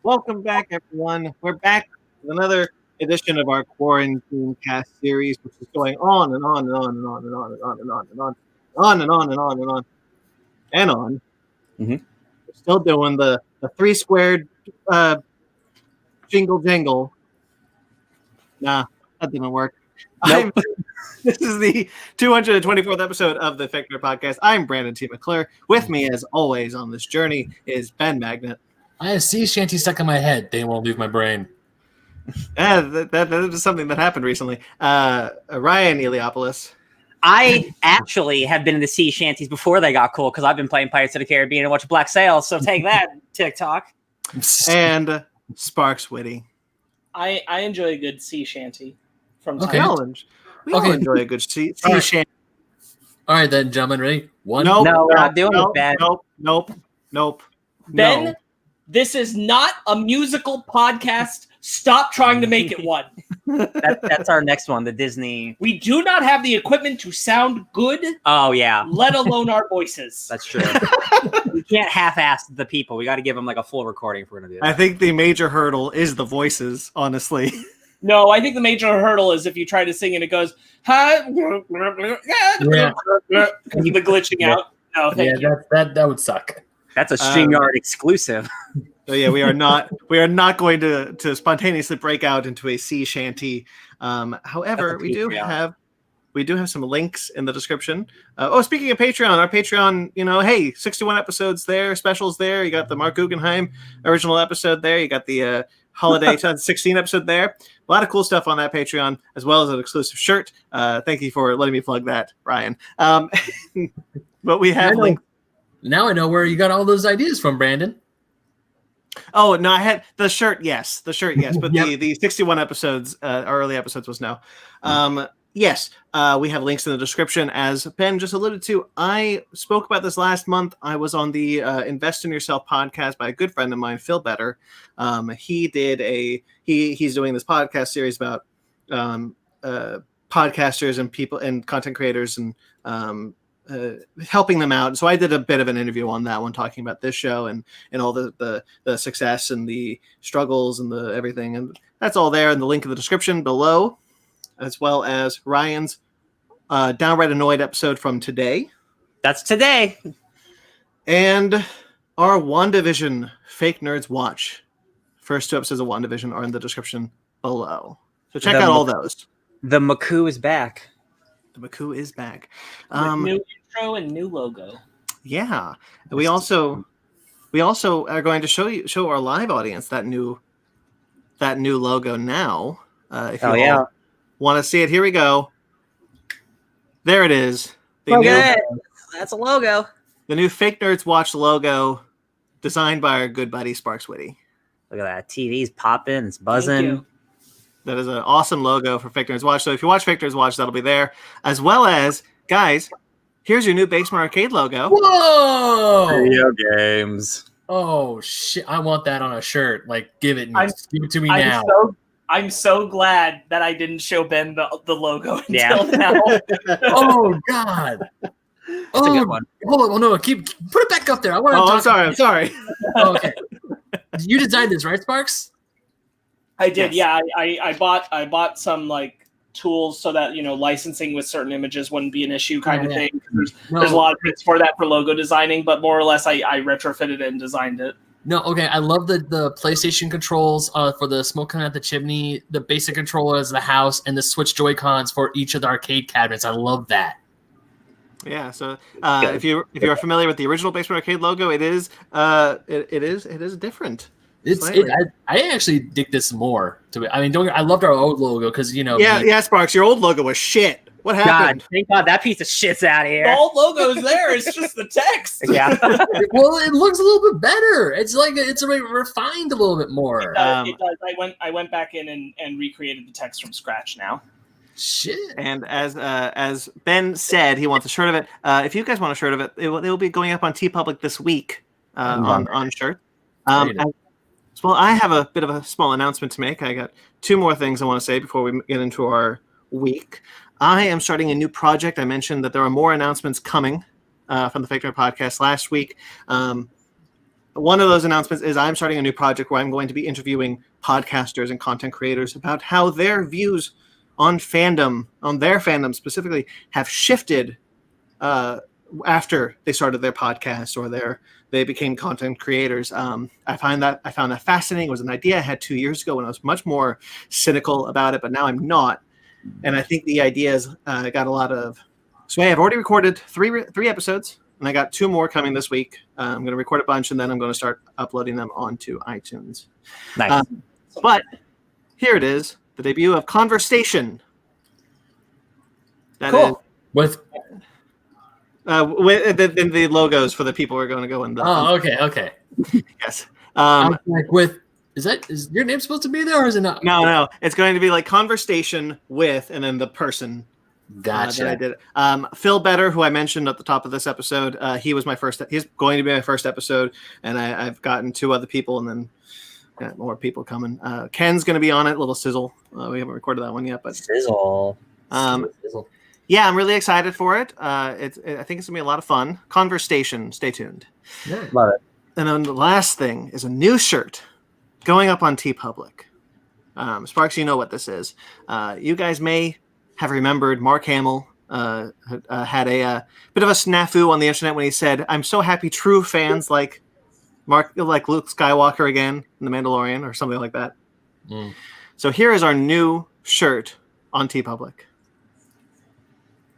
Welcome back, everyone. We're back with another edition of our quarantine cast series, which is going on and on and on and on and on and on and on and on and on and on and on and on. Mm-hmm. We're still doing the three squared jingle jangle. Nah, that didn't work. Nope. This is the 224th episode of the Fichter Podcast. I'm Brandon T. McClure. With me, as always, on this journey is Ben Magnet. I have sea shanty stuck in my head. They won't leave my brain. Yeah, that is something that happened recently. Ryan Eliopoulos. I actually have been in the sea shanties before they got cool because I've been playing Pirates of the Caribbean and watching Black Sails. So take that, TikTok. And Sparks Witty. I enjoy a good sea shanty from Okay. We all enjoy a good sea shanty. All right, then, gentlemen, ready? One. No, we're not doing it, Ben. Nope. Ben, No. this is not a musical podcast. Stop trying to make it one. That's our next one, the Disney. We do not have the equipment to sound good, Oh, yeah. let alone our voices. That's true. We can't half-ass the people. We got to give them like a full recording if we're going to do that. I think the major hurdle is the voices, honestly. No, I think the major hurdle is if you try to sing and it goes, huh? The glitching out. No, thank you. That would suck. That's a StreamYard exclusive. So yeah, we are not going to spontaneously break out into a sea shanty. However, we do have some links in the description. Speaking of Patreon, our Patreon, 61 episodes there, specials there. You got the Mark Guggenheim original episode there. You but the Holiday 2016 episode there. A lot of cool stuff on that Patreon, as well as an exclusive shirt. Thank you for letting me plug that, Ryan. But we have links. Now I know where you got all those ideas from, Brandon. Oh, no, I had the shirt, yes. But Yep. the 61 episodes, early episodes was no. Yes, we have links in the description. As Ben just alluded to, I spoke about this last month. I was on the Invest in Yourself podcast by a good friend of mine, Phil Better. He's doing this podcast series about podcasters and people and content creators and helping them out. So I did a bit of an interview on that one, talking about this show and all the success and the struggles and the everything. And that's all there in the link in the description below, as well as Ryan's Downright Annoyed episode from today. That's today. And our WandaVision Fake Nerds Watch. First two episodes of WandaVision are in the description below. So check out all those. The Maku is back. The Maku is back. With new intro and new logo. Yeah. We also are going to show our live audience that new logo now. If you all want to see it, here we go. There it is. That's a logo. The new Fake Nerds Watch logo, designed by our good buddy Sparks Witty. Look at that. TV's popping. It's buzzing. That is an awesome logo for Fake Nerds Watch. So if you watch Fake Nerds Watch, that'll be there. As well as, guys, here's your new Basement Arcade logo. Whoa! Video games. Oh, shit. I want that on a shirt. Like, give it to me now. I'm so glad that I didn't show Ben the logo until now. Oh, God. That's a good one. Hold on. Oh, no. Put it back up there. I want to I'm sorry. Oh, okay. You designed this, right, Sparks? I did, Yes. yeah. I bought some like tools so that licensing with certain images wouldn't be an issue, kind of thing. There's a lot of things for that for logo designing, but more or less I retrofitted it and designed it. No, okay. I love the PlayStation controls for the smoke coming out the chimney, the basic controller as the house, and the Switch Joy-Cons for each of the arcade cabinets. I love that. Yeah, so if you're familiar with the original Basement Arcade logo, it is different. I actually dig this more. I loved our old logo because Yeah, Sparks, your old logo was shit. What happened? God, thank God that piece of shit's out of here. The old logo's there. It's just the text. Yeah. Well, it looks a little bit better. It's like it's refined a little bit more. It does. I went back in and recreated the text from scratch now. Shit. And as Ben said, he wants a shirt of it. If you guys want a shirt of it, it will be going up on TeePublic this week on shirt. Well, I have a bit of a small announcement to make. I got two more things I want to say before we get into our week. I am starting a new project. I mentioned that there are more announcements coming from the Fake Nerd Podcast last week. one of those announcements is I'm starting a new project where I'm going to be interviewing podcasters and content creators about how their views on fandom, on their fandom specifically, have shifted after they started their podcast or they became content creators. I found that fascinating. It was an idea I had 2 years ago when I was much more cynical about it, but now I'm not. And I think the ideas got a lot of sway. I've already recorded three episodes, and I got 2 more coming this week. I'm going to record a bunch, and then I'm going to start uploading them onto iTunes. Nice. But here it is, the debut of Conversation. That cool. With the logos for the people who are going to go in the. Oh, okay. Yes. Is your name supposed to be there, or is it not? No. It's going to be like Conversation with, and then the person. Gotcha. That I did. Phil Better, who I mentioned at the top of this episode, he's going to be my first episode, and I've gotten 2 other people, and then got more people coming. Ken's going to be on it, little sizzle. We haven't recorded that one yet, but sizzle. Sizzle. Yeah, I'm really excited for it. I think it's going to be a lot of fun. Conversation. Stay tuned. Yeah. Love it. And then the last thing is a new shirt going up on TeePublic. Sparks, you know what this is. You guys may have remembered Mark Hamill had a bit of a snafu on the internet when he said, "I'm so happy true fans like Luke Skywalker again in The Mandalorian," or something like that. So here is our new shirt on TeePublic.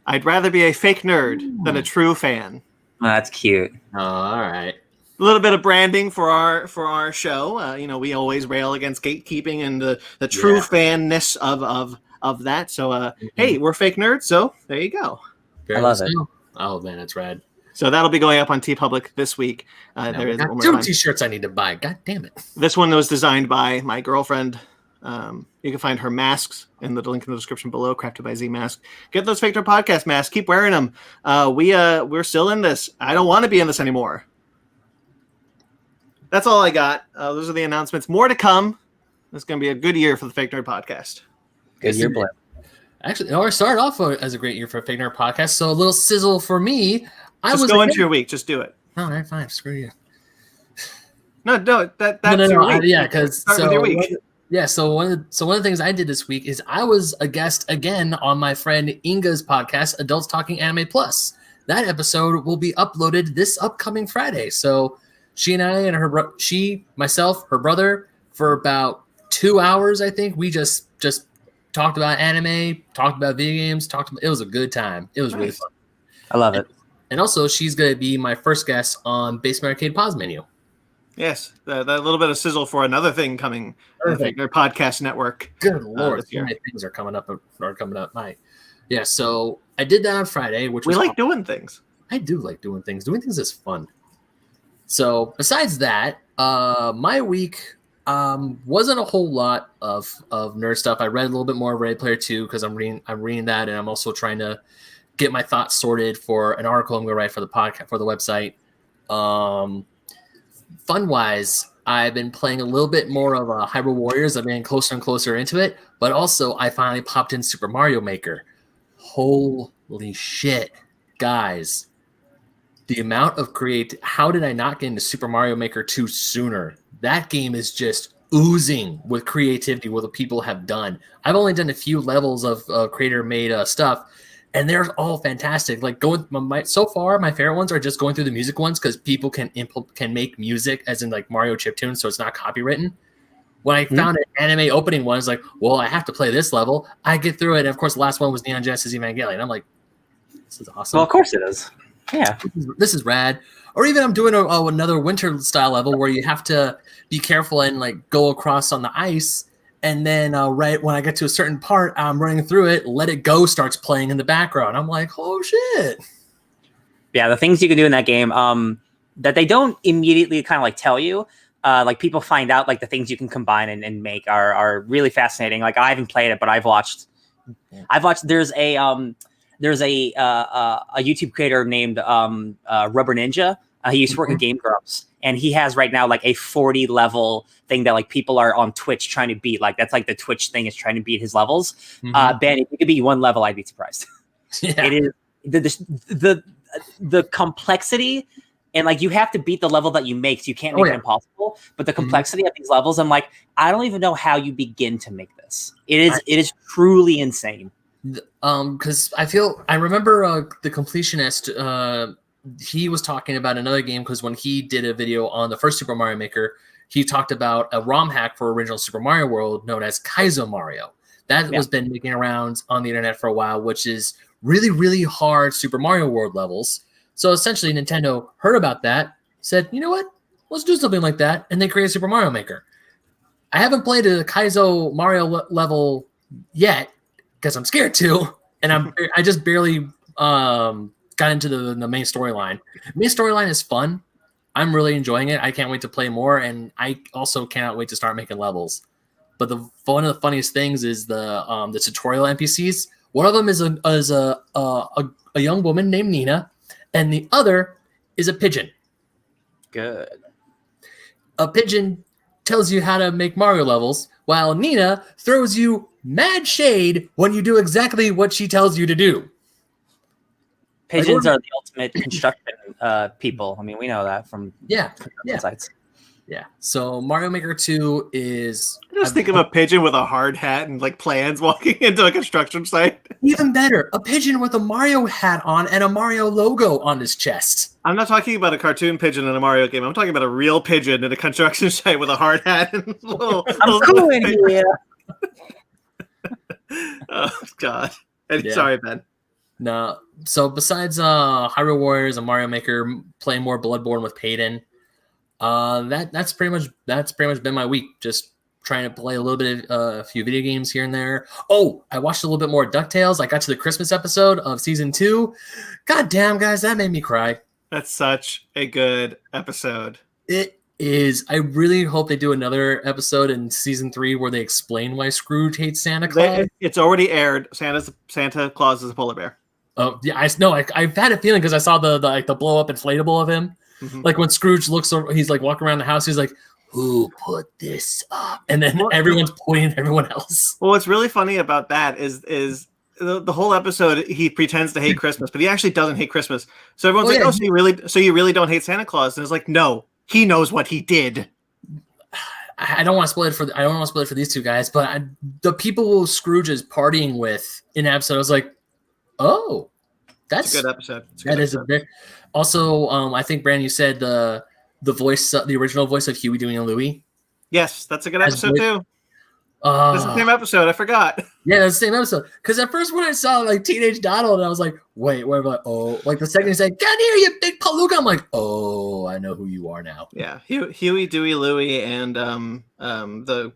I'd rather be a fake nerd than a true fan. Oh, that's cute. Oh, all right. A little bit of branding for our show. We always rail against gatekeeping and the true fanness of that. So, hey, we're fake nerds, so there you go. I love it. Oh, man, that's rad. So that'll be going up on TeePublic this week. There is 2 T-shirts I need to buy. God damn it. This one was designed by my girlfriend. You can find her masks in the link in the description below, crafted by Z Mask. Get those Fake Nerd Podcast masks. Keep wearing them. We're still in this. I don't want to be in this anymore. That's all I got. Those are the announcements. More to come. It's going to be a good year for the Fake Nerd Podcast. Good year, Blair. Actually, it started off as a great year for a Fake Nerd Podcast. So a little sizzle for me. Just go into your week. Just do it. All right, fine. Screw you. No, that's your week. Yeah, because Start with your week. So one of the things I did this week is I was a guest again on my friend Inga's podcast, Adults Talking Anime Plus. That episode will be uploaded this upcoming Friday. So she and I and myself, her brother, for about 2 hours, I think, we just talked about anime, talked about video games, it was a good time. It was really fun. I love it. And also, she's going to be my first guest on Basement Arcade Pause Menu. Yes, that little bit of sizzle for another thing coming on the Fake Nerd Podcast Network. Good Lord, so many things are coming up. Yeah, so I did that on Friday, which we like doing things. I do like doing things. Doing things is fun. So besides that, my week wasn't a whole lot of nerd stuff. I read a little bit more of Ready Player 2 because I'm reading that, and I'm also trying to get my thoughts sorted for an article I'm going to write for the podcast for the website. Fun-wise, I've been playing a little bit more of Hyrule Warriors. I've been closer and closer into it, but also I finally popped in Super Mario Maker. Holy shit, guys. The amount of how did I not get into Super Mario Maker 2 sooner? That game is just oozing with creativity, what the people have done. I've only done a few levels of creator-made stuff, and they're all fantastic. Like so far, my favorite ones are just going through the music ones because people can make music as in like Mario chiptunes, so it's not copywritten. When I found an anime opening one, I was like, well, I have to play this level. I get through it, and of course, the last one was Neon Genesis Evangelion. I'm like, this is awesome. Well, of course it is. Yeah, this is rad. Or even I'm doing another winter style level where you have to be careful and like go across on the ice. And then right when I get to a certain part, I'm running through it. Let It Go starts playing in the background. I'm like, oh shit! Yeah, the things you can do in that game that they don't immediately kind of like tell you. Like people find out like the things you can combine and make are really fascinating. Like I haven't played it, but I've watched. There's a YouTube creator named Rubber Ninja. He used to work at Game Grumps, and he has right now like a 40 level thing that like people are on Twitch trying to beat. Like that's like the Twitch thing is trying to beat his levels. Ben, if you could beat one level, I'd be surprised. Yeah. It is the complexity And like you have to beat the level that you make, so you can't make it impossible. But the complexity of these levels, I'm like, I don't even know how you begin to make this. It is truly insane. Because I remember the completionist. He was talking about another game because when he did a video on the first Super Mario Maker, he talked about a ROM hack for original Super Mario World known as Kaizo Mario. That was been making around on the internet for a while, which is really, really hard Super Mario World levels. So essentially, Nintendo heard about that, said, you know what? Let's do something like that. And they created Super Mario Maker. I haven't played a Kaizo Mario level yet because I'm scared to. And I just barely got into the main storyline. Main storyline is fun. I'm really enjoying it. I can't wait to play more. And I also cannot wait to start making levels. But one of the funniest things is the tutorial NPCs. One of them is a young woman named Nina. And the other is a pigeon. Good. A pigeon tells you how to make Mario levels, while Nina throws you mad shade when you do exactly what she tells you to do. Pigeons are the ultimate construction people. I mean, we know that from sites. Yeah. So Mario Maker 2 is... I just think of a pigeon with a hard hat and like plans walking into a construction site. Even better, a pigeon with a Mario hat on and a Mario logo on his chest. I'm not talking about a cartoon pigeon in a Mario game. I'm talking about a real pigeon in a construction site with a hard hat and I'm cool in here. Oh, God. Sorry, Ben. No. So besides Hyrule Warriors and Mario Maker, playing more Bloodborne with Payton, that's pretty much been my week. Just trying to play a little bit of a few video games here and there. Oh, I watched a little bit more DuckTales. I got to the Christmas episode of season 2. God damn, guys, that made me cry. That's such a good episode. It is. I really hope they do another episode in season 3 where they explain why Scrooge hates Santa Claus. It's already aired. Santa Claus is a polar bear. Oh yeah, I know. I've had a feeling because I saw the blow up inflatable of him. Mm-hmm. Like when Scrooge looks over, he's like walking around the house. He's like, "Who put this up?" And then everyone's pointing at everyone else. Well, what's really funny about that is the whole episode. He pretends to hate Christmas, but he actually doesn't hate Christmas. So everyone's like, "Oh, so you really don't hate Santa Claus?" And it's like, no, he knows what he did. I don't want to spoil it for these two guys, but the people Scrooge is partying with in the episode, I was like, oh, that's a good episode. Also, I think Brandon, you said the voice, the original voice of Huey, Dewey, and Louie. Yes, that's a good episode too. That's the same episode. I forgot. Yeah, that's the same episode. Because at first when I saw like Teenage Donald, I was like, wait, what about? Oh, like the second he said, "Get here, you big palooka!" I'm like, oh, I know who you are now. Yeah, Huey, Dewey, Louie, and the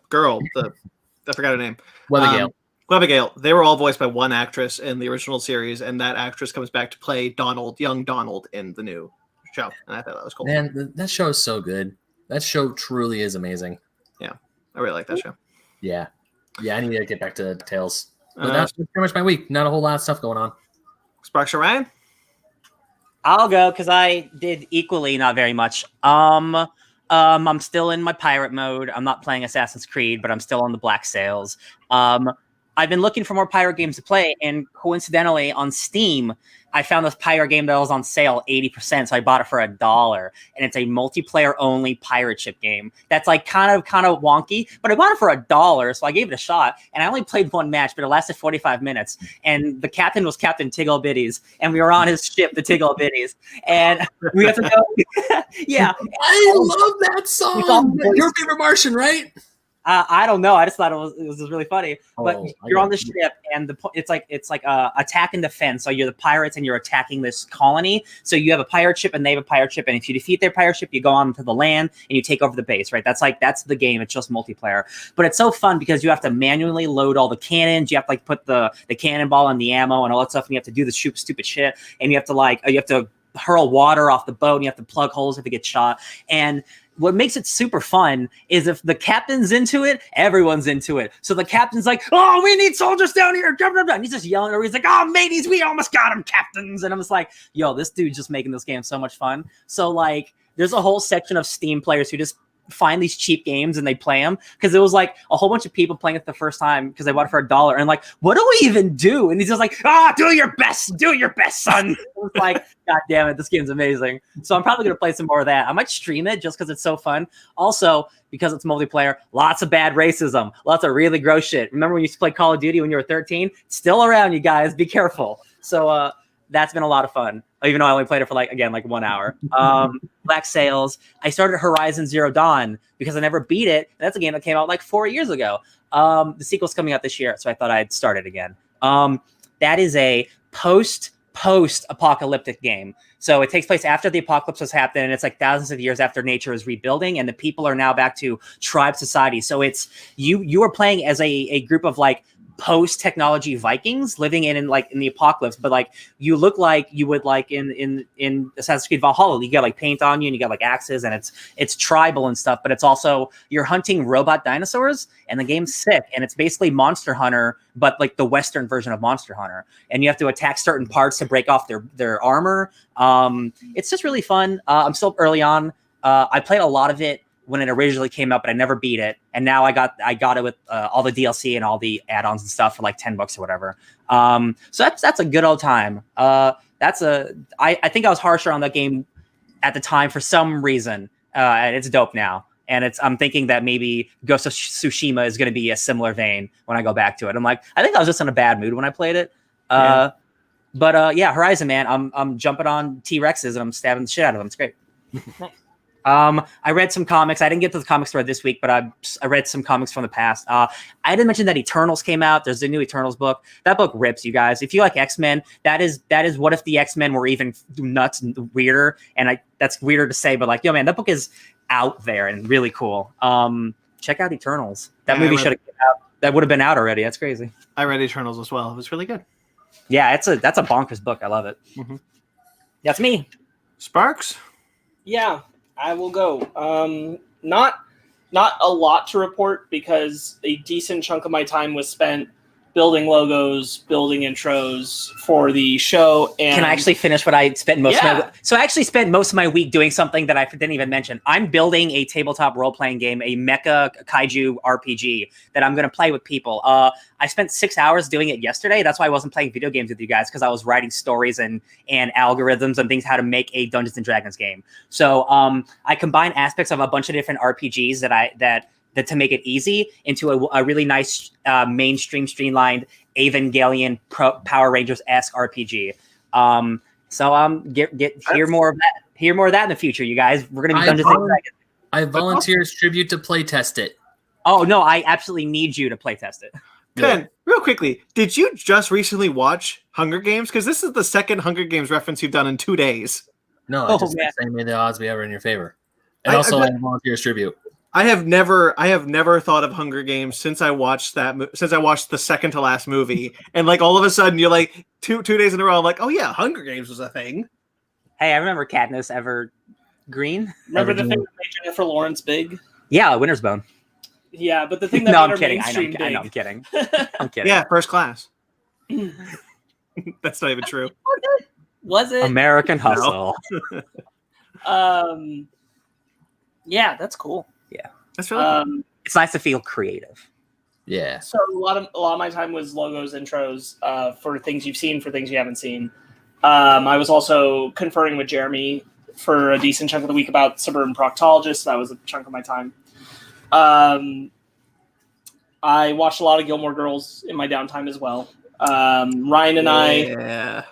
girl, I forgot her name. Webigail. They were all voiced by one actress in the original series, and that actress comes back to play young Donald, in the new show. And I thought that was cool. Man, that show is so good. That show truly is amazing. Yeah, I really like that show. Yeah, I need to get back to Tales. But that's pretty much my week. Not a whole lot of stuff going on. Sparks or Ryan? I'll go because I did equally not very much. I'm still in my pirate mode. I'm not playing Assassin's Creed, but I'm still on the Black Sails. I've been looking for more pirate games to play, and coincidentally on Steam, I found this pirate game that was on sale 80%, so I bought it for $1, and it's a multiplayer-only pirate ship game. That's like kind of wonky, but I bought it for $1, so I gave it a shot, and I only played one match, but it lasted 45 minutes, and the captain was Captain Tiggle Bitties, and we were on his ship, the Tiggle Bitties, and we have to go. Yeah, I love that song. Your favorite Martian, right? I don't know. I just thought it was really funny. But you're on the ship, and it's like attack and defense. So you're the pirates, and you're attacking this colony. So you have a pirate ship, and they have a pirate ship. And if you defeat their pirate ship, you go on to the land and you take over the base. Right? That's the game. It's just multiplayer. But it's so fun because you have to manually load all the cannons. You have to put the cannonball and the ammo and all that stuff. And you have to do the stupid shit. And you have to hurl water off the boat. And you have to plug holes if it gets shot. And what makes it super fun is if the captain's into it, everyone's into it. So the captain's like, "Oh, we need soldiers down here." And he's just yelling, or he's like, "Oh, mateys, we almost got him, captains." And I'm just like, yo, this dude's just making this game so much fun. So like, there's a whole section of Steam players who just find these cheap games and they play them, because it was like a whole bunch of people playing it the first time because they bought it for $1 and like, what do we even do? And he's just like, do your best, son. It was like, God damn it, this game's amazing. So I'm probably gonna play some more of that. I might stream it just because it's so fun. Also, because it's multiplayer, lots of bad racism, lots of really gross shit. Remember when you used to play Call of Duty when you were 13? It's still around, you guys. Be careful. So that's been a lot of fun, even though I only played it for like 1 hour. Black Sails. I started Horizon Zero Dawn because I never beat it. That's a game that came out like 4 years ago. The sequel's coming out this year, so I thought I'd start it again. That is a post-apocalyptic game. So it takes place after the apocalypse has happened, and it's like thousands of years after nature is rebuilding, and the people are now back to tribe society. So it's you are playing as a group of like post-technology Vikings living in the apocalypse, but like you look like you would like in Assassin's Creed Valhalla. You got like paint on you and you got like axes, and it's tribal and stuff, but it's also you're hunting robot dinosaurs, and the game's sick, and it's basically Monster Hunter, but like the Western version of Monster Hunter, and you have to attack certain parts to break off their armor. It's just really fun. I'm still early on. I played a lot of it when it originally came out, but I never beat it. And now I got it with all the DLC and all the add-ons and stuff for like $10 or whatever. So that's a good old time. I think I was harsher on that game at the time for some reason. And it's dope now. And I'm thinking that maybe Ghost of Tsushima is going to be a similar vein when I go back to it. I'm like, I think I was just in a bad mood when I played it. But Horizon, man, I'm jumping on T-Rexes and I'm stabbing the shit out of them. It's great. I read some comics. I didn't get to the comics thread this week, but I read some comics from the past. I didn't mention that Eternals came out. There's a new Eternals book. That book rips, you guys. If you like X-Men, that is what if the X-Men were even nuts and weirder? And that's weirder to say, but like, yo, man, that book is out there and really cool. Check out Eternals. That movie should have came out. That would have been out already. That's crazy. I read Eternals as well. It was really good. Yeah, that's a bonkers book. I love it. Mm-hmm. That's me. Sparks? Yeah. I will go. Not a lot to report because a decent chunk of my time was spent building logos, building intros for the show. And can I actually finish what I spent most of my week? So I actually spent most of my week doing something that I didn't even mention. I'm building a tabletop role-playing game, a mecha kaiju RPG that I'm going to play with people. I spent 6 hours doing it yesterday. That's why I wasn't playing video games with you guys, because I was writing stories and algorithms and things, how to make a Dungeons and Dragons game. So I combine aspects of a bunch of different RPGs that to make it easy into a really nice mainstream streamlined Evangelion Power Rangers-esque RPG. Hear more of that. Hear more of that in the future, you guys. We're gonna be Dungeons and Dragons. I volunteer as tribute to playtest it. Oh no, I absolutely need you to playtest it. Ben, real quickly, did you just recently watch Hunger Games? Because this is the second Hunger Games reference you've done in 2 days. No, I just saying may the odds be ever in your favor. And I volunteer as tribute. I have never thought of Hunger Games since I watched the second to last movie, and like all of a sudden you're like two days in a row. I'm like, oh yeah, Hunger Games was a thing. Hey, I remember Katniss Evergreen. Remember the thing that made Jennifer Lawrence big? Yeah, Winter's Bone. Yeah, but the thing that no, made I'm kidding. mainstream I know, big. I'm kidding. Yeah, First Class. That's not even true. Was it? American Hustle. Yeah, that's cool. Yeah, that's really cool. It's nice to feel creative. Yeah. So a lot of my time was logos, intros, for things you've seen, for things you haven't seen. I was also conferring with Jeremy for a decent chunk of the week about Suburban Proctologists. That was a chunk of my time. I watched a lot of Gilmore Girls in my downtime as well. Ryan and I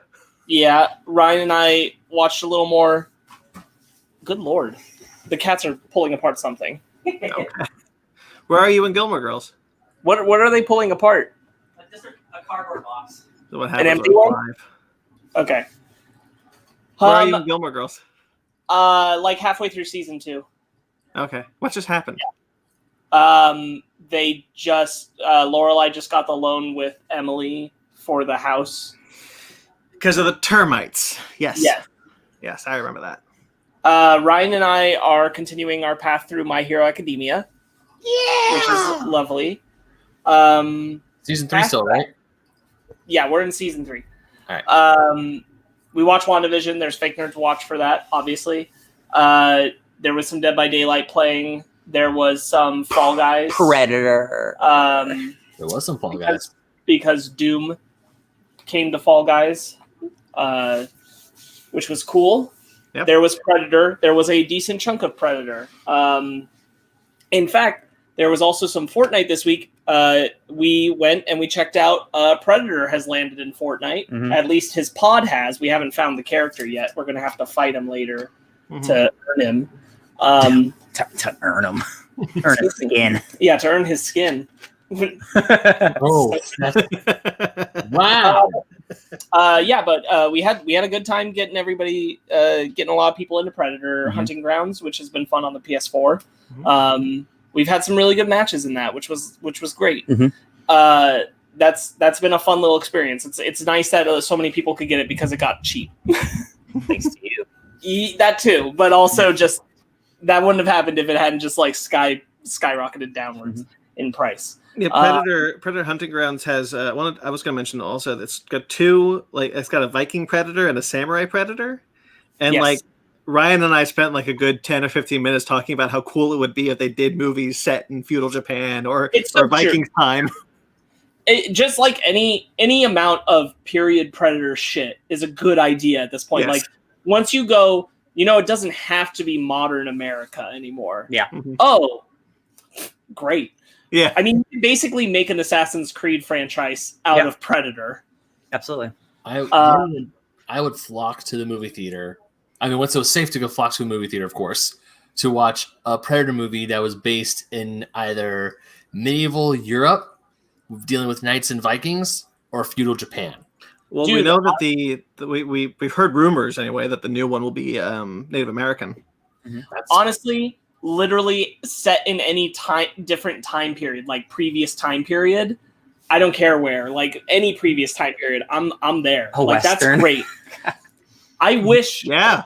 watched a little more. Good Lord. The cats are pulling apart something. Okay. Where are you in Gilmore Girls? What are they pulling apart? Just a cardboard box. So what An empty one? Okay. Where are you in Gilmore Girls? Like halfway through season 2. Okay. What just happened? They just Lorelai just got the loan with Emily for the house because of the termites. Yes. Yes, I remember that. Ryan and I are continuing our path through My Hero Academia. Yeah, which is lovely. Season 3 still, right? Yeah, we're in season 3. All right. We watch WandaVision. There's Fake Nerds Watch for that, obviously. There was some Dead by Daylight playing There was some Fall Guys. Predator. There was some Fall Guys. Because Doom came to Fall Guys, which was cool. Yep. There was Predator. There was a decent chunk of Predator. In fact, there was also some Fortnite this week. We went and we checked out Predator has landed in Fortnite. Mhm. At least his pod has. We haven't found the character yet. We're going to have to fight him later to earn him. To earn him. Earn his skin. Yeah, to earn his skin. Oh, wow. Yeah, but we had a good time getting everybody, getting a lot of people into Predator Hunting Grounds, which has been fun on the PS4. We've had some really good matches in that, which was great. That's been a fun little experience. It's nice that so many people could get it because it got cheap. Thanks to you. That too, but also just that wouldn't have happened if it hadn't just like skyrocketed downwards in price. Yeah, Predator Hunting Grounds has one. I was going to mention also that's got two. Like, it's got a Viking Predator and a Samurai Predator, and like Ryan and I spent like a good 10 or 15 minutes talking about how cool it would be if they did movies set in feudal Japan or Viking time. Just like any amount of period Predator shit is a good idea at this point. Yes. Like once you go, it doesn't have to be modern America anymore. Yeah. Oh, great. Yeah. I mean, you can basically make an Assassin's Creed franchise out of Predator. Absolutely. I would flock to the movie theater. I mean, once it was safe to go flock to a movie theater, of course, to watch a Predator movie that was based in either medieval Europe, dealing with knights and Vikings, or feudal Japan. Well, we know that we've heard rumors anyway that the new one will be Native American. Honestly, literally set in any different time period, like previous time period. I don't care where, like any previous time period, I'm there. Oh, like Western. That's great. I wish. Yeah.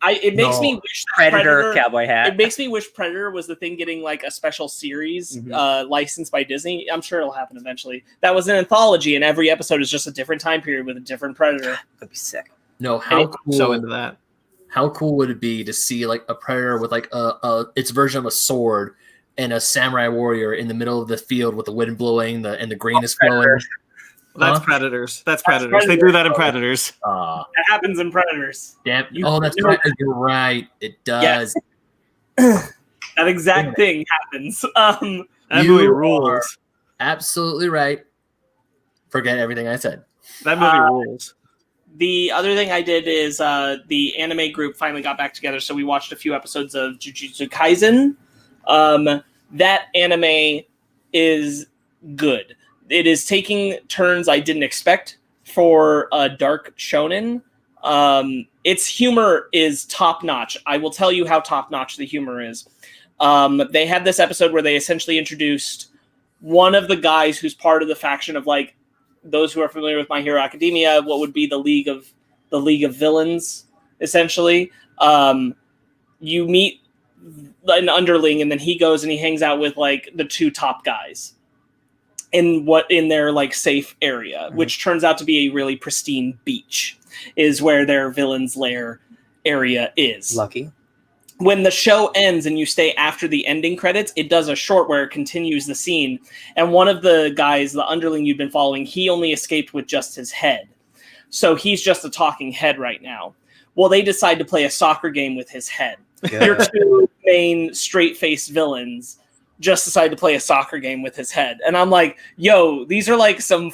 It makes me wish Predator cowboy hat. It makes me wish Predator was the thing getting like a special series licensed by Disney. I'm sure it'll happen eventually. That was an anthology, and every episode is just a different time period with a different Predator. That'd be sick. No, how cool! So into that. How cool would it be to see like a Predator with like its version of a sword and a samurai warrior in the middle of the field with the wind blowing and the green is flowing? That's Predators. That's Predators. They do that in Predators. That happens in Predators. Damn. That's right. You're right. It does. Yes. That exact thing happens. That movie rules. Absolutely right. Forget everything I said. That movie rules. The other thing I did is the anime group finally got back together, so we watched a few episodes of Jujutsu Kaisen. That anime is good. It is taking turns I didn't expect for a dark shonen. Its humor is top-notch. I will tell you how top-notch the humor is. They had this episode where they essentially introduced one of the guys who's part of the faction of like those who are familiar with My Hero Academia, what would be the League of Villains, essentially. You meet an underling, and then he goes and he hangs out with like the two top guys in their like safe area, which turns out to be a really pristine beach, is where their villain's lair area is. Lucky. When the show ends and you stay after the ending credits, it does a short where it continues the scene. And one of the guys, the underling you've been following, he only escaped with just his head. So he's just a talking head right now. Well, they decide to play a soccer game with his head. Your two main straight-faced villains just decide to play a soccer game with his head. And I'm like, yo, these are like some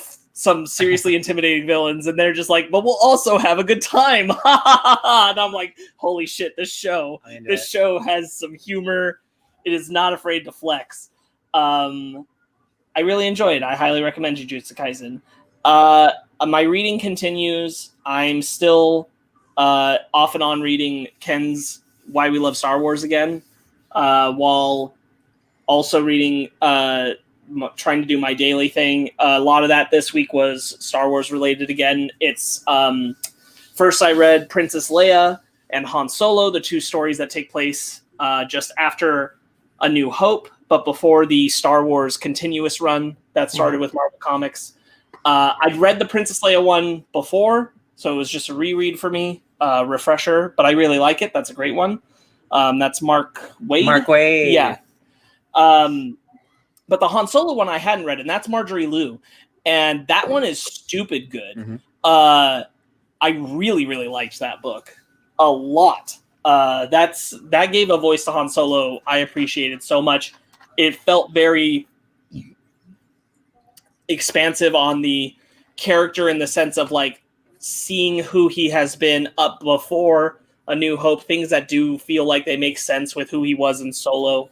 seriously intimidating villains, and they're just like, but we'll also have a good time. And I'm like, holy shit, this show has some humor. It is not afraid to flex. I really enjoy it. I highly recommend Jujutsu Kaisen. My reading continues. I'm still off and on reading Ken's Why We Love Star Wars again, while also reading trying to do my daily thing. A lot of that this week was Star Wars related again. It's first I read Princess Leia and Han Solo, the two stories that take place just after A New Hope, but before the Star Wars continuous run that started with Marvel Comics. I'd read the Princess Leia one before, so it was just a reread for me, refresher, but I really like it. That's a great one. That's Mark Waid. Mark Waid. Yeah. But the Han Solo one I hadn't read, and that's Marjorie Liu, and that one is stupid good. Mm-hmm. I really, really liked that book a lot. That gave a voice to Han Solo. I appreciated so much. It felt very expansive on the character in the sense of like seeing who he has been up before A New Hope, things that do feel like they make sense with who he was in Solo,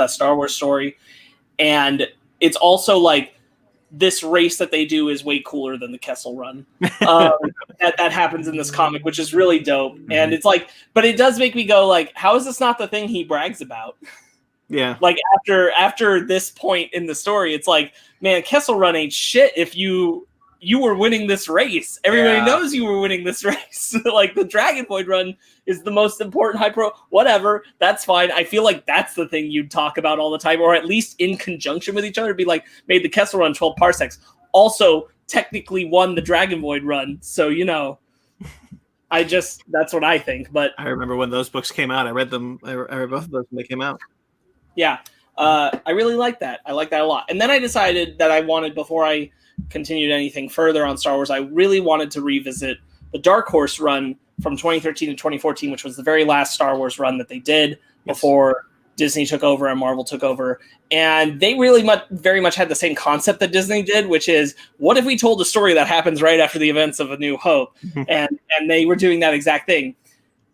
Star Wars story. And it's also like this race that they do is way cooler than the Kessel Run. That happens in this comic, which is really dope. And it's like, but it does make me go like, how is this not the thing he brags about? Yeah. Like after this point in the story, it's like, man, Kessel Run ain't shit if you were winning this race. Everybody knows you were winning this race. Like the Dragon Void Run is the most important high pro. Whatever, that's fine. I feel like that's the thing you'd talk about all the time, or at least in conjunction with each other. Be like, made the Kessel Run 12 parsecs. Also, technically won the Dragon Void Run. So that's what I think. But I remember when those books came out. I read them. I read both of those when they came out. Yeah, I really like that. I like that a lot. And then I decided that I wanted, before I continued anything further on Star Wars, I really wanted to revisit the Dark Horse run from 2013 to 2014, which was the very last Star Wars run that they did before Disney took over and Marvel took over. And they really very much had the same concept that Disney did, which is, what if we told a story that happens right after the events of A New Hope? And they were doing that exact thing.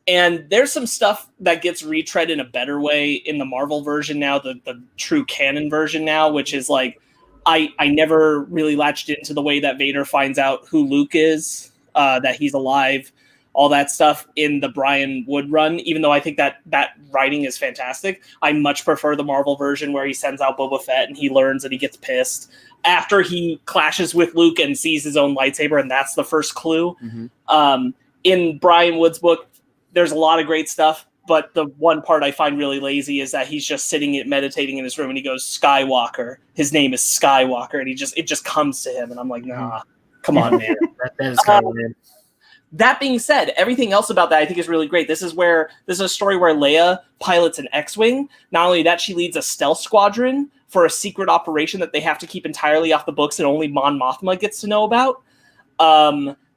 And there's some stuff that gets retread in a better way in the Marvel version now, the true canon version now, which is like, I never really latched into the way that Vader finds out who Luke is, that he's alive, all that stuff in the Brian Wood run, even though I think that writing is fantastic. I much prefer the Marvel version where he sends out Boba Fett and he learns and he gets pissed after he clashes with Luke and sees his own lightsaber, and that's the first clue. In Brian Wood's book, there's a lot of great stuff, but the one part I find really lazy is that he's just sitting meditating in his room and he goes, Skywalker. His name is Skywalker, and it just comes to him, and I'm like, nah, come on, man. That is kind of weird. That being said, everything else about that I think is really great. This is a story where Leia pilots an X-Wing. Not only that, she leads a stealth squadron for a secret operation that they have to keep entirely off the books and only Mon Mothma gets to know about.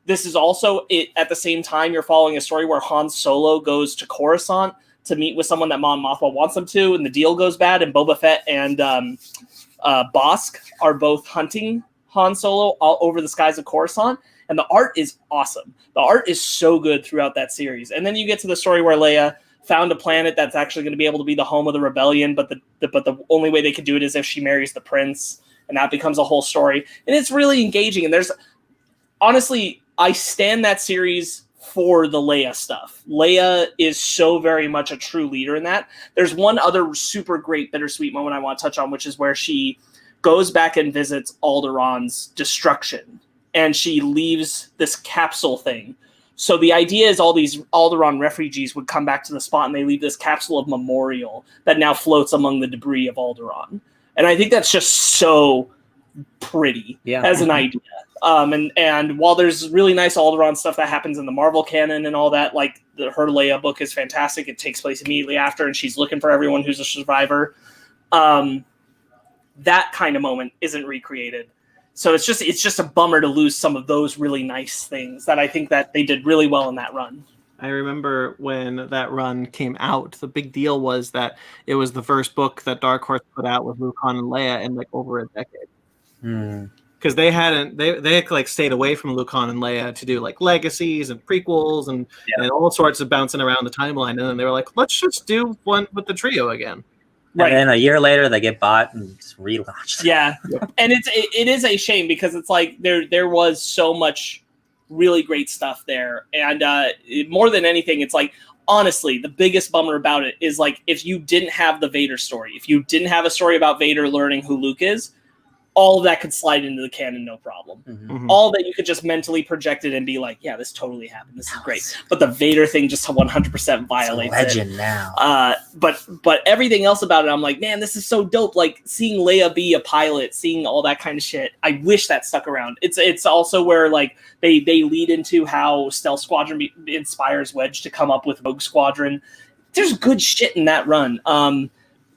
This is also, at the same time, you're following a story where Han Solo goes to Coruscant to meet with someone that Mon Mothma wants him to, and the deal goes bad, and Boba Fett and Bosk are both hunting Han Solo all over the skies of Coruscant, and the art is awesome. The art is so good throughout that series. And then you get to the story where Leia found a planet that's actually going to be able to be the home of the rebellion, but the only way they could do it is if she marries the prince, and that becomes a whole story. And it's really engaging, and there's, honestly, I stand that series for the Leia stuff. Leia is so very much a true leader in that. There's one other super great bittersweet moment I want to touch on, which is where she goes back and visits Alderaan's destruction, and she leaves this capsule thing. So the idea is all these Alderaan refugees would come back to the spot, and they leave this capsule of memorial that now floats among the debris of Alderaan. And I think that's just so pretty as an idea. And while there's really nice Alderaan stuff that happens in the Marvel canon and all that, like her Leia book is fantastic. It takes place immediately after, and she's looking for everyone who's a survivor. That kind of moment isn't recreated. So it's just a bummer to lose some of those really nice things that I think that they did really well in that run. I remember when that run came out, the big deal was that it was the first book that Dark Horse put out with Lupin and Leia in like over a decade. Because they had like stayed away from Lupin and Leia to do like legacies and prequels and all sorts of bouncing around the timeline, and then they were like, let's just do one with the trio again. Right. And then a year later, they get bought and just relaunched. Yeah, and it is a shame because it's like there was so much really great stuff there, and more than anything, it's like, honestly, the biggest bummer about it is like, if you didn't have the Vader story, if you didn't have a story about Vader learning who Luke is, all of that could slide into the canon, no problem. All that you could just mentally project it and be like, yeah, this totally happened. This is great. But the Vader thing just 100% violates it. It's a legend now. But everything else about it, I'm like, man, this is so dope. Like seeing Leia be a pilot, seeing all that kind of shit. I wish that stuck around. It's also where like they lead into how Stealth Squadron inspires Wedge to come up with Rogue Squadron. There's good shit in that run.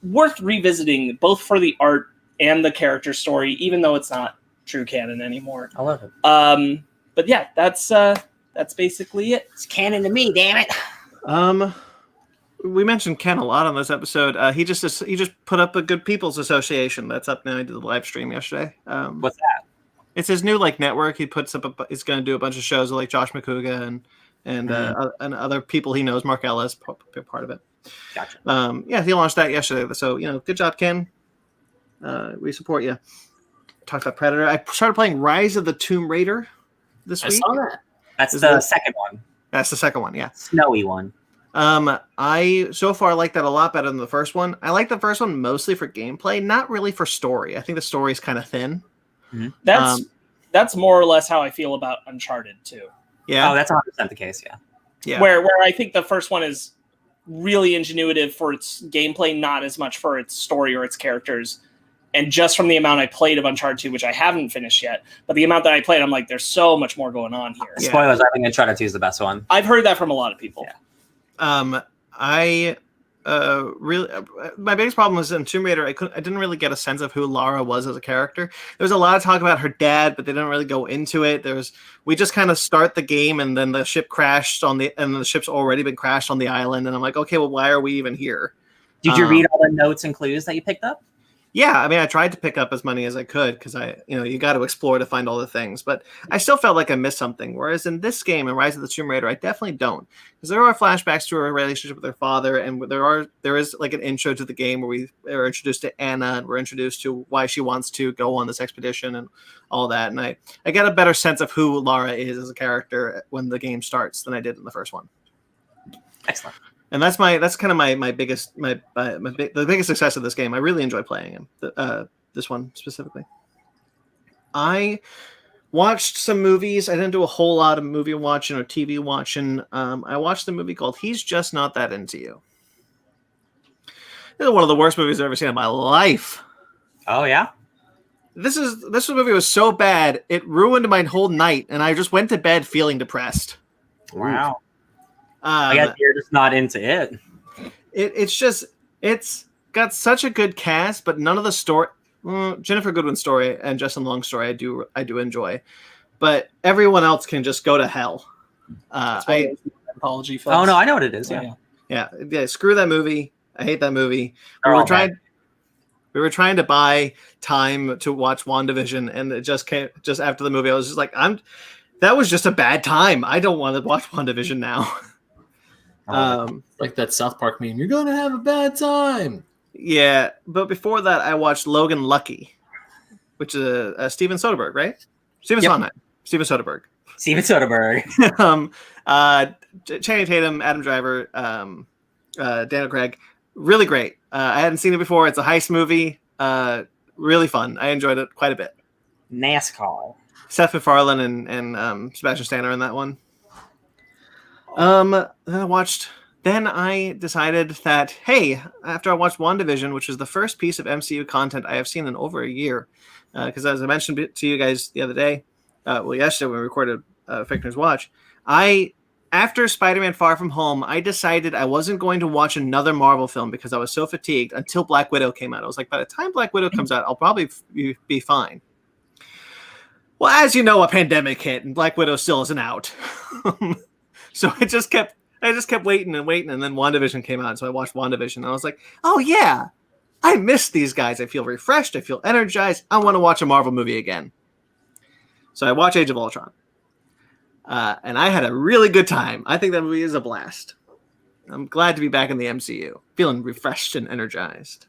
worth revisiting both for the art and the character story, even though it's not true canon anymore. I love it. But yeah, that's basically it. It's canon to me, damn it. We mentioned Ken a lot on this episode. He just put up a Good People's Association that's up now. He did the live stream yesterday. What's that? It's his new network. He puts up. He's going to do a bunch of shows with Josh McCouga and other people he knows. Mark Ellis, part of it. Gotcha. Yeah, he launched that yesterday. So good job, Ken. We support you. Talked about Predator. I started playing Rise of the Tomb Raider this week. I saw that. That's the second one. That's the second one. Yeah, snowy one. I so far like that a lot better than the first one. I like the first one mostly for gameplay, not really for story. I think the story is kind of thin. Mm-hmm. That's more or less how I feel about Uncharted too. Yeah. Oh, that's 100% the case. Yeah. Yeah. Where I think the first one is really ingenuitive for its gameplay, not as much for its story or its characters. And just from the amount I played of Uncharted 2, which I haven't finished yet, but the amount that I played, I'm like, there's so much more going on here. Yeah. Spoilers, I think Uncharted 2 is the best one. I've heard that from a lot of people. Yeah. I really my biggest problem was in Tomb Raider. I didn't really get a sense of who Lara was as a character. There was a lot of talk about her dad, but they didn't really go into it. We just kind of start the game, and then the ship crashed and the ship's already been crashed on the island, and I'm like, okay, well, why are we even here? Did you read all the notes and clues that you picked up? Yeah, I mean, I tried to pick up as many as I could because you got to explore to find all the things, but I still felt like I missed something. Whereas in this game, in Rise of the Tomb Raider, I definitely don't, because there are flashbacks to her relationship with her father, and there is an intro to the game where we are introduced to Anna, and we're introduced to why she wants to go on this expedition and all that. And I get a better sense of who Lara is as a character when the game starts than I did in the first one. Excellent. And that's kind of my biggest the biggest success of this game. I really enjoy playing him. This one specifically. I watched some movies. I didn't do a whole lot of movie watching or TV watching. I watched a movie called He's Just Not That Into You. This is one of the worst movies I've ever seen in my life. Oh yeah. This movie was so bad it ruined my whole night, and I just went to bed feeling depressed. Wow. I guess you're just not into it. It's got such a good cast, but none of the story. Jennifer Goodwin's story and Justin Long's story I do enjoy, but everyone else can just go to hell. Anthology films. Oh no, I know what it is. Yeah. Screw that movie. I hate that movie. We were trying to buy time to watch WandaVision, and it just came just after the movie. I was just like, that was just a bad time. I don't want to watch WandaVision now. Like that South Park meme, you're gonna have a bad time. Yeah, but before that, I watched Logan Lucky, which is a Steven Soderbergh, right? Steven Soderbergh. Steven Soderbergh. Channing Tatum, Adam Driver, Daniel Craig, really great. I hadn't seen it before. It's a heist movie. Really fun. I enjoyed it quite a bit. NASCAR. Seth MacFarlane and Sebastian Stan are in that one. Then I decided that, hey, after I watched WandaVision, which is the first piece of MCU content I have seen in over a year, because as I mentioned to you guys the other day, yesterday when we recorded Fake News Watch, after Spider-Man Far From Home, I decided I wasn't going to watch another Marvel film because I was so fatigued until Black Widow came out. I was like, by the time Black Widow comes out, I'll probably be fine. Well, as you know, a pandemic hit, and Black Widow still isn't out. So I just kept waiting, and then WandaVision came out, so I watched WandaVision, and I was like, oh yeah, I miss these guys. I feel refreshed. I feel energized. I want to watch a Marvel movie again. So I watched Age of Ultron. And I had a really good time. I think that movie is a blast. I'm glad to be back in the MCU, feeling refreshed and energized.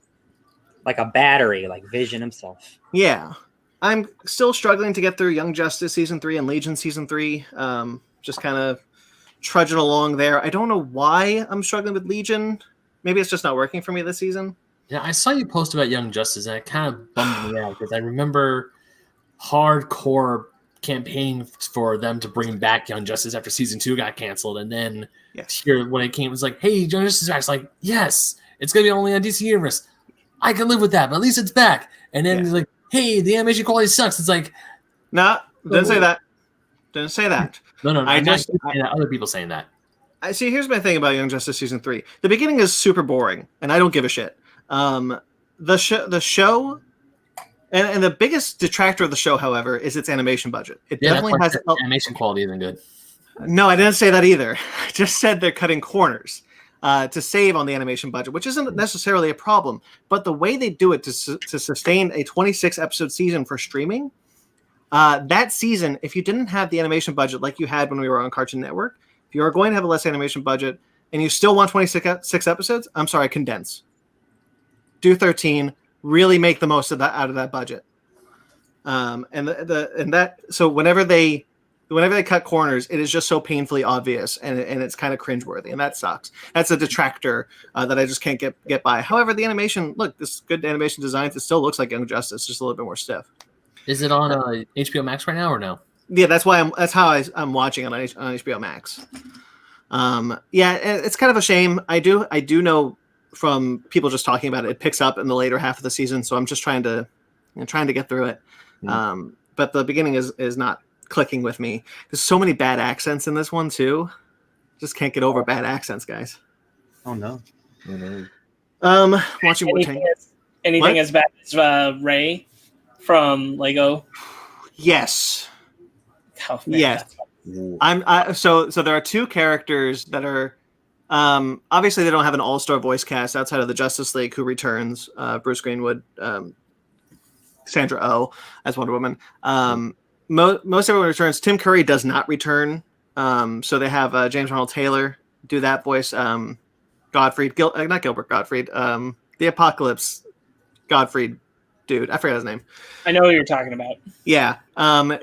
Like a battery, like Vision himself. Yeah. I'm still struggling to get through Young Justice Season 3 and Legion Season 3. Just kind of trudging along there. I don't know why I'm struggling with Legion. Maybe it's just not working for me this season. Yeah, I saw you post about Young Justice, and it kind of bummed me out because I remember hardcore campaign for them to bring back Young Justice after Season 2 got canceled, and then here when it came, it was like, hey, Young Justice is back. It's like, yes, it's going to be only on DC Universe. I can live with that, but at least it's back. And then it's like, hey, the animation quality sucks. It's like, no, didn't say that. Didn't say that. No. Other people saying that. I see. Here's my thing about Young Justice Season 3. The beginning is super boring, and I don't give a shit. The show, and the biggest detractor of the show, however, is its animation budget. It definitely has animation quality isn't good. No, I didn't say that either. I just said they're cutting corners to save on the animation budget, which isn't necessarily a problem. But the way they do it to sustain a 26-episode season for streaming, that season, if you didn't have the animation budget like you had when we were on Cartoon Network, if you are going to have a less animation budget and you still want 26 episodes, I'm sorry, condense. Do 13. Really make the most of that out of that budget. So whenever they cut corners, it is just so painfully obvious, and it's kind of cringeworthy, and that sucks. That's a detractor that I just can't get by. However, the animation, look, this good animation design, it still looks like Young Justice, just a little bit more stiff. Is it on HBO Max right now or no? Yeah, that's how I'm watching it on HBO Max. Yeah, it's kind of a shame. I do know from people just talking about it, it picks up in the later half of the season, so I'm just trying to get through it. But the beginning is not clicking with me. There's so many bad accents in this one too. Just can't get over bad accents, guys. Oh no. Watching anything as bad as Ray from Lego? Yes. Oh, man, yes. So there are two characters that are obviously they don't have an all-star voice cast outside of the Justice League who returns, Bruce Greenwood, Sandra Oh as Wonder Woman. Most everyone returns. Tim Curry does not return. So they have James Arnold Taylor do that voice. Godfrey, not Gilbert Gottfried. The Apocalypse Godfrey dude. I forgot his name. I know who you're talking about. Yeah.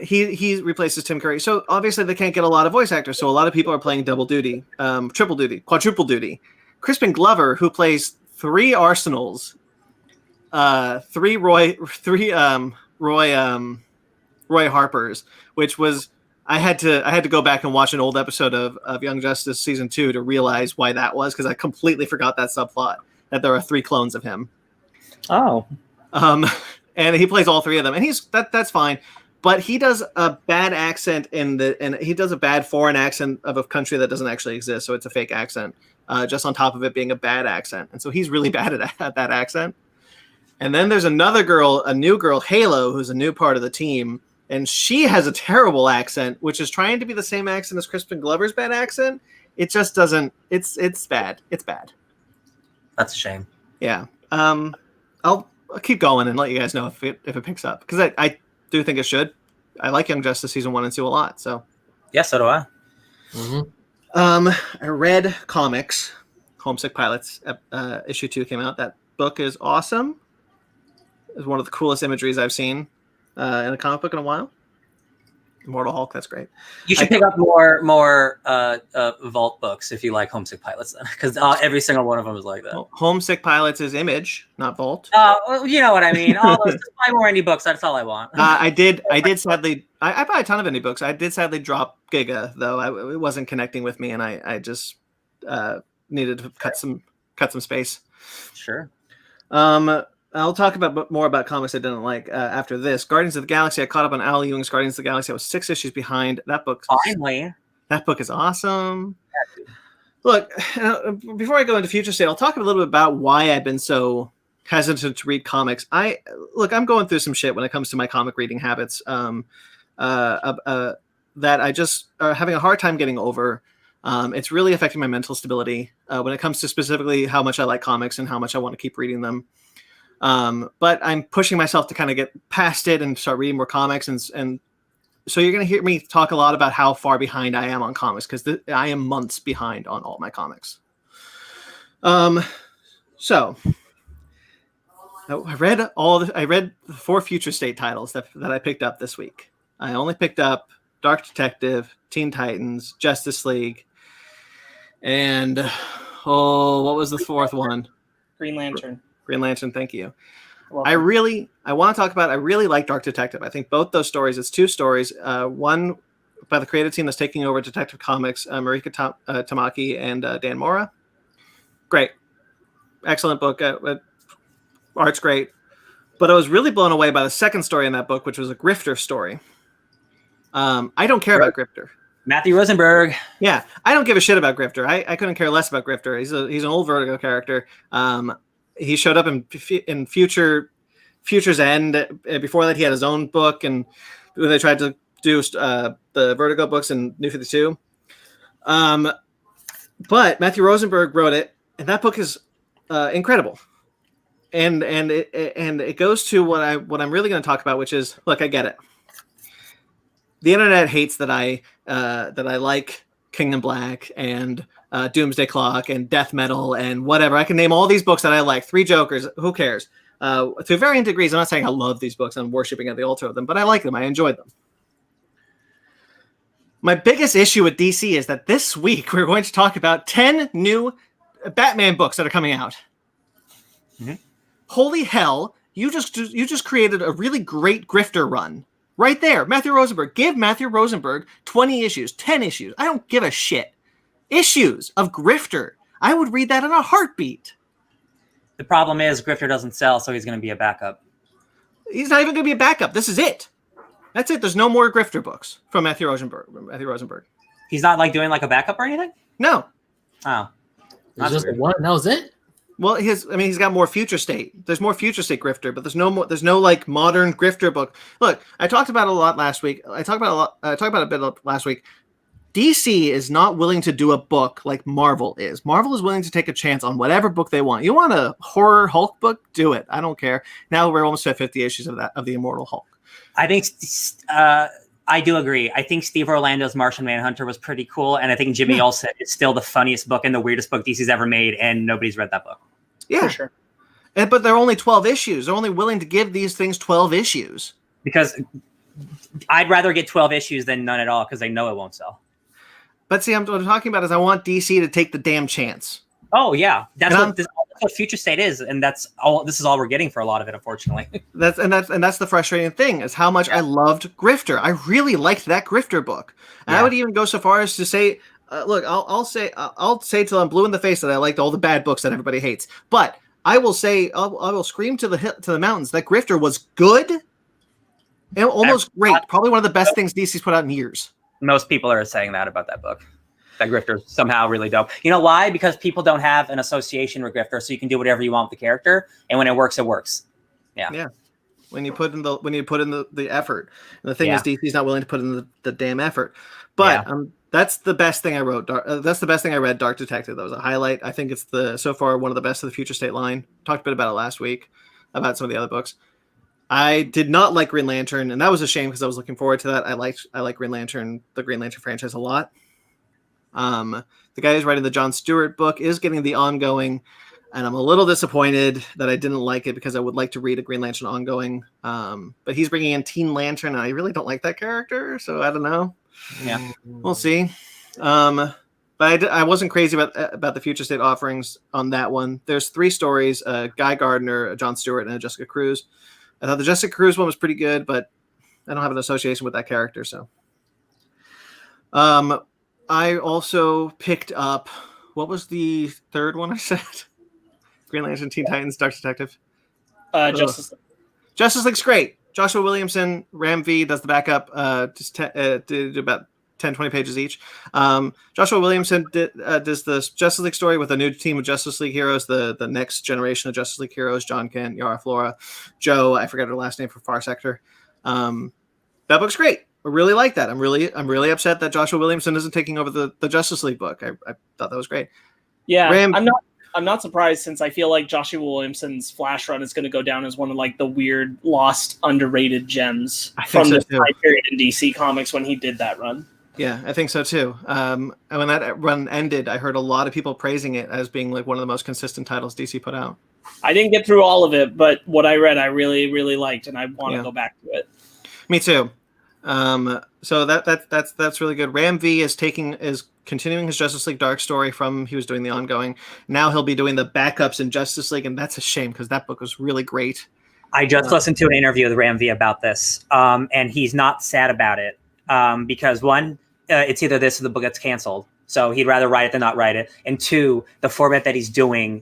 He replaces Tim Curry. So obviously they can't get a lot of voice actors. So a lot of people are playing double duty, triple duty, quadruple duty. Crispin Glover, who plays 3 Arsenals, 3 Roy Harpers, which was I had to go back and watch an old episode of Young Justice season 2 to realize why that was, because I completely forgot that subplot that there are 3 clones of him. Oh. And he plays all 3 of them, and that's fine. But he does a bad accent and he does a bad foreign accent of a country that doesn't actually exist, so it's a fake accent. Just on top of it being a bad accent, and so he's really bad at that accent. And then there's another girl, a new girl, Halo, who's a new part of the team, and she has a terrible accent, which is trying to be the same accent as Crispin Glover's bad accent. It just doesn't. It's bad. It's bad. That's a shame. Yeah. I'll keep going and let you guys know if it picks up, because I do think it should. I like Young Justice season 1 and 2 a lot. So. Yeah, so do I. Mm-hmm. I read comics. Homesick Pilots issue 2 came out. That book is awesome. It's one of the coolest imageries I've seen in a comic book in a while. Immortal Hulk, that's great. You should pick up more Vault books if you like Homesick Pilots, then, because every single one of them is like that. Well, Homesick Pilots is Image, not Vault. Well, you know what I mean. All those, just buy more indie books. That's all I want. I did sadly. I buy a ton of indie books. I did sadly drop Giga, though. It wasn't connecting with me, and I just needed to cut some space. Sure. I'll talk more about comics I didn't like after this. Guardians of the Galaxy. I caught up on Al Ewing's Guardians of the Galaxy. I was 6 issues behind. That book. Finally. That book is awesome. Look, before I go into Future State, I'll talk a little bit about why I've been so hesitant to read comics. I'm going through some shit when it comes to my comic reading habits that I just are having a hard time getting over. It's really affecting my mental stability when it comes to specifically how much I like comics and how much I want to keep reading them. But I'm pushing myself to kind of get past it and start reading more comics. And so you're going to hear me talk a lot about how far behind I am on comics, because I am months behind on all my comics. So I read the 4 Future State titles that I picked up this week. I only picked up Dark Detective, Teen Titans, Justice League, and what was the 4th one? Green Lantern. Green Lantern, thank you. Welcome. I really like Dark Detective. I think both those stories, it's 2 stories. One by the creative team that's taking over Detective Comics, Marika Tamaki and Dan Mora. Great. Excellent book. Art's great. But I was really blown away by the 2nd story in that book, which was a Grifter story. I don't care about Grifter. Matthew Rosenberg. Yeah, I don't give a shit about Grifter. I couldn't care less about Grifter. He's an old Vertigo character. he showed up in Future's End. Before that, he had his own book, and when they tried to do the Vertigo books in New 52. But Matthew Rosenberg wrote it, and that book is incredible. And it goes to what I'm really going to talk about, which is, look, I get it. The internet hates that I like Kingdom Black and Doomsday Clock and Death Metal and whatever. I can name all these books that I like. Three Jokers, who cares? To varying degrees, I'm not saying I love these books. I'm worshiping at the altar of them, but I like them. I enjoyed them. My biggest issue with DC is that this week we're going to talk about 10 new Batman books that are coming out. Mm-hmm. Holy hell! You just created a really great grifter run right there. Matthew Rosenberg, give Matthew Rosenberg 20 issues, 10 issues. I don't give a shit. Issues of grifter. I would read that in a heartbeat. The problem is grifter doesn't sell, so he's going to be a backup. He's not even going to be a backup. This is it. That's it. There's no more grifter books from Matthew Rosenberg. He's not like doing like a backup or anything? No. Oh. There's just one. That was it. Well, he's got more Future State. There's more Future State grifter, but there's no like modern grifter book. Look, I talked about it a lot last week. I talked about a bit last week. DC is not willing to do a book like Marvel is. Marvel is willing to take a chance on whatever book they want. You want a horror Hulk book? Do it. I don't care. Now we're almost at 50 issues of the Immortal Hulk. I think I do agree. I think Steve Orlando's Martian Manhunter was pretty cool, and I think Jimmy Olsen is still the funniest book and the weirdest book DC's ever made, and nobody's read that book. Yeah, for sure. But they're only 12 issues. They're only willing to give these things 12 issues. Because I'd rather get 12 issues than none at all, because they know it won't sell. But see, what I'm talking about is I want DC to take the damn chance. Oh yeah, that's what Future State is, and that's all. This is all we're getting for a lot of it, unfortunately. That's the frustrating thing is how much I loved Grifter. I really liked that Grifter book, and I would even go so far as to say, look, I'll say till I'm blue in the face that I liked all the bad books that everybody hates, but I will say I will scream to the mountains that Grifter was good and almost great. Probably one of the best things DC's put out in years. Most people are saying that about that book. That Grifter's somehow really dope. You know why? Because people don't have an association with Grifter, so you can do whatever you want with the character, and when it works, it works. Yeah. Yeah. When you put in the effort. And the thing is, DC's not willing to put in the damn effort. But that's the best thing I wrote. That's the best thing I read. Dark Detective. That was a highlight. I think it's so far one of the best of the Future State line. Talked a bit about it last week about some of the other books. I did not like Green Lantern, and that was a shame because I was looking forward to that. I like Green Lantern, the Green Lantern franchise a lot. The guy who's writing the John Stewart book is getting the ongoing, and I'm a little disappointed that I didn't like it because I would like to read a Green Lantern ongoing. But he's bringing in Teen Lantern, and I really don't like that character, so I don't know. Yeah, we'll see. But I wasn't crazy about the Future State offerings on that one. There's 3 stories: Guy Gardner, John Stewart, and a Jessica Cruz. I thought the Jessica Cruz one was pretty good, but I don't have an association with that character, so. I also picked up, what was the third one I said? Green Lantern, Teen Titans, Dark Detective. Justice League. Justice League's great. Joshua Williamson, Ram V does the backup, did about 10, 20 pages each. Joshua Williamson does the Justice League story with a new team of Justice League heroes, the next generation of Justice League heroes, John Kent, Yara Flora, Joe, I forget her last name for Far Sector. That book's great. I really like that. I'm really upset that Joshua Williamson isn't taking over the Justice League book. I thought that was great. Yeah, I'm not surprised since I feel like Joshua Williamson's Flash run is going to go down as one of like the weird, lost, underrated gems from the time period in DC Comics when he did that run. Yeah, I think so too. And when that run ended, I heard a lot of people praising it as being like one of the most consistent titles DC put out. I didn't get through all of it, but what I read, I really, really liked, and I want to go back to it. Me too. So that's really good. Ram V is continuing his Justice League Dark story from he was doing the ongoing. Now he'll be doing the backups in Justice League, and that's a shame because that book was really great. I just listened to an interview with Ram V about this, and he's not sad about it because one, it's either this or the book gets canceled. So he'd rather write it than not write it. And 2, the format that he's doing,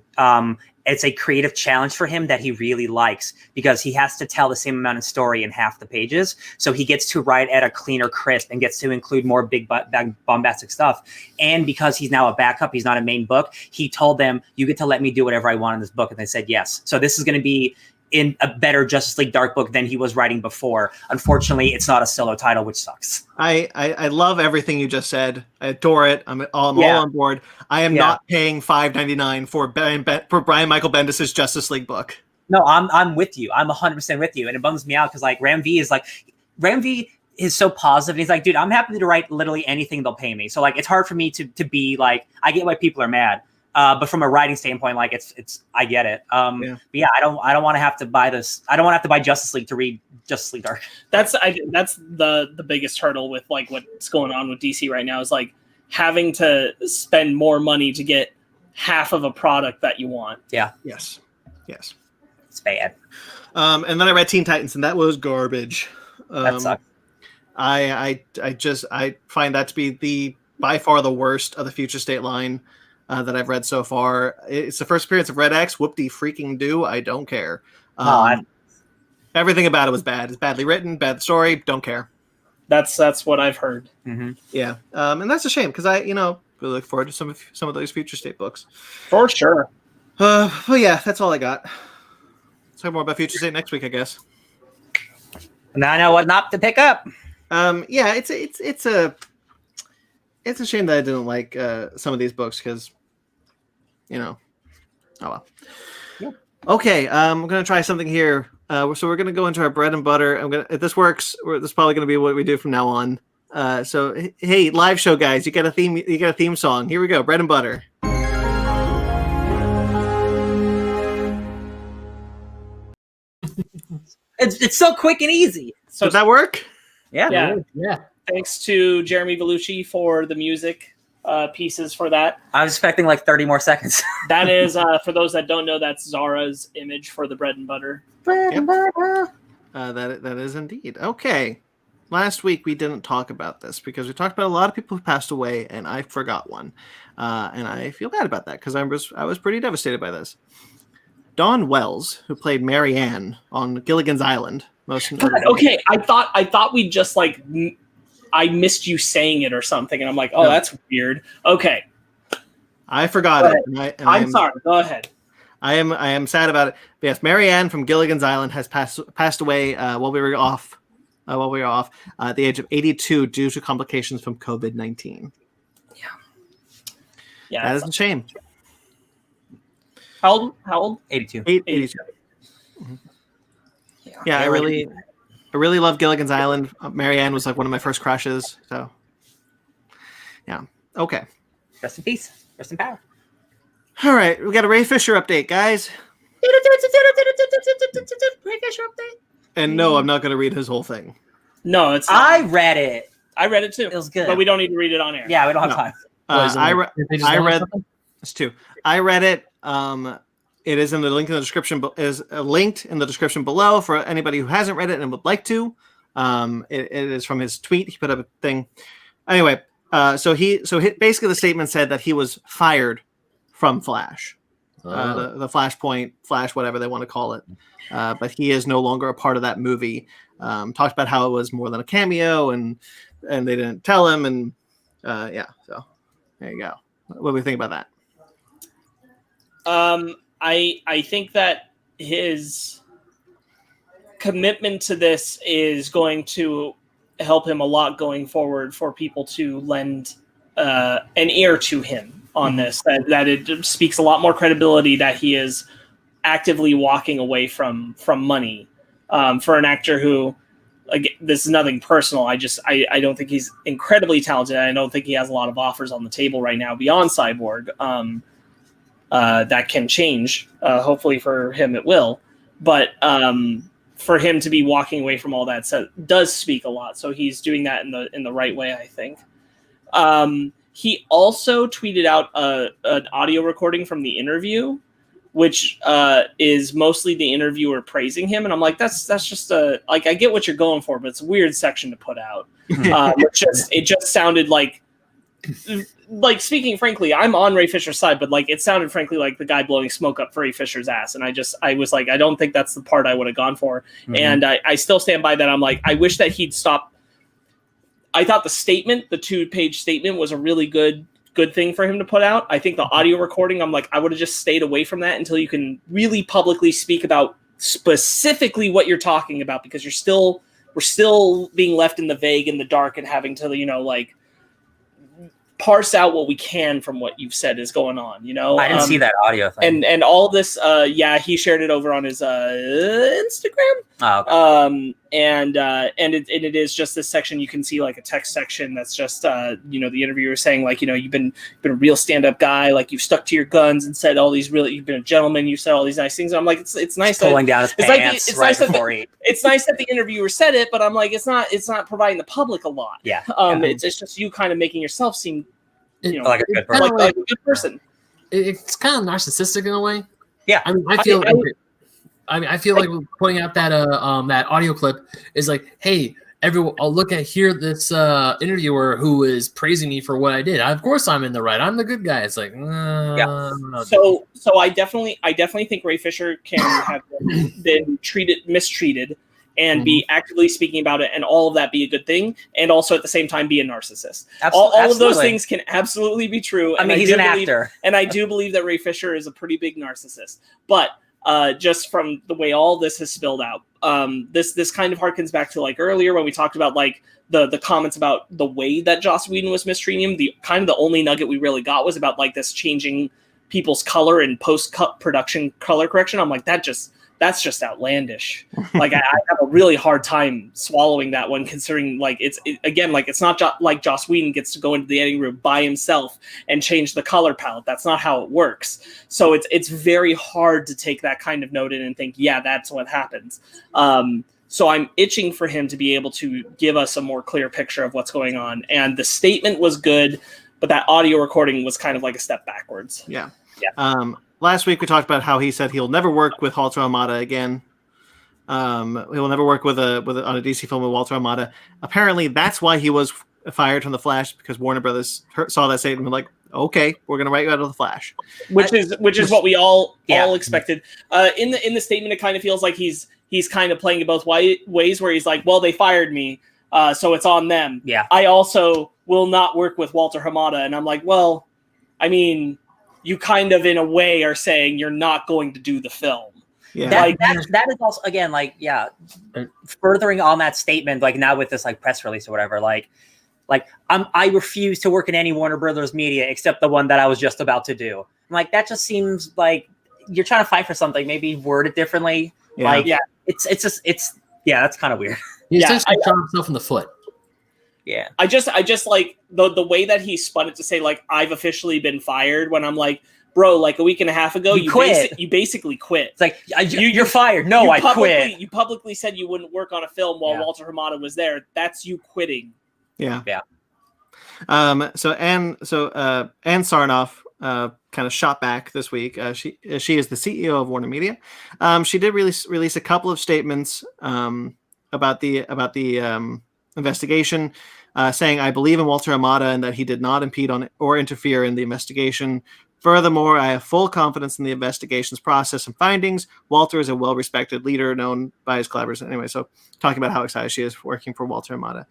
it's a creative challenge for him that he really likes because he has to tell the same amount of story in half the pages. So he gets to write at a cleaner crisp and gets to include more big bombastic stuff. And because he's now a backup, he's not a main book, he told them, you get to let me do whatever I want in this book. And they said yes. So this is going to be in a better Justice League Dark book than he was writing before. Unfortunately, it's not a solo title, which sucks. I love everything you just said. I adore it. I'm all on board. I am not paying $5.99 for Brian Michael Bendis' Justice League book. No, I'm with you. I'm 100% with you. And it bums me out because like Ram V is so positive. And he's like, dude, I'm happy to write literally anything they'll pay me. So like, it's hard for me to be like, I get why people are mad. But from a writing standpoint, like it's I get it. But yeah, I don't want to have to buy this. I don't want to have to buy Justice League to read Justice League Dark. That's the biggest hurdle with like what's going on with DC right now is like having to spend more money to get half of a product that you want. Yeah. Yes. It's bad. And then I read Teen Titans, and that was garbage. That sucks. I find that to be by far the worst of the Future State line that I've read so far. It's the first appearance of Red X. Whoop-de freaking do. I don't care. Everything about it was bad. It's badly written, bad story. Don't care. That's what I've heard. Mm-hmm. Yeah, and that's a shame because I really look forward to some of those Future State books. For sure. Well, yeah, that's all I got. Let's talk more about Future State next week, I guess. Now I know what not to pick up. Yeah, it's a shame that I didn't like some of these books because, oh well. Yeah. Okay, I'm gonna try something here. So we're gonna go into our bread and butter. If this works, this is probably gonna be what we do from now on. So hey, live show guys, you got a theme. You got a theme song. Here we go. Bread and butter. It's so quick and easy. So does that work? Yeah. Thanks to Jeremy Vellucci for the music pieces for that. I was expecting like 30 more seconds. That is, for those that don't know, that's Zara's image for the bread and butter. That is indeed. Okay. Last week we didn't talk about this because we talked about a lot of people who passed away, and I forgot one. And I feel bad about that because I was pretty devastated by this. Dawn Wells, who played Mary Ann on Gilligan's Island. Okay, I thought we just like I missed you saying it or something, and I'm like, oh, that's weird. Okay, I forgot it. I'm sorry. Go ahead. I am sad about it. But yes, Mary Ann from Gilligan's Island has passed away while we were off. At the age of 82 due to complications from COVID-19. Yeah, that is a shame. How old? 82. 82. Mm-hmm. Yeah, I really love Gilligan's Island. Mary Ann was like one of my first crushes. So, yeah. Okay. Rest in peace. Rest in power. All right, we got a Ray Fisher update, guys. Ray Fisher update. And no, I'm not going to read his whole thing. No, it's. I read it. I read it too. It was good, but we don't need to read it on air. Yeah, we don't have time. I read. It's two. I read it. It is in the link in the description. Is linked in the description below for anybody who hasn't read it and would like to. It is from his tweet. He put up a thing. Anyway, so basically the statement said that he was fired from Flash, the Flashpoint, Flash, whatever they want to call it. But he is no longer a part of that movie. Talked about how it was more than a cameo, and they didn't tell him, and yeah. So there you go. What do we think about that? I think that his commitment to this is going to help him a lot going forward for people to lend an ear to him on this. That it speaks a lot more credibility that he is actively walking away from money for an actor who, again, this is nothing personal. I don't think he's incredibly talented. I don't think he has a lot of offers on the table right now beyond Cyborg. That can change. Hopefully for him it will. But for him to be walking away from all that does speak a lot. So he's doing that in the right way, I think. He also tweeted out an audio recording from the interview, which is mostly the interviewer praising him. And I'm like, that's just I get what you're going for, but it's a weird section to put out. It just sounded like like, speaking frankly, I'm on Ray Fisher's side, but like, it sounded frankly like the guy blowing smoke up for Ray Fisher's ass, and I was like, I don't think that's the part I would have gone for, and I still stand by that. I'm like, I wish that he'd stop. I thought the 2-page statement, was a really good thing for him to put out. I think the audio recording, I'm like, I would have just stayed away from that until you can really publicly speak about specifically what you're talking about, because we're still being left in the vague, in the dark, and having to, like, parse out what we can from what you've said is going on, I didn't see that audio thing. And all this, he shared it over on his Instagram. Oh, okay. And it is just this section. You can see like a text section that's just the interviewer saying, like, you've been a real stand-up guy, like, you've stuck to your guns and said all these you've been a gentleman, you said all these nice things. And I'm like, it's nice pulling down his pants it's nice that the interviewer said it, but I'm like, it's not providing the public a lot. Yeah. It's just you kind of making yourself seem like a good person. like a good person. It's kind of narcissistic in a way. Yeah. I mean, I feel like pointing out that that audio clip is like, hey, everyone, I'll look at this interviewer who is praising me for what I did. Of course, I'm in the right. I'm the good guy. It's like, So I definitely think Ray Fisher can have been mistreated, and be actively speaking about it, and all of that be a good thing, and also at the same time be a narcissist. All of those things can absolutely be true. I mean, he's an actor. And I do believe that Ray Fisher is a pretty big narcissist. But just from the way all this has spilled out, this kind of harkens back to, like, earlier when we talked about, like, the comments about the way that Joss Whedon was mistreating him. The only nugget we really got was about, like, this changing people's color and post-production color correction. I'm like, that's just outlandish. Like, I have a really hard time swallowing that one, considering, like, it's not like Joss Whedon gets to go into the editing room by himself and change the color palette. That's not how it works. So it's very hard to take that kind of note in and think, yeah, that's what happens. So I'm itching for him to be able to give us a more clear picture of what's going on. And the statement was good, but that audio recording was kind of like a step backwards. Yeah. Last week we talked about how he said he'll never work with Walter Hamada again. He'll never work on a DC film with Walter Hamada. Apparently, that's why he was fired from The Flash, because Warner Brothers saw that statement and were like, "Okay, we're going to write you out of The Flash," which is what we all expected. In the statement, it kind of feels like he's kind of playing it both ways, where he's like, "Well, they fired me, so it's on them." Yeah. I also will not work with Walter Hamada, and I'm like, well, I mean, you kind of, in a way, are saying you're not going to do the film. Yeah. That is also, again, like, furthering on that statement, like, now with this, like, press release or whatever, like I refuse to work in any Warner Brothers media except the one that I was just about to do. I'm like, that just seems like you're trying to fight for something, maybe word it differently. Yeah. It's that's kind of weird. He essentially shot himself in the foot. Yeah. I just like the way that he spun it to say, like, I've officially been fired, when I'm like, bro, like, a week and a half ago, you quit. You basically quit. It's like, you're fired. No, I quit. You publicly said you wouldn't work on a film while Walter Hamada was there. That's you quitting. Yeah. Yeah. So Ann Sarnoff kind of shot back this week. She is the CEO of Warner Media. She did release a couple of statements about the investigation, saying, "I believe in Walter Hamada and that he did not impede on or interfere in the investigation. Furthermore, I have full confidence in the investigation's process and findings. Walter is a well-respected leader known by his collaborators." Anyway, so talking about how excited she is working for Walter Hamada.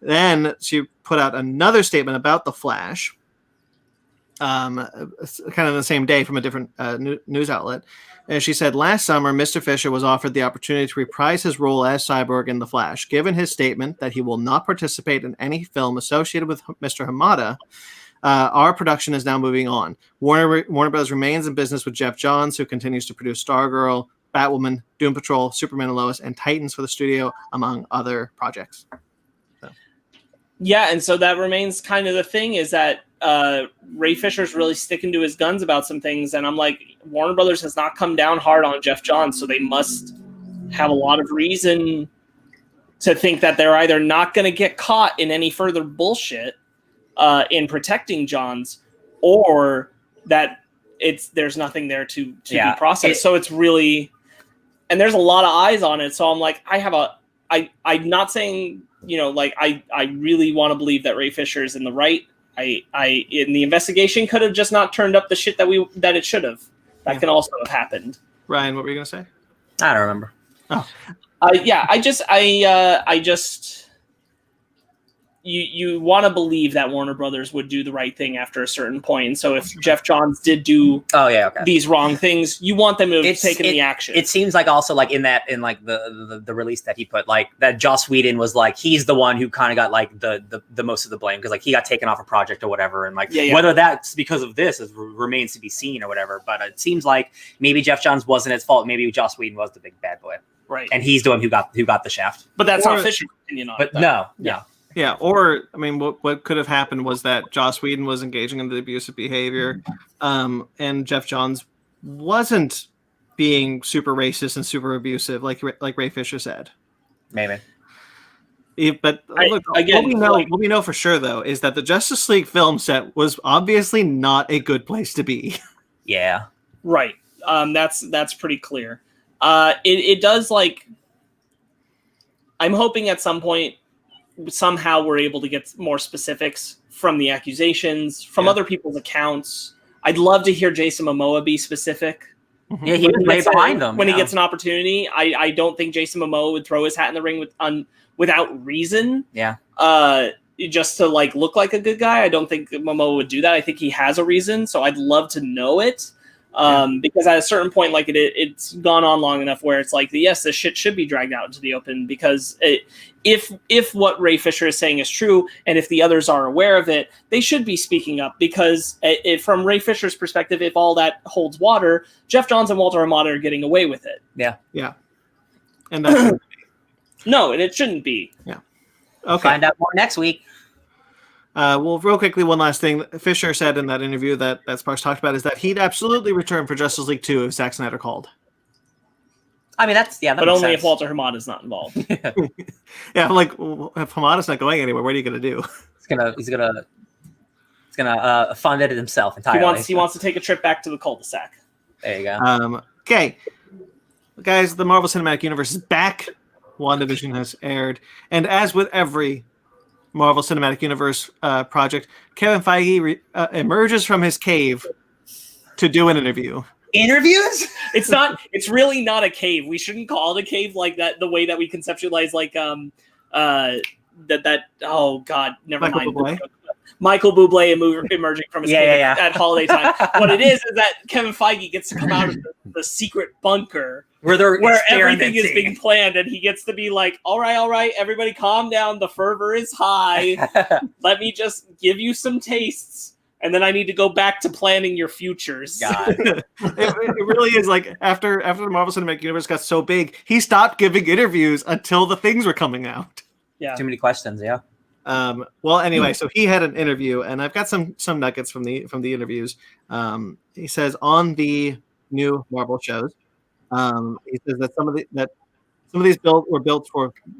Then she put out another statement about The Flash, kind of the same day from a different news outlet. And she said, "Last summer, Mr. Fisher was offered the opportunity to reprise his role as Cyborg in The Flash. Given his statement that he will not participate in any film associated with Mr. Hamada, our production is now moving on. Warner Bros. Remains in business with Jeff Johns, who continues to produce Stargirl, Batwoman, Doom Patrol, Superman and Lois, and Titans for the studio, among other projects." Yeah, and so that remains kind of the thing, is that Ray Fisher's really sticking to his guns about some things, and I'm like, Warner Brothers has not come down hard on Jeff Johns, so they must have a lot of reason to think that they're either not going to get caught in any further bullshit in protecting Johns, or that there's nothing there to be processed. So it's really, and there's a lot of eyes on it. So I'm like, I'm not saying, like, I really want to believe that Ray Fisher is in the right In the investigation could have just not turned up the shit that it should have. That can also have happened. Ryan, what were you gonna say? I don't remember. Oh, I just you want to believe that Warner Brothers would do the right thing after a certain point. And so if Jeff Johns did do these wrong things, you want them to have taken the action. It seems like also like in like the release that he put, like that Joss Whedon was like, he's the one who kind of got like the most of the blame because like he got taken off a project or whatever. And like whether that's because of this remains to be seen or whatever. But it seems like maybe Jeff Johns wasn't at fault. Maybe Joss Whedon was the big bad boy. Right. And he's the one who got the shaft. But that's not Fisher's opinion on it. But no. Yeah, or I mean, what could have happened was that Joss Whedon was engaging in the abusive behavior, and Jeff Johns wasn't being super racist and super abusive, like Ray Fisher said. Maybe. But look, what we know for sure though is that the Justice League film set was obviously not a good place to be. Yeah. Right. That's pretty clear. It does like. I'm hoping at some point. Somehow we're able to get more specifics from the accusations, from other people's accounts. I'd love to hear Jason Momoa be specific. Yeah, he was way behind them. When he gets an opportunity, I don't think Jason Momoa would throw his hat in the ring without reason. Yeah. Just to like look like a good guy. I don't think Momoa would do that. I think he has a reason, so I'd love to know it. Because at a certain point, like it's gone on long enough where it's like, yes, this shit should be dragged out into the open because if what Ray Fisher is saying is true, and if the others are aware of it, they should be speaking up because from Ray Fisher's perspective, if all that holds water, Jeff Johns and Walter Hamada are getting away with it. Yeah. Yeah. And that's no, and it shouldn't be. Yeah. Okay. Find out more next week. Well, real quickly, one last thing. Fisher said in that interview that Sparks talked about is that he'd absolutely return for Justice League 2 if Zack Snyder called. I mean, that but only sense. If Walter Hamada is not involved. Yeah, I'm like, well, if Hamada's not going anywhere, what are you going to do? He's gonna fund it himself entirely. He wants to take a trip back to the cul-de-sac. There you go. Okay, guys, the Marvel Cinematic Universe is back. WandaVision has aired, and as with every Marvel Cinematic Universe project, Kevin Feige emerges from his cave to do an interview. Interviews? It's really not a cave. We shouldn't call it a cave like that. The way that we conceptualize, like oh god, never Michael mind. Bublé? Michael Bublé emerging from his cave at holiday time. What it is that Kevin Feige gets to come out of the secret bunker where everything is being planned, and he gets to be like, all right, everybody calm down. The fervor is high. Let me just give you some tastes, and then I need to go back to planning your futures. God. It really is like after the Marvel Cinematic Universe got so big, he stopped giving interviews until the things were coming out. Yeah. Too many questions, yeah. Well, anyway, so he had an interview, and I've got some nuggets from the interviews. He says on the new Marvel shows, he says that some of these were built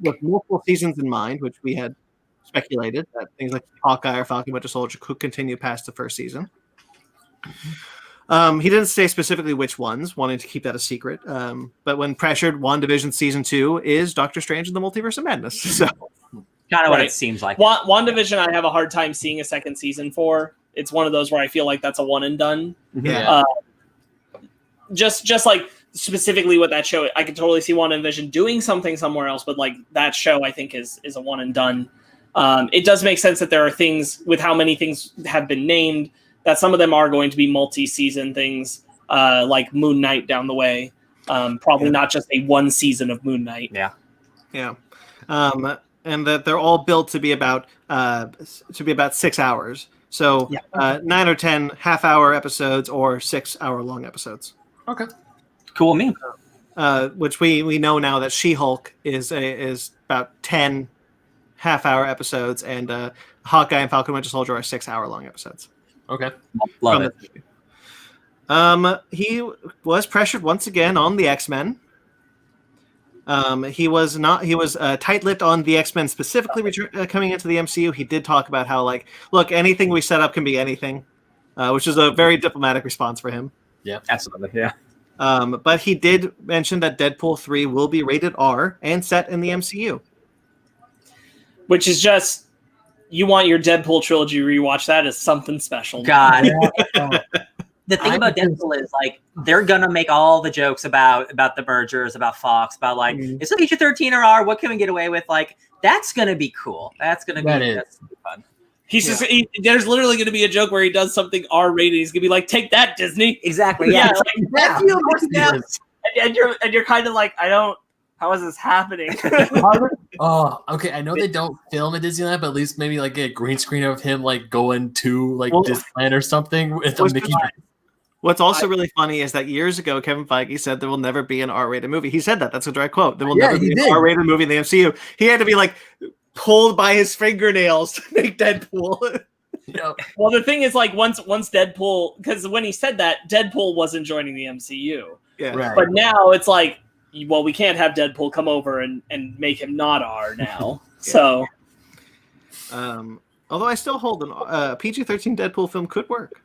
with multiple seasons in mind, which we had speculated that things like Hawkeye or Falcon Winter Soldier could continue past the first season. He didn't say specifically which ones, wanting to keep that a secret. But when pressured, WandaVision season 2 is Doctor Strange in the Multiverse of Madness. So. Kind of what it seems like. WandaVision, I have a hard time seeing a second season for. It's one of those where I feel like that's a one and done. Yeah. Just like specifically with that show, I could totally see WandaVision doing something somewhere else, but like that show, I think is a one and done. It does make sense that there are things with how many things have been named that some of them are going to be multi-season things, like Moon Knight down the way. Probably not just a one season of Moon Knight. Yeah. Yeah. And that they're all built to be about 6 hours. So 9 or 10 half-hour episodes or 6 hour long episodes. Okay. Cool me. Which we know now that She-Hulk is about 10 half-hour episodes, and Hawkeye and Falcon Winter Soldier are 6 hour long episodes. Okay. Love it. He was pressured once again on the X-Men. He was tight-lipped on the X-Men specifically coming into the MCU. He did talk about how, like, look, anything we set up can be anything, which is a very diplomatic response for him. Yeah, absolutely. Yeah. But he did mention that Deadpool 3 will be rated R and set in the MCU. Which is just you want your Deadpool trilogy rewatch. That is something special. God. The thing about Deadpool is like they're gonna make all the jokes about the mergers, about Fox, about like is it PG-13 or R? What can we get away with? Like that's gonna be cool. That's gonna be fun. He's just there's literally gonna be a joke where he does something R-rated. He's gonna be like, "Take that, Disney!" Exactly. Yeah. And you're kind of like, I don't. How is this happening? Oh, okay. I know they don't film at Disneyland, but at least maybe like get a green screen of him like going to like Disneyland or something with a Mickey. What's also really funny is that years ago, Kevin Feige said there will never be an R-rated movie. He said that. That's a direct quote. There will never be an R-rated movie in the MCU. He had to be like pulled by his fingernails to make Deadpool. Well, the thing is, like, once Deadpool, because when he said that, Deadpool wasn't joining the MCU. Yeah. Right. But now it's like, well, we can't have Deadpool come over and make him not R now. So, although I still hold a PG-13 Deadpool film could work.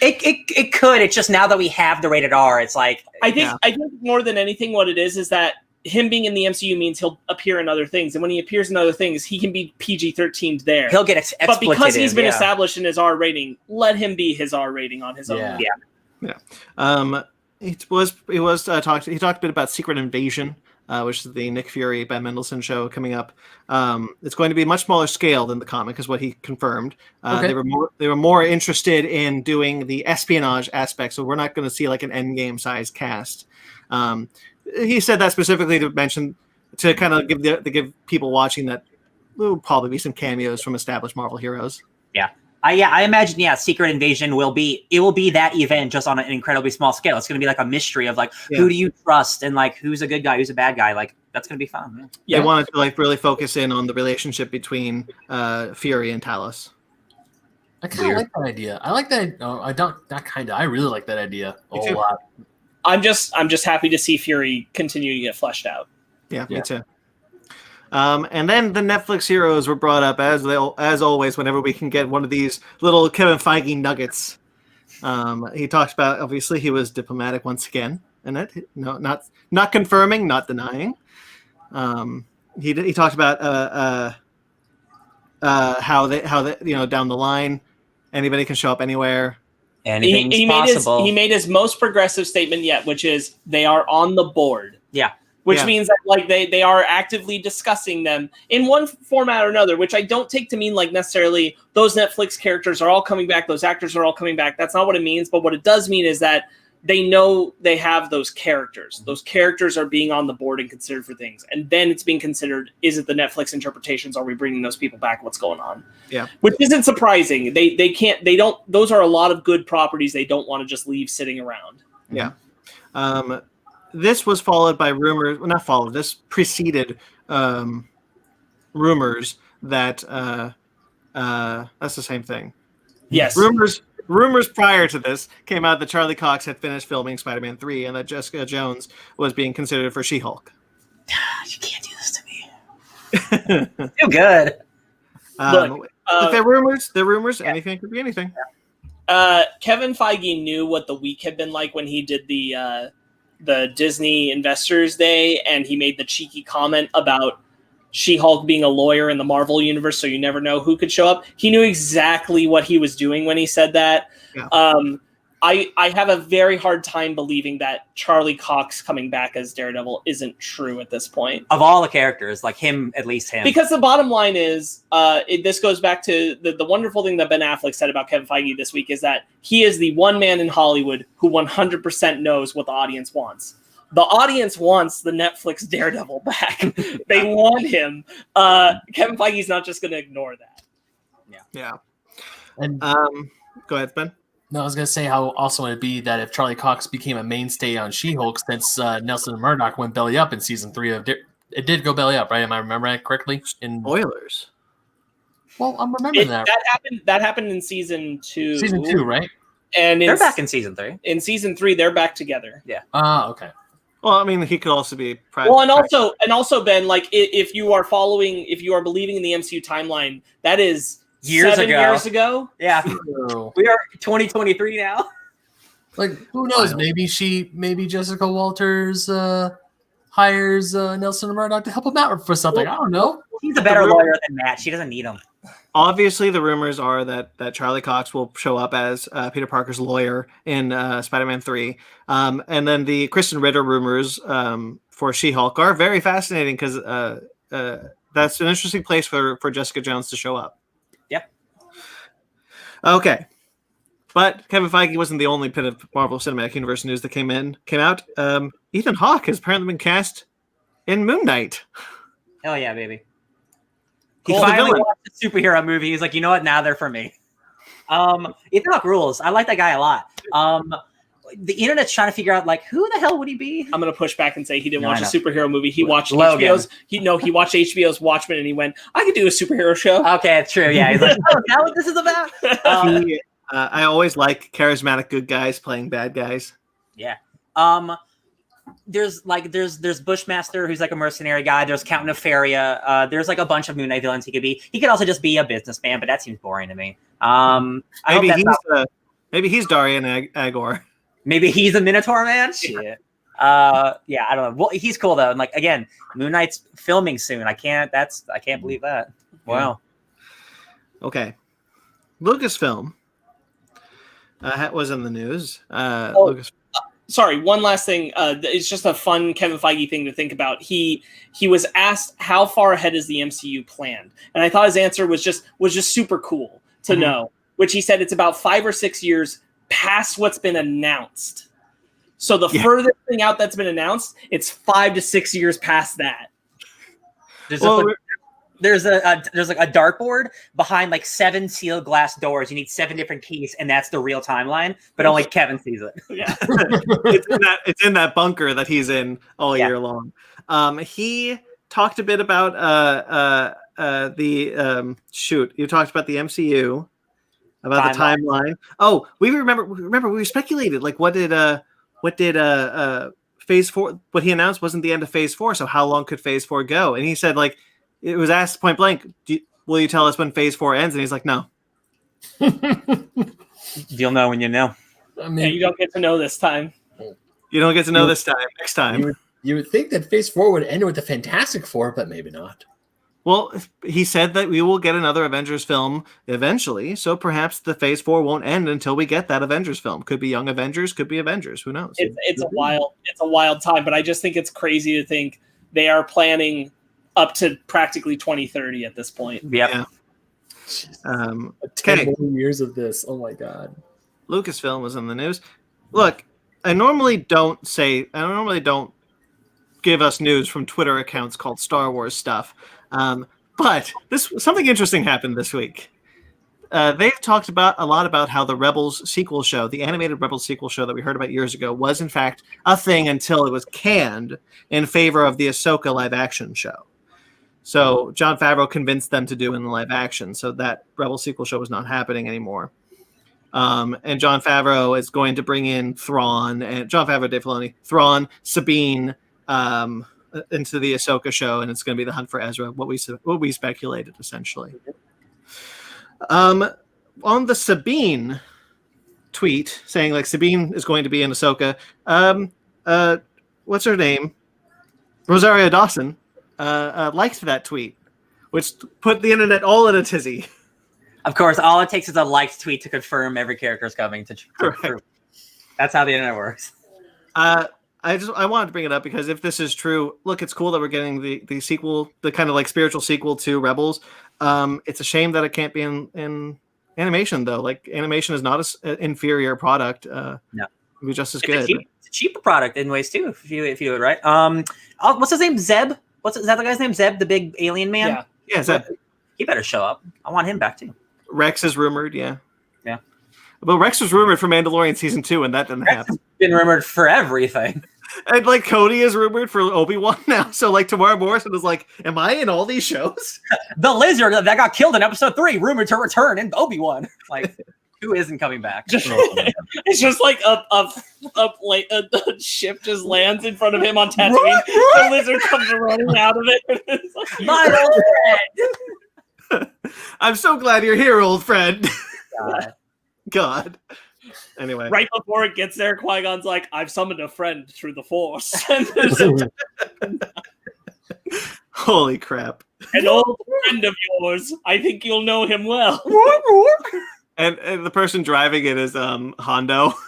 It could. It's just now that we have the rated R, it's like I think more than anything, what it is that him being in the MCU means he'll appear in other things, and when he appears in other things, he can be PG-13 there. He'll get exploitative. But because he's been established in his R rating, let him be his R rating on his own. Yeah. He talked a bit about Secret Invasion, which is the Nick Fury, Ben Mendelsohn show coming up. It's going to be a much smaller scale than the comic, is what he confirmed. They were more interested in doing the espionage aspect, so we're not going to see like an Endgame size cast. He said that specifically to kind of give people watching that there will probably be some cameos from established Marvel heroes. Yeah. I imagine, Secret Invasion will be that event just on an incredibly small scale. It's going to be like a mystery of like, who do you trust and like, who's a good guy, who's a bad guy? Like, that's going to be fun. They wanted to like really focus in on the relationship between Fury and Talos. I kind of like that idea. I like that. No, I don't. Not kind of. I really like that idea a whole lot. I'm just happy to see Fury continue to get fleshed out. Yeah, me too. And then the Netflix heroes were brought up as always whenever we can get one of these little Kevin Feige nuggets. He talked about, obviously he was diplomatic once again, and that not confirming, not denying. He talked about how they down the line anybody can show up anywhere. Anything's possible. He made his most progressive statement yet, which is they are on the board. Yeah. Which means that like they are actively discussing them in one format or another, which I don't take to mean like necessarily those Netflix characters are all coming back, those actors are all coming back. That's not what it means. But what it does mean is that they know they have those characters. Those characters are being on the board and considered for things. And then it's being considered, is it the Netflix interpretations? Are we bringing those people back? What's going on? Yeah. Which isn't surprising. Those are a lot of good properties they don't want to just leave sitting around. Yeah. This was followed by rumors. Well, not followed. This preceded rumors that that's the same thing. Yes. Rumors prior to this came out that Charlie Cox had finished filming Spider-Man 3 and that Jessica Jones was being considered for She-Hulk. You can't do this to me. Too good. If they're rumors. Anything could be anything. Kevin Feige knew what the week had been like when he did the Disney Investors Day, and he made the cheeky comment about She-Hulk being a lawyer in the Marvel universe, so you never know who could show up. He knew exactly what he was doing when he said that. Yeah. I have a very hard time believing that Charlie Cox coming back as Daredevil isn't true at this point. Of all the characters, like him, at least him. Because the bottom line is, this goes back to the wonderful thing that Ben Affleck said about Kevin Feige this week is that he is the one man in Hollywood who 100% knows what the audience wants. The audience wants the Netflix Daredevil back. They want him. Kevin Feige's not just going to ignore that. Yeah. And go ahead, Ben. No, I was going to say how awesome it would be that if Charlie Cox became a mainstay on She-Hulk since Nelson Murdoch went belly up in season 3 of it did go belly up, right? Am I remembering that correctly? Spoilers. Well, I'm remembering that. That happened in season 2. Season 2, right? And they're back in season 3. In season 3, they're back together. Yeah. Okay. Well, I mean, he could also be. Well, and also, Ben, like if you are believing in the MCU timeline, that is. Years ago. Yeah. We are 2023 now. Like, who knows? Maybe Jessica Walters hires Nelson Murdoch to help him out for something. I don't know. He's a better lawyer than Matt. She doesn't need him. Obviously, the rumors are that Charlie Cox will show up as Peter Parker's lawyer in Spider-Man 3. And then the Kristen Ritter rumors for She-Hulk are very fascinating because that's an interesting place for Jessica Jones to show up. Yeah. Okay. But Kevin Feige wasn't the only bit of Marvel Cinematic Universe news that came out. Ethan Hawke has apparently been cast in Moon Knight. Hell yeah, baby. He Cool. finally watched a superhero movie. He's like, you know what? Now they're for me. Ethan Hawke rules. I like that guy a lot. The internet's trying to figure out like who the hell would he be? I'm gonna push back and say he didn't watch a superhero movie. He watched Logan. He watched HBO's Watchmen and he went, I could do a superhero show. Okay, it's true. Yeah, he's like, oh, is that what this is about? I always like charismatic good guys playing bad guys. Yeah. There's Bushmaster, who's like a mercenary guy. There's Count Nefaria. There's like a bunch of Moon Knight villains he could be. He could also just be a businessman, but that seems boring to me. Maybe he's Darian Agor. Maybe he's a Minotaur man. Shit. I don't know. Well, he's cool though. And like again, Moon Knight's filming soon. I can't believe that. Wow. Okay. Lucasfilm was in the news. Sorry, one last thing. It's just a fun Kevin Feige thing to think about. He was asked how far ahead is the MCU planned, and I thought his answer was just super cool to know. Which he said it's about 5 or 6 years past what's been announced. So the furthest thing out that's been announced, it's 5 to 6 years past that. There's like a dartboard behind like 7 sealed glass doors. You need 7 different keys, and that's the real timeline. But only Kevin sees it. Yeah, it's in that bunker that he's in all year long. He talked a bit about you talked about the MCU, about the timeline. Oh, we remember we speculated like what did Phase 4? What he announced wasn't the end of Phase 4. So how long could Phase 4 go? And he said like. It was asked point blank, will you tell us when Phase 4 ends? And he's like, no. You'll know when you know. I mean, you don't get to know this time. You don't get to know this time. Next time. You would think that Phase 4 would end with the Fantastic Four, but maybe not. Well, he said that we will get another Avengers film eventually, so perhaps the Phase 4 won't end until we get that Avengers film. Could be Young Avengers, could be Avengers. Who knows? It's a wild time, but I just think it's crazy to think they are planning up to practically 2030 at this point. Yeah. 10 more years of this. Oh my god. Lucasfilm was in the news. Look, I normally don't give us news from Twitter accounts called Star Wars stuff. But something interesting happened this week. They've talked a lot about how the Rebels sequel show, the animated Rebels sequel show that we heard about years ago, was in fact a thing until it was canned in favor of the Ahsoka live action show. So Jon Favreau convinced them to do in the live action, so that Rebel sequel show was not happening anymore. And Jon Favreau is going to bring in Thrawn, and Jon Favreau, Dave Filoni, Thrawn, Sabine into the Ahsoka show, and it's going to be the hunt for Ezra. What we speculated essentially. On the Sabine tweet saying like Sabine is going to be in Ahsoka, what's her name? Rosario Dawson. Liked that tweet, which put the internet all in a tizzy. Of course, all it takes is a liked tweet to confirm every character is coming to prove. That's how the internet works. I wanted to bring it up because if this is true, look, it's cool that we're getting the sequel, the kind of like spiritual sequel to Rebels. It's a shame that it can't be in animation though. Like animation is not an inferior product. No, it'd be just as good. It's a cheaper product in ways too, if you do it right. What's his name? Zeb. Is that the guy's name? Zeb, the big alien man? Yeah, Zeb. He better show up. I want him back too. Rex is rumored, yeah. But Rex was rumored for Mandalorian season 2, and that didn't happen. Been rumored for everything. And like Cody is rumored for Obi-Wan now. So like Tamara Morrison is like, am I in all these shows? The lizard that got killed in episode 3, rumored to return in Obi-Wan. Like, who isn't coming back? It's just like a ship just lands in front of him on Tatooine. The lizard comes running out of it. It's like, my old friend. I'm so glad you're here, old friend. God. Anyway. Right before it gets there, Qui-Gon's like, I've summoned a friend through the Force. Holy crap. An old friend of yours. I think you'll know him well. And the person driving it is Hondo. Oh,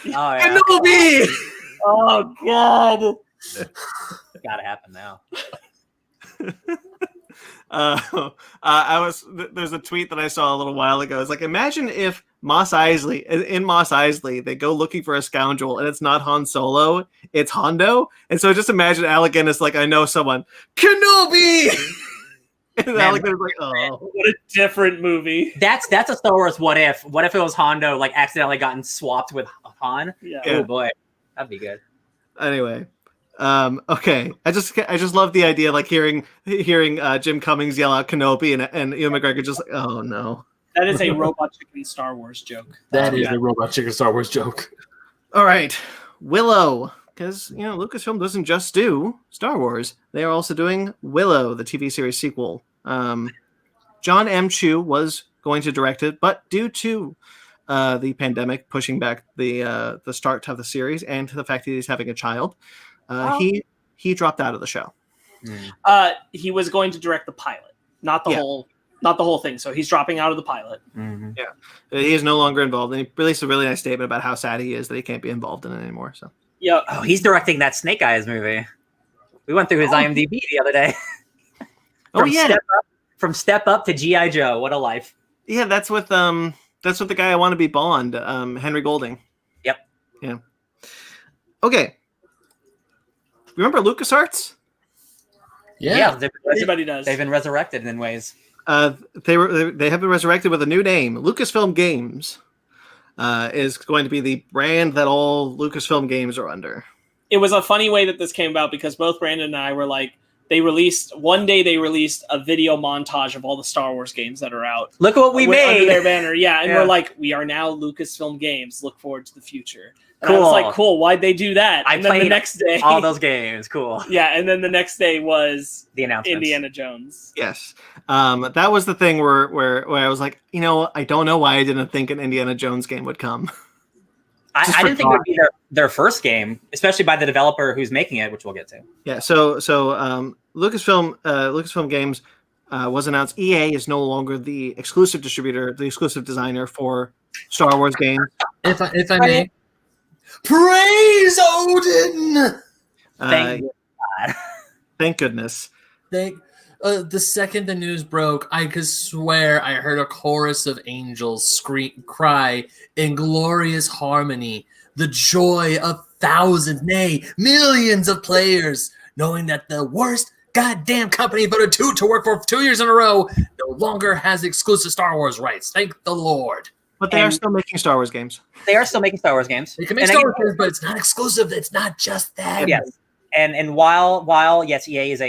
yeah. Kenobi! Oh God! Gotta happen now. There's a tweet that I saw a little while ago. It's like, imagine if Mos Eisley, they go looking for a scoundrel and it's not Han Solo, it's Hondo. And so just imagine Alec Guinness like, I know someone, Kenobi! And Alec Guinness like, oh. What a different movie. That's a Star Wars what if. What if it was Hondo like accidentally gotten swapped with Han? Yeah. Oh boy. That'd be good. Anyway. Okay. I just love the idea, like hearing Jim Cummings yell out Kenobi and Ewan McGregor just like, oh no. That is a Robot Chicken Star Wars joke. That is a Robot Chicken Star Wars joke. All right. Willow. Because, Lucasfilm doesn't just do Star Wars. They are also doing Willow, the TV series sequel. John M. Chu was going to direct it, but due to the pandemic pushing back the start of the series and to the fact that he's having a child, he dropped out of the show. He was going to direct the pilot, not the whole thing. So he's dropping out of the pilot. Mm-hmm. Yeah, he is no longer involved, and he released a really nice statement about how sad he is that he can't be involved in it anymore. So yeah. Oh, he's directing that Snake Eyes movie. We went through his IMDb the other day. From Step Up to G.I. Joe. What a life. Yeah, that's with the guy I Want to Be Bond, Henry Golding. Yep. Yeah. Okay. Remember LucasArts? Yeah. Everybody does. They've been resurrected in ways. They have been resurrected with a new name. Lucasfilm Games is going to be the brand that all Lucasfilm games are under. It was a funny way that this came about because both Brandon and I were like, they released a video montage of all the Star Wars games that are out. Look what we made under their banner. Yeah. And we're like, we are now Lucasfilm Games. Look forward to the future. And cool. I was like, cool. Why'd they do that? I and then played the next day, all those games. Cool. Yeah. And then the next day was the announcement. Indiana Jones. Yes. That was the thing where I was like, I don't know why I didn't think an Indiana Jones game would come. I didn't think it would be their first game, especially by the developer who's making it, which we'll get to. Yeah. So Lucasfilm Games was announced. EA is no longer the exclusive distributor, the exclusive designer for Star Wars games. If I may, praise Odin. Thank God. Thank goodness. The second the news broke, I could swear I heard a chorus of angels cry in glorious harmony, the joy of thousands, nay, millions of players, knowing that the worst goddamn company voted to work for 2 years in a row no longer has exclusive Star Wars rights. Thank the Lord. But they are still making Star Wars games. They are still making Star Wars games. They can make Star Wars games, but it's not exclusive. It's not just that. Yes. And while yes, EA is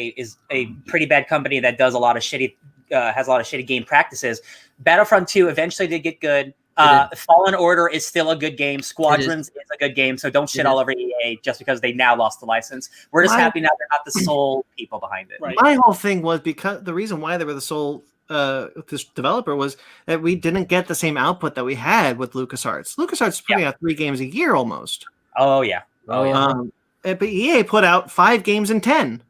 a pretty bad company that does a lot of shitty has a lot of shitty game practices. Battlefront 2 eventually did get good. Fallen Order is still a good game. Squadrons is a good game. So don't shit all over EA just because they now lost the license. We're just happy now they're not the sole people behind it. Right. My whole thing was because the reason why they were the sole this developer was that we didn't get the same output that we had with LucasArts. LucasArts is putting out 3 games a year almost. Oh yeah. But EA put out 5 games in 10.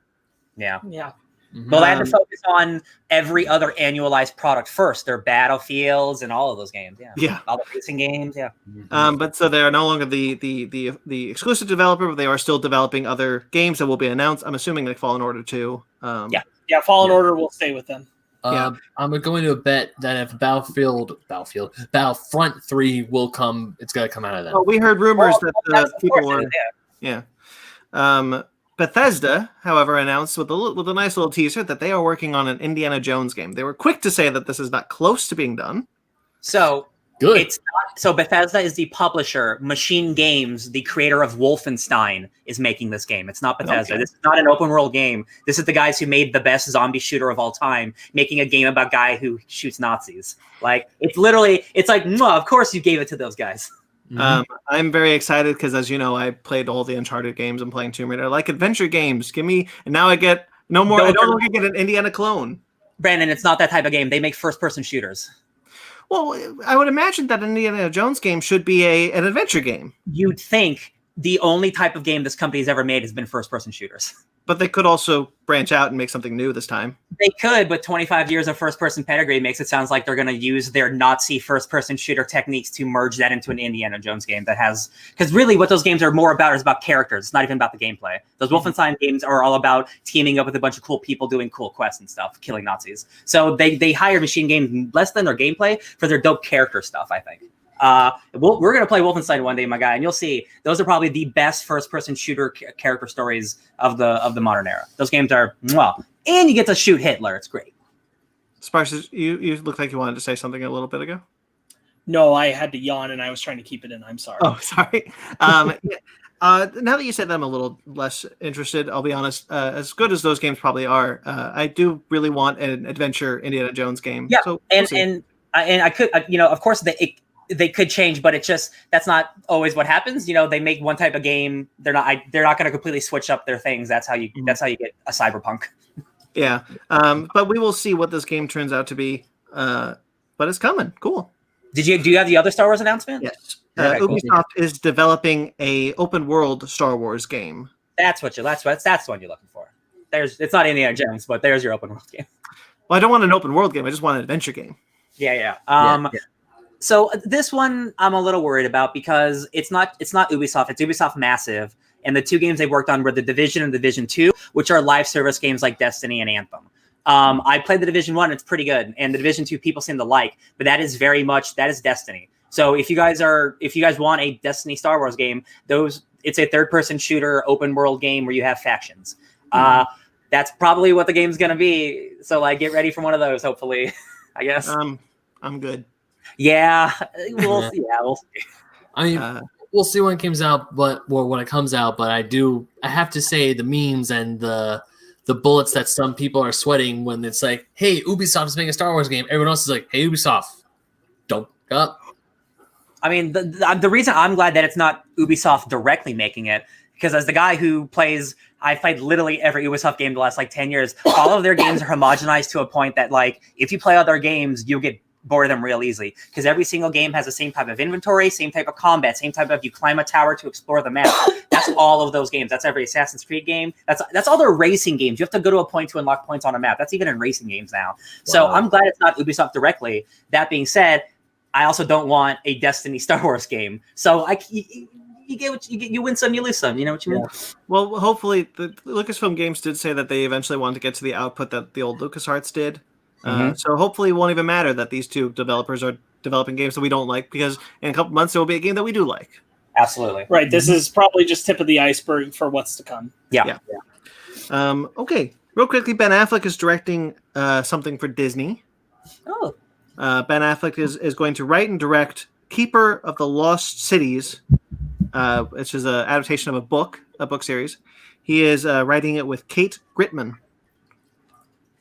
Yeah. Yeah. Mm-hmm. Well, they had to focus on every other annualized product first. Their Battlefields and all of those games. Yeah. All the racing games. Yeah. But so they are no longer the exclusive developer, but they are still developing other games that will be announced. I'm assuming like Fallen Order 2. Fallen Order will stay with them. I'm going to bet that if Battlefront 3 will come, it's going to come out of that. Oh, we heard rumors that people were. Yeah. Bethesda, however, announced with a nice little teaser that they are working on an Indiana Jones game. They were quick to say that this is not close to being done. So good. It's not. So Bethesda is the publisher. Machine Games, the creator of Wolfenstein, is making this game. It's not Bethesda. Okay. This is not an open world game. This is the guys who made the best zombie shooter of all time, making a game about a guy who shoots Nazis. Like it's like, of course you gave it to those guys. Mm-hmm. I'm very excited because, as you know, I played all the Uncharted games. I'm playing Tomb Raider. I like adventure games. Give me, and now I get no more. I no longer get an Indiana clone. Brandon, it's not that type of game. They make first-person shooters. Well, I would imagine that an Indiana Jones game should be an adventure game. You'd think the only type of game this company has ever made has been first-person shooters. But they could also branch out and make something new this time. they could, but 25 years of first-person pedigree makes it sound like they're going to use their Nazi first-person shooter techniques to merge that into an Indiana Jones game that has... Because really what those games are more about is about characters. It's not even about the gameplay. Those Wolfenstein games are all about teaming up with a bunch of cool people doing cool quests and stuff, killing Nazis. So they hire Machine Games less than their gameplay for their dope character stuff, I think. We're going to play Wolfenstein one day, my guy, and you'll see those are probably the best first-person shooter character stories of the modern era. Those games are... Well, and you get to shoot Hitler. It's great. Sparks, you look like you wanted to say something a little bit ago. No, I had to yawn and I was trying to keep it in. I'm sorry. Oh, sorry. Now that you said that, I'm a little less interested. I'll be honest. As good as those games probably are, I do really want an adventure Indiana Jones game. Yeah, so and I could, of course, they could change, but it's just that's not always what happens. They make one type of game. They're not going to completely switch up their things. That's how you get a cyberpunk. Yeah, but we will see what this game turns out to be. But it's coming. Cool. Do you have the other Star Wars announcement? Yes. Ubisoft is developing a open world Star Wars game. That's the one you're looking for. It's not Indiana Jones, but there's your open world game. Well, I don't want an open world game. I just want an adventure game. Yeah. So this one I'm a little worried about because it's not Ubisoft. It's Ubisoft Massive. And the two games they worked on were The Division and Division 2, which are live service games like Destiny and Anthem. I played The Division 1, it's pretty good. And The Division 2 people seem to like, but that is Destiny. So if you guys want a Destiny Star Wars game, it's a third-person shooter, open world game where you have factions. That's probably what the game's gonna be. So get ready for one of those, hopefully, I guess. I'm good. Yeah, we'll see. I mean, we'll see when it comes out, but I have to say the memes and the bullets that some people are sweating when it's like, hey, Ubisoft is making a Star Wars game. Everyone else is like, hey, Ubisoft, don't up. I mean, the reason I'm glad that it's not Ubisoft directly making it, because as the guy who I've played literally every Ubisoft game the last 10 years, all of their games are homogenized to a point that if you play other games, you'll get bored of them real easily, because every single game has the same type of inventory, same type of combat, same type of you climb a tower to explore the map. That's all of those games. That's every Assassin's Creed game. That's all their racing games. You have to go to a point to unlock points on a map. That's even in racing games now. Wow. So I'm glad it's not Ubisoft directly. That being said, I also don't want a Destiny Star Wars game. So you get what you get. You win some, you lose some. You know what you mean? Well, hopefully, the Lucasfilm Games did say that they eventually wanted to get to the output that the old LucasArts did. So hopefully it won't even matter that these two developers are developing games that we don't like, because in a couple months there will be a game that we do like. Absolutely. Right. This is probably just tip of the iceberg for what's to come. Yeah. Okay. Real quickly, Ben Affleck is directing something for Disney. Oh. Ben Affleck is going to write and direct Keeper of the Lost Cities, which is an adaptation of a book series. He is writing it with Kate Gritman.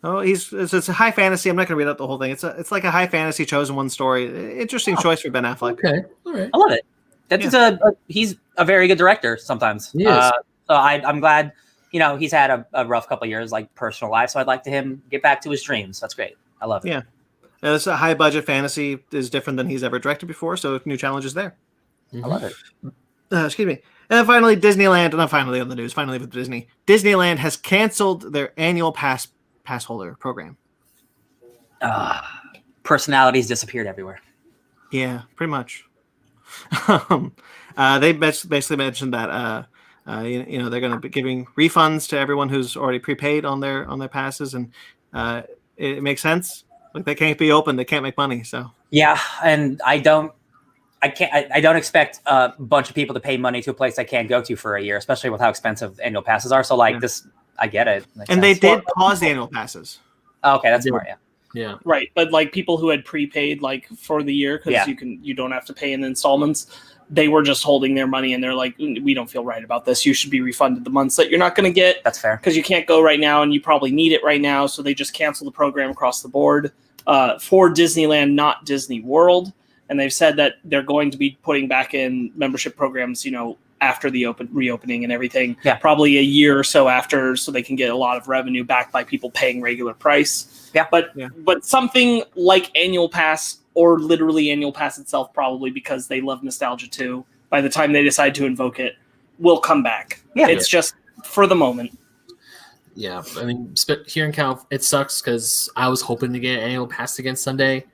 Oh, it's a high fantasy. I'm not going to read out the whole thing. It's like a high fantasy chosen one story. Interesting choice for Ben Affleck. Okay, all right. I love it. He's a very good director sometimes. He is. So I'm glad, he's had a rough couple of years, personal life. So I'd like to him get back to his dreams. That's great. I love it. Yeah. It's a high budget fantasy is different than he's ever directed before. So new challenges there. I love it. Excuse me. And then finally, Disneyland. Not finally on the news. Finally with Disney. Disneyland has canceled their annual pass holder program. Personalities disappeared everywhere. Yeah, pretty much. They basically mentioned that they're going to be giving refunds to everyone who's already prepaid on their passes, and it makes sense. They can't be open, they can't make money. So yeah, and I don't expect a bunch of people to pay money to a place I can't go to for a year, especially with how expensive annual passes are. So this. I get it. And they did pause the annual passes. Oh, okay, that's smart. Yeah. Right, but people who had prepaid for the year, because you don't have to pay in installments, they were just holding their money, and they're like, we don't feel right about this. You should be refunded the months that you're not going to get. That's fair, because you can't go right now, and you probably need it right now. So they just canceled the program across the board for Disneyland, not Disney World, and they've said that they're going to be putting back in membership programs, after the reopening and everything, probably a year or so after, so they can get a lot of revenue back by people paying regular price. But something like annual pass, or literally annual pass itself, probably because they love nostalgia too, by the time they decide to invoke it, will come back. It's just for the moment. Yeah, I mean, here in Cal, it sucks because I was hoping to get an annual pass against Sunday.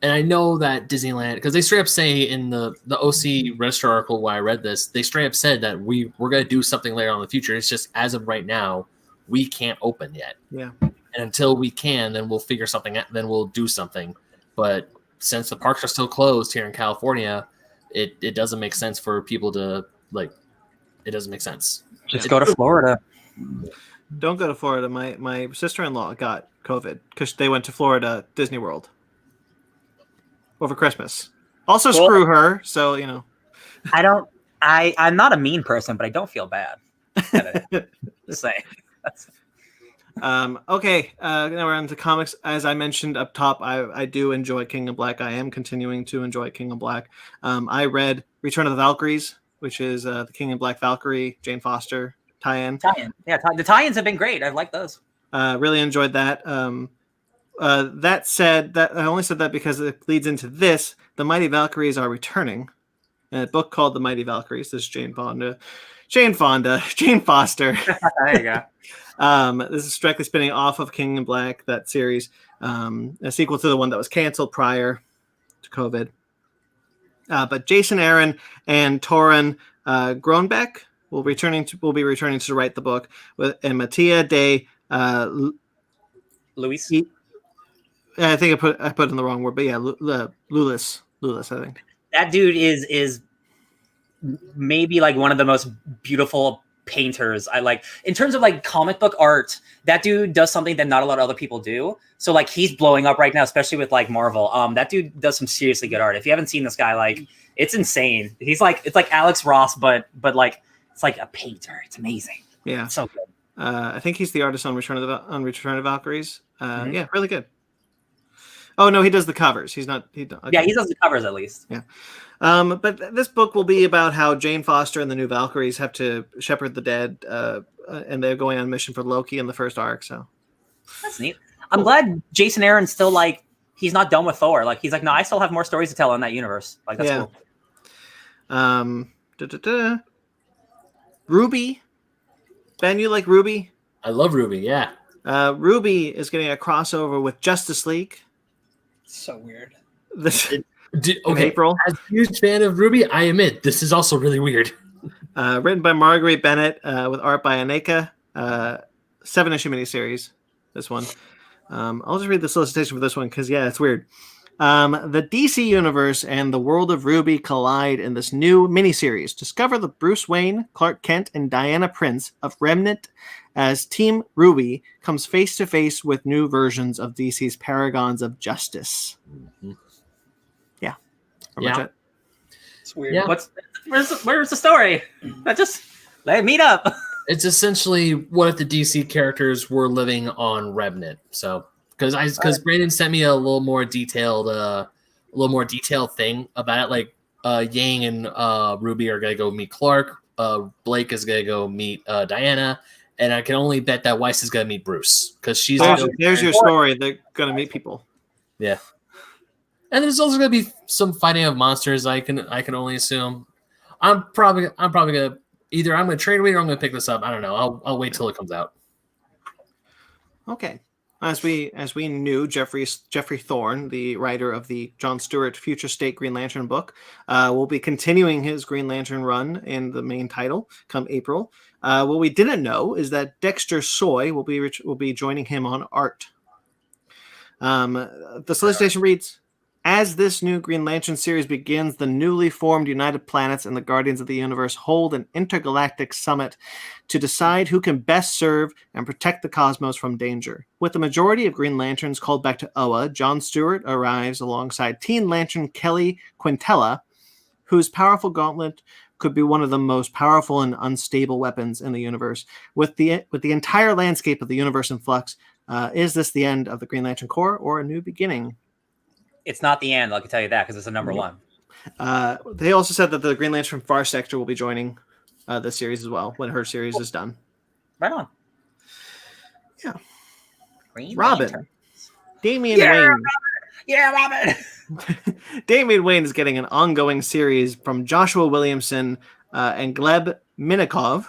And I know that Disneyland, because they straight up say in the OC registrar article where I read this, they straight up said that we're going to do something later on in the future. It's just as of right now, we can't open yet. Yeah. And until we can, then we'll figure something out. Then we'll do something. But since the parks are still closed here in California, it doesn't make sense for people to, like, it doesn't make sense. Just go to Florida. Don't go to Florida. My sister-in-law got COVID because they went to Florida Disney World over Christmas. Also, screw her. So I'm not a mean person, but I don't feel bad. Just saying. Okay. Now we're on to comics. As I mentioned up top, I do enjoy King of Black. I am continuing to enjoy King of Black. I read Return of the Valkyries, which is the King of Black Valkyrie, Jane Foster tie-in. Yeah, the tie-ins have been great. I've liked those. Really enjoyed that. That said, that I only said that because it leads into this. The Mighty Valkyries are returning. In a book called The Mighty Valkyries. This is Jane Foster. There you go. This is directly spinning off of King in Black, that series, a sequel to the one that was canceled prior to COVID. But Jason Aaron and Torun Groenbeck will be returning to write the book, and Mattia de Luis. I think I put in the wrong word, but yeah, Lulis, I think. That dude is maybe like one of the most beautiful painters I like in terms of like comic book art. That dude does something that not a lot of other people do. So like he's blowing up right now, especially with like Marvel. That dude does some seriously good art. If you haven't seen this guy, like it's insane. It's like Alex Ross, but like it's like a painter. It's amazing. Yeah, it's so good. I think he's the artist on Return of Valkyries. Yeah, really good. Oh no, he does the covers. He's not. Okay. Yeah, he does the covers at least. Yeah. But this book will be about how Jane Foster and the new Valkyries have to shepherd the dead, and they're going on a mission for Loki in the first arc. So that's neat. I'm glad Jason Aaron's still like he's not done with Thor. Like he's like, no, I still have more stories to tell in that universe. Like that's cool. Ruby, Ben, you like Ruby? I love Ruby. Yeah. Ruby is getting a crossover with Justice League. So weird. April. As a huge fan of Ruby, I admit this is also really weird. Written by Marguerite Bennett with art by Aneka. 7-issue miniseries. This one. I'll just read the solicitation for this one because it's weird. The DC universe and the world of Ruby collide in this new miniseries. Discover the Bruce Wayne, Clark Kent, and Diana Prince of Remnant as Team Ruby comes face to face with new versions of DC's Paragons of Justice. Mm-hmm. Yeah. It's weird. Yeah. Where's the story? Just let meet up. It's essentially what if the DC characters were living on Remnant. So because Brandon sent me a little more detailed thing about it. Like Yang and Ruby are gonna go meet Clark. Blake is gonna go meet Diana. And I can only bet that Weiss is going to meet Bruce because there's your story. They're going to meet people. Yeah, and there's also going to be some fighting of monsters. I can only assume. I'm probably going to either I'm going to trade away or I'm going to pick this up. I don't know. I'll wait till it comes out. Okay. As we knew, Jeffrey Thorne, the writer of the John Stewart Future State Green Lantern book, will be continuing his Green Lantern run in the main title come April. What we didn't know is that Dexter Soy will be joining him on art. The solicitation reads, as this new Green Lantern series begins, the newly formed United Planets and the Guardians of the Universe hold an intergalactic summit to decide who can best serve and protect the cosmos from danger. With the majority of Green Lanterns called back to Oa, John Stewart arrives alongside Teen Lantern Kelly Quintella, whose powerful gauntlet could be one of the most powerful and unstable weapons in the universe. With the entire landscape of the universe in flux, is this the end of the Green Lantern Corps or a new beginning? It's not the end, I can tell you that, because it's a number one. They also said that the Green Lantern Far Sector will be joining this series as well when her series is done. Right on. Yeah. Green Robin. Lantern. Damian Wayne. Robin! Yeah, Robin! Damian Wayne is getting an ongoing series from Joshua Williamson and Gleb Minikov.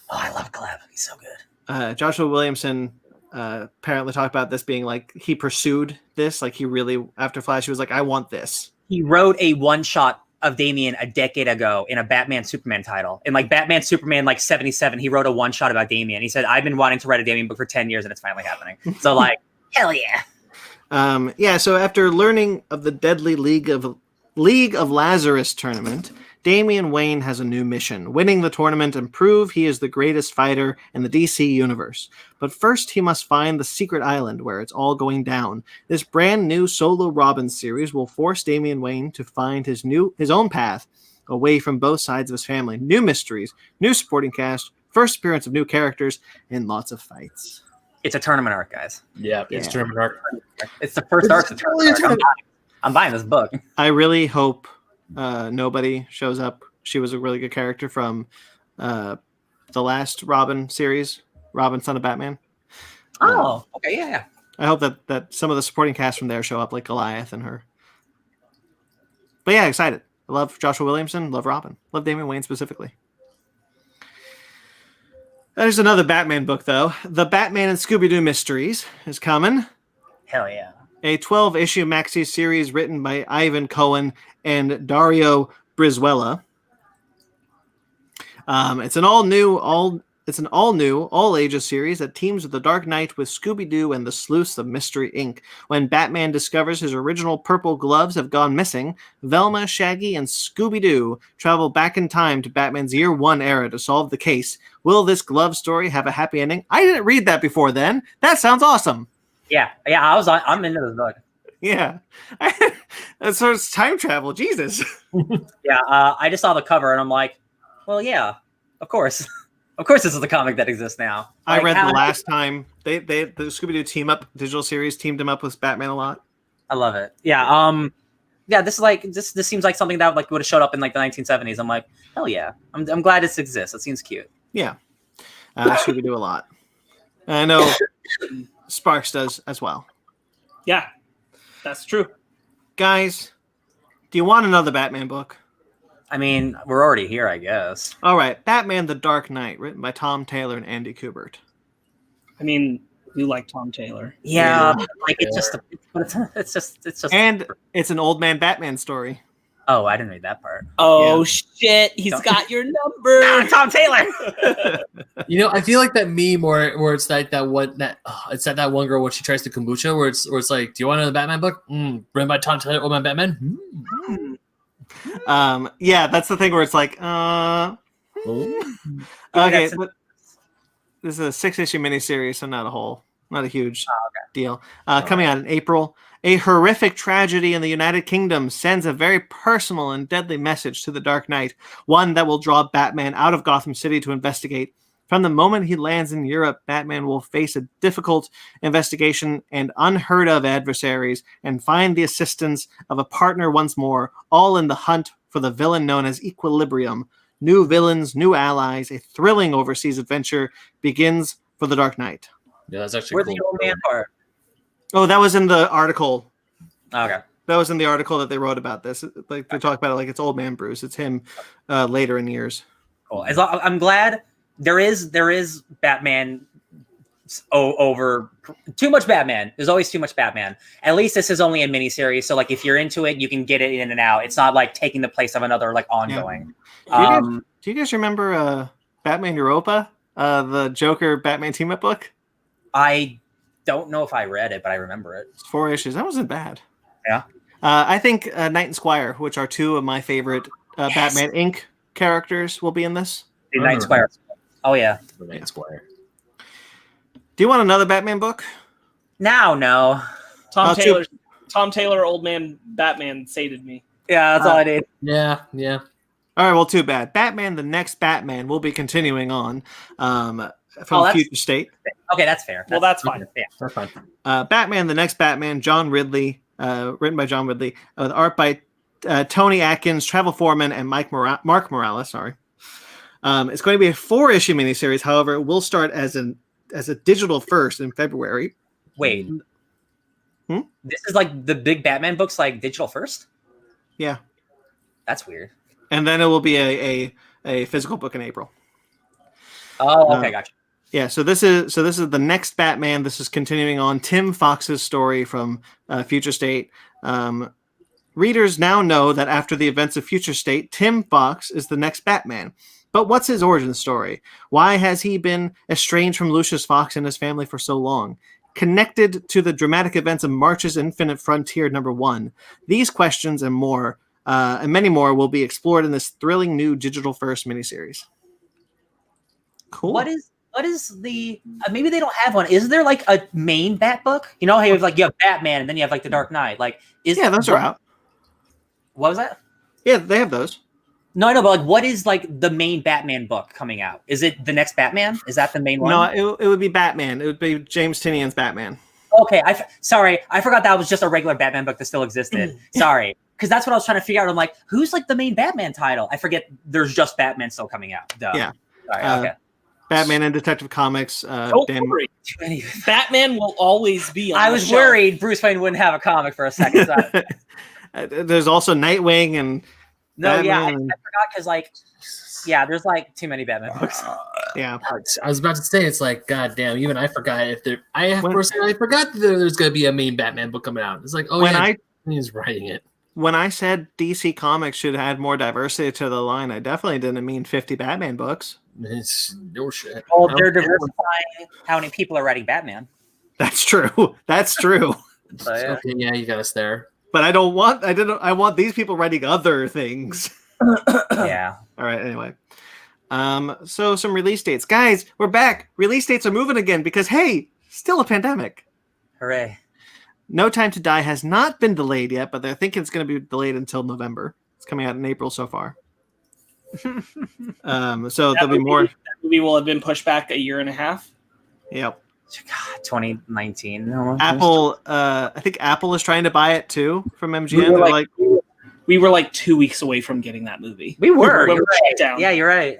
Oh, I love Gleb. He's so good. Joshua Williamson apparently talked about this being like he pursued this, like he really after Flash, he was like, I want this. He wrote a one-shot of Damian a decade ago in a Batman Superman title. In like Batman Superman like 77, he wrote a one-shot about Damian. He said, I've been wanting to write a Damian book for 10 years and it's finally happening. So like, hell yeah. So after learning of the deadly League of Lazarus tournament, Damian Wayne has a new mission, winning the tournament and prove he is the greatest fighter in the DC universe. But first, he must find the secret island where it's all going down. This brand new solo Robin series will force Damian Wayne to find his own path away from both sides of his family. New mysteries, new supporting cast, first appearance of new characters, and lots of fights. It's a tournament arc, guys. Yeah, it's tournament arc. It's the first arc of the tournament arc. I'm buying this book. I really hope nobody shows up. She was a really good character from the last Robin series, Robin, Son of Batman. Oh, okay, yeah. I hope that some of the supporting cast from there show up, like Goliath and her. But yeah, excited. I love Joshua Williamson, love Robin, love Damian Wayne specifically. There's another Batman book, though. The Batman and Scooby-Doo Mysteries is coming. Hell yeah. A 12-issue maxi series written by Ivan Cohen and Dario Brizuela. It's an all-new, all-ages series that teams with the Dark Knight with Scooby-Doo and the Sleuths of Mystery Inc. When Batman discovers his original purple gloves have gone missing, Velma, Shaggy, and Scooby-Doo travel back in time to Batman's Year One era to solve the case. Will this glove story have a happy ending? I didn't read that before then. That sounds awesome. Yeah, I'm into this book. Yeah. So it's time travel. Jesus. Yeah, I just saw the cover and I'm like, well, yeah, of course. Of course, this is the comic that exists now. I read the last time the Scooby-Doo team up digital series teamed him up with Batman a lot. I love it. Yeah. Yeah. This is like this seems like something that would have showed up in like the 1970s. I'm like, hell yeah. I'm glad this exists. It seems cute. Yeah. Scooby-Doo a lot. And I know Sparks does as well. Yeah, that's true. Guys, do you want another Batman book? I mean, we're already here, I guess. All right, Batman: The Dark Knight, written by Tom Taylor and Andy Kubert. I mean, you like Tom Taylor. Yeah, like it's just. And it's an old man Batman story. Oh, I didn't read that part. Oh shit, he's got your number. Tom Taylor. I feel like that meme where it's like that one girl when she tries to kombucha where it's like, do you want another Batman book? Written by Tom Taylor, Old Man Batman. Yeah, that's the thing where it's like, okay, but this is a 6-issue miniseries, so not a huge deal. Coming out in April, a horrific tragedy in the United Kingdom sends a very personal and deadly message to the Dark Knight, one that will draw Batman out of Gotham City to investigate. From the moment he lands in Europe, Batman will face a difficult investigation and unheard of adversaries and find the assistance of a partner once more, all in the hunt for the villain known as Equilibrium. New villains, new allies, a thrilling overseas adventure begins for the Dark Knight. Yeah, that's actually Where's cool. the old man part? Oh, that was in the article. Okay. That was in the article that they wrote about this. Like they talk about it like it's old man Bruce. It's him later in years. Cool. I'm glad there is Batman over too much Batman. There's always too much Batman. At least this is only a miniseries, so like if you're into it, you can get it in and out. It's not like taking the place of another like ongoing. Yeah. Do you guys remember Batman Europa, the Joker Batman team up book? I don't know if I read it, but I remember it. It's 4 issues. That wasn't bad. Yeah. I think Knight and Squire, which are two of my favorite Batman Inc. characters, will be in this. The Knight Squire. Oh yeah. The Knight Squire. Do you want another Batman book? No. Tom Taylor, Old Man Batman sated me. Yeah, that's all I did. Yeah. All right, well, too bad. Batman, the next Batman, will be continuing on from Future State. Okay, that's fair. That's fine. Yeah, That's fine. Batman, the next Batman, John Ridley, written by John Ridley, with art by Tony Atkins, Travel Foreman, and Mark Morales. Sorry. It's going to be a 4-issue miniseries. However, it will start as a digital first in February. Wait. This is like the big Batman books, like digital first? Yeah. That's weird. And then it will be a physical book in April. Oh, okay, gotcha. Yeah, so this is the next Batman. This is continuing on Tim Fox's story from Future State. Readers now know that after the events of Future State, Tim Fox is the next Batman. But what's his origin story? Why has he been estranged from Lucius Fox and his family for so long? Connected to the dramatic events of March's Infinite Frontier #1, these questions and more, and many more, will be explored in this thrilling new digital-first miniseries. Cool. What is the maybe they don't have one? Is there like a main Bat book? You know how you have Batman and then you have like the Dark Knight. Like those are out. What was that? Yeah, they have those. No, I know, but like, what is like the main Batman book coming out? Is it the next Batman? Is that the main one? No, it would be Batman. It would be James Tinian's Batman. Okay, sorry, I forgot that was just a regular Batman book that still existed. Sorry, because that's what I was trying to figure out. I'm like, who's like the main Batman title? I forget. There's just Batman still coming out. Duh. Yeah. Sorry, okay. Batman and Detective Comics. Don't worry. Batman will always be on I was worried Bruce Wayne wouldn't have a comic for a second. There's also Nightwing and I forgot because there's like too many Batman books. Yeah, I was about to say, it's like, god damn, even I forgot I forgot that there's going to be a main Batman book coming out. It's like, he's writing it. When I said DC Comics should add more diversity to the line, I definitely didn't mean 50 Batman books. It's no shit. Well, they're diversifying how many people are writing Batman. That's true. That's true. So, yeah. Okay, yeah, you got us there. But I want these people writing other things. Yeah. All right, anyway. So some release dates. Guys, we're back. Release dates are moving again because, hey, still a pandemic. Hooray. No Time to Die has not been delayed yet, but they're thinking it's going to be delayed until November. It's coming out in April so far. So there'll be more. That movie will have been pushed back a year and a half. Yep. God, 2019. No, Apple, I think Apple is trying to buy it too from MGM. We were like 2 weeks away from getting that movie. We were. When we shut down. Yeah, you're right.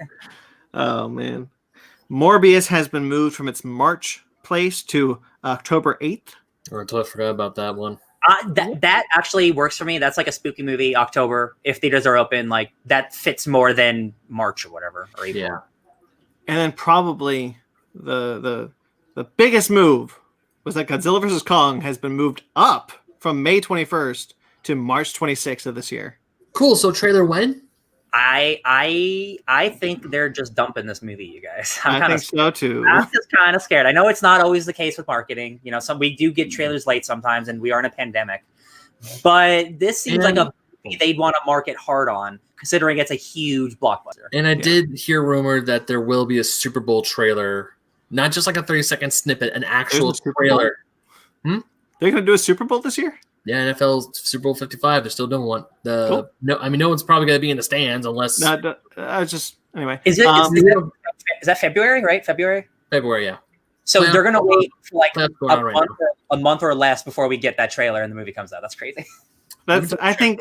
Oh man, Morbius has been moved from its March place to October 8th. I totally forgot about that one. That actually works for me. That's like a spooky movie. October, if theaters are open, like that fits more than March or whatever. Or April. Yeah. And then probably the biggest move was that Godzilla vs. Kong has been moved up from May 21st to March 26th of this year. Cool. So trailer when? I think they're just dumping this movie, you guys. I think so too. I'm just kind of scared. I know it's not always the case with marketing. You know, we do get trailers late sometimes, and we are in a pandemic. But this seems like a movie they'd want to market hard on, considering it's a huge blockbuster. And I did hear rumor that there will be a Super Bowl trailer, not just like a 30-second snippet, an actual trailer. They're going to do a Super Bowl this year? Yeah, NFL Super Bowl 55. They're still doing one. No one's probably going to be in the stands unless. Anyway. Is that February? Right, February. Yeah. So they're going to wait for like a month or less before we get that trailer and the movie comes out. That's crazy. I think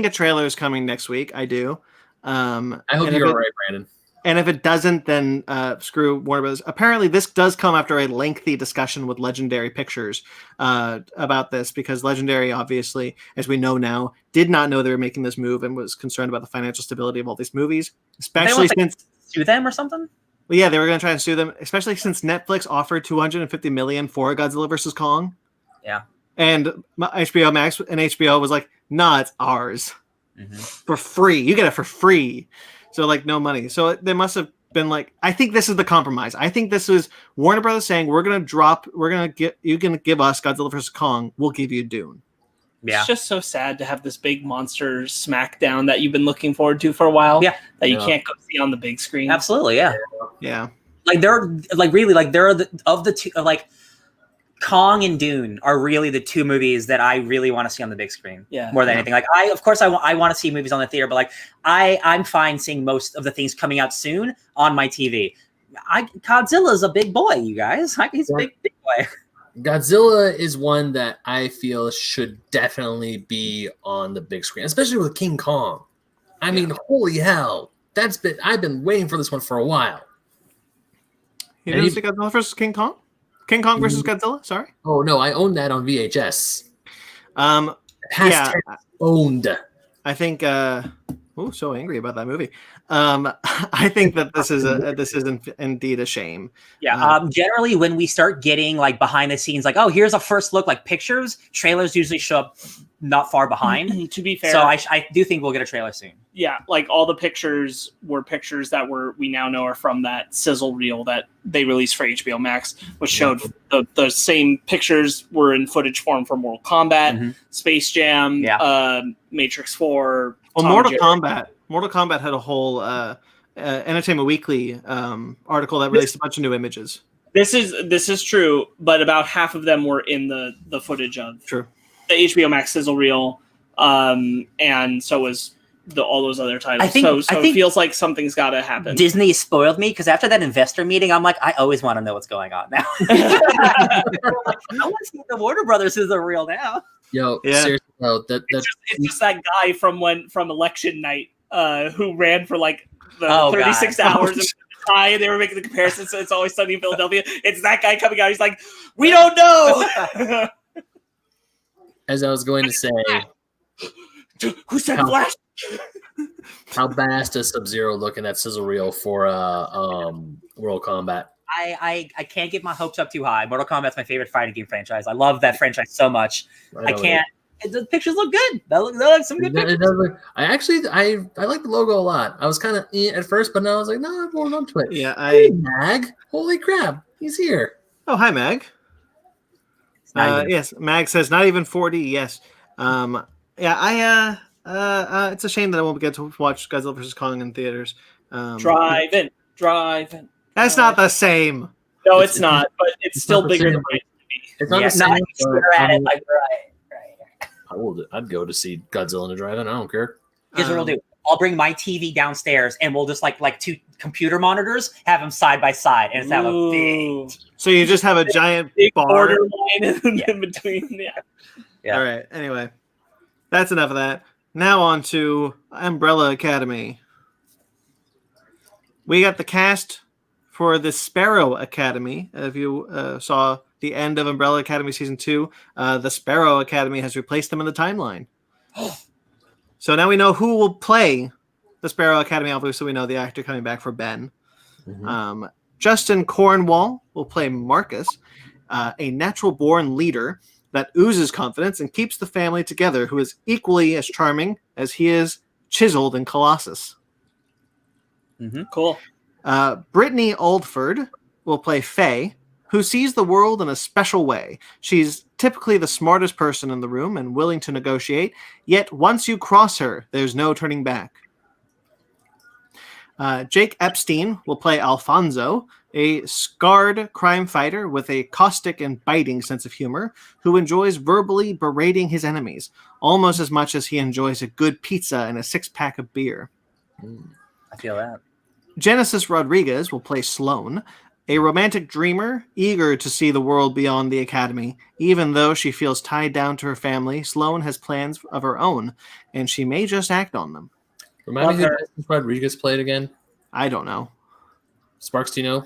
a trailer is coming next week. I do. I hope you're right, Brandon. And if it doesn't, then screw Warner Bros. Apparently, this does come after a lengthy discussion with Legendary Pictures about this, because Legendary, obviously, as we know now, did not know they were making this move and was concerned about the financial stability of all these movies, especially since sue them or something. Well, yeah, they were going to try and sue them, especially since Netflix offered $250 million for Godzilla vs. Kong. Yeah, and HBO Max and HBO was like, "Nah, it's ours for free. You get it for free." So like no money. So they must have been like, I think this is the compromise. I think this is Warner Brothers saying you're going to give us Godzilla vs. Kong. We'll give you Dune. Yeah. It's just so sad to have this big monster smackdown that you've been looking forward to for a while. Yeah. That you can't go see on the big screen. Absolutely. Yeah. Yeah. Like the two, like Kong and Dune are really the two movies that I really want to see on the big screen. Yeah. More than anything. Like I want to see movies on the theater, but like I'm fine seeing most of the things coming out soon on my TV. Godzilla's a big boy, you guys. He's a big boy. Godzilla is one that I feel should definitely be on the big screen, especially with King Kong. I mean, holy hell. I've been waiting for this one for a while. You didn't see Godzilla vs. King Kong? King Kong versus Godzilla? Sorry? Oh, no, I own that on VHS. Owned. I think Oh, so angry about that movie. I think that this is indeed a shame. Yeah. Generally, when we start getting like behind the scenes, like, oh, here's a first look, like pictures, trailers usually show up not far behind. To be fair, so I do think we'll get a trailer soon. Yeah, like all the pictures were pictures that we now know are from that sizzle reel that they released for HBO Max, which showed the same pictures were in footage form for Mortal Kombat, Space Jam, Matrix 4. Well, Mortal Kombat had a whole Entertainment Weekly article that released a bunch of new images. This is true, but about half of them were in the footage of the HBO Max sizzle reel, and so was all those other titles. I think it feels like something's got to happen. Disney spoiled me because after that investor meeting, I'm like, I always want to know what's going on now. I want to see the Warner Brothers sizzle reel now. Yo, seriously, no, it's just that guy from election night who ran for like the 36 hours of time, and they were making the comparison. So It's Always Sunny in Philadelphia. It's that guy coming out. He's like, we don't know. As I was going to say, who said Flash? How badass does Sub-Zero look in that sizzle reel for World Kombat? I can't get my hopes up too high. Mortal Kombat's my favorite fighting game franchise. I love that franchise so much. I can't. The pictures look good. That look some good pictures. I like the logo a lot. I was kind of at first, but now I was like, no, I'm going on to it. Yeah, hey, Mag. Holy crap, he's here. Oh, hi, Mag. Yes, Mag says not even 40. Yes. It's a shame that I won't get to watch Godzilla vs. Kong in theaters. Driving. That's not the same. No, it's not. But it's still bigger than it. It's not the same. Right. I'd go to see Godzilla in the drive-in. I don't care. Here's what we'll do. I'll bring my TV downstairs, and we'll just like two computer monitors, have them side by side, and it's that look big. So you just have a giant bar borderline in between. Yeah. All right. Anyway, that's enough of that. Now on to Umbrella Academy. We got the cast for the Sparrow Academy. If you saw the end of Umbrella Academy Season 2, the Sparrow Academy has replaced them in the timeline. So now we know who will play the Sparrow Academy. Obviously, we know the actor coming back for Ben. Justin Cornwall will play Marcus, a natural-born leader that oozes confidence and keeps the family together, who is equally as charming as he is chiseled in Colossus. Cool. Brittany Oldford will play Faye, who sees the world in a special way. She's typically the smartest person in the room and willing to negotiate, yet once you cross her, there's no turning back. Jake Epstein will play Alfonso, a scarred crime fighter with a caustic and biting sense of humor who enjoys verbally berating his enemies almost as much as he enjoys a good pizza and a 6-pack of beer. I feel that. Genesis Rodriguez will play Sloane, a romantic dreamer eager to see the world beyond the academy. Even though she feels tied down to her family, Sloane has plans of her own, and she may just act on them. Remind me who Genesis Rodriguez played again? I don't know. Sparks, do you know?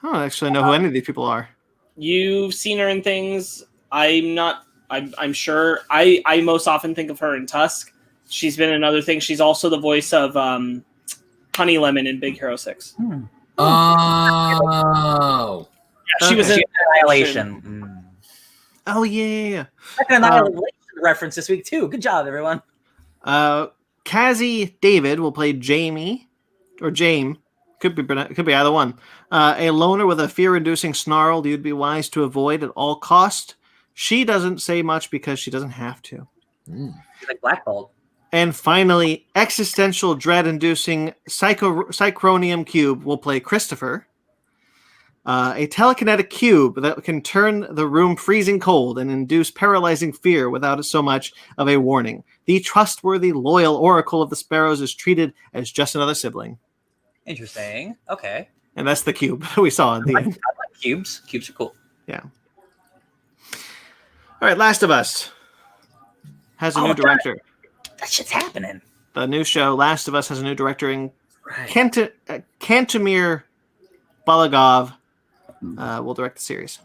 I don't actually know who any of these people are. You've seen her in things. I'm sure. I most often think of her in Tusk. She's been in other things. She's also the voice of Honey Lemon in Big Hero 6. Oh. Yeah, she was in Annihilation. Oh, yeah. Annihilation reference this week, too. Good job, everyone. Kazi David will play Jamie, or Jame. Could be either one. A loner with a fear-inducing snarl you'd be wise to avoid at all cost. She doesn't say much because she doesn't have to. She's like blackballed. And finally, existential dread-inducing Psychronium Cube will play Christopher. A telekinetic cube that can turn the room freezing cold and induce paralyzing fear without so much of a warning. The trustworthy, loyal Oracle of the Sparrows is treated as just another sibling. Interesting. Okay. And that's the cube we saw in the end. I like cubes. Cubes are cool. Yeah. All right, Last of Us has a new director. That shit's happening. The new show, Last of Us, has a new director in Kantemir Balagov will direct the series.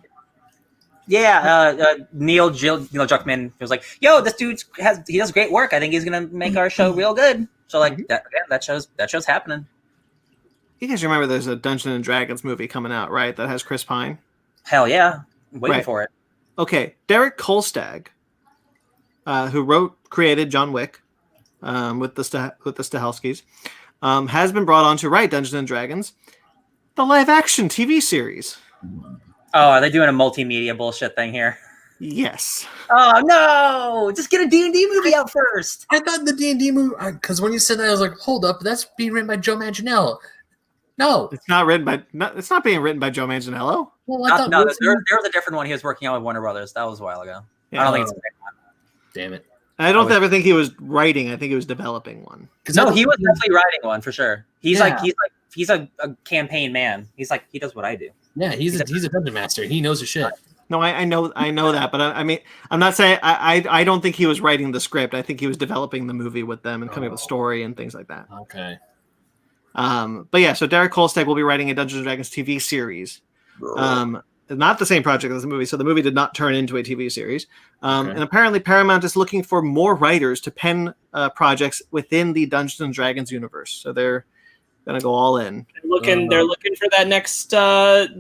Yeah, Neil Druckmann was like, "Yo, this dude he does great work. I think he's gonna make our show real good." So like that show's happening. You guys remember there's a Dungeons and Dragons movie coming out, right? That has Chris Pine. Hell yeah, I'm waiting for it. Okay, Derek Kolstad, who created John Wick, with the Stahelskis, has been brought on to write Dungeons and Dragons, the live-action TV series. Oh, are they doing a multimedia bullshit thing here? Yes. Oh no! Just get a D&D movie out first. I thought the D&D movie, because when you said that, I was like, hold up, that's being written by Joe Manganiello. No, it's not written by. It's not being written by Joe Manganiello. Well, there was a different one he was working on with Warner Brothers. That was a while ago. Yeah. I don't think it's the same one. Damn it! I don't ever think he was writing. I think he was developing one. No, he was definitely writing one for sure. He's a campaign man. He does what I do. Yeah, he's a dungeon master. He knows his shit. No, I know that, but I mean, I'm not saying I don't think he was writing the script. I think he was developing the movie with them and coming up with a story and things like that. Okay. But yeah, so Derek Kolstad will be writing a Dungeons and Dragons TV series. Not the same project as the movie, so the movie did not turn into a TV series. And apparently Paramount is looking for more writers to pen projects within the Dungeons and Dragons universe. So they're gonna go all in. They're looking for that next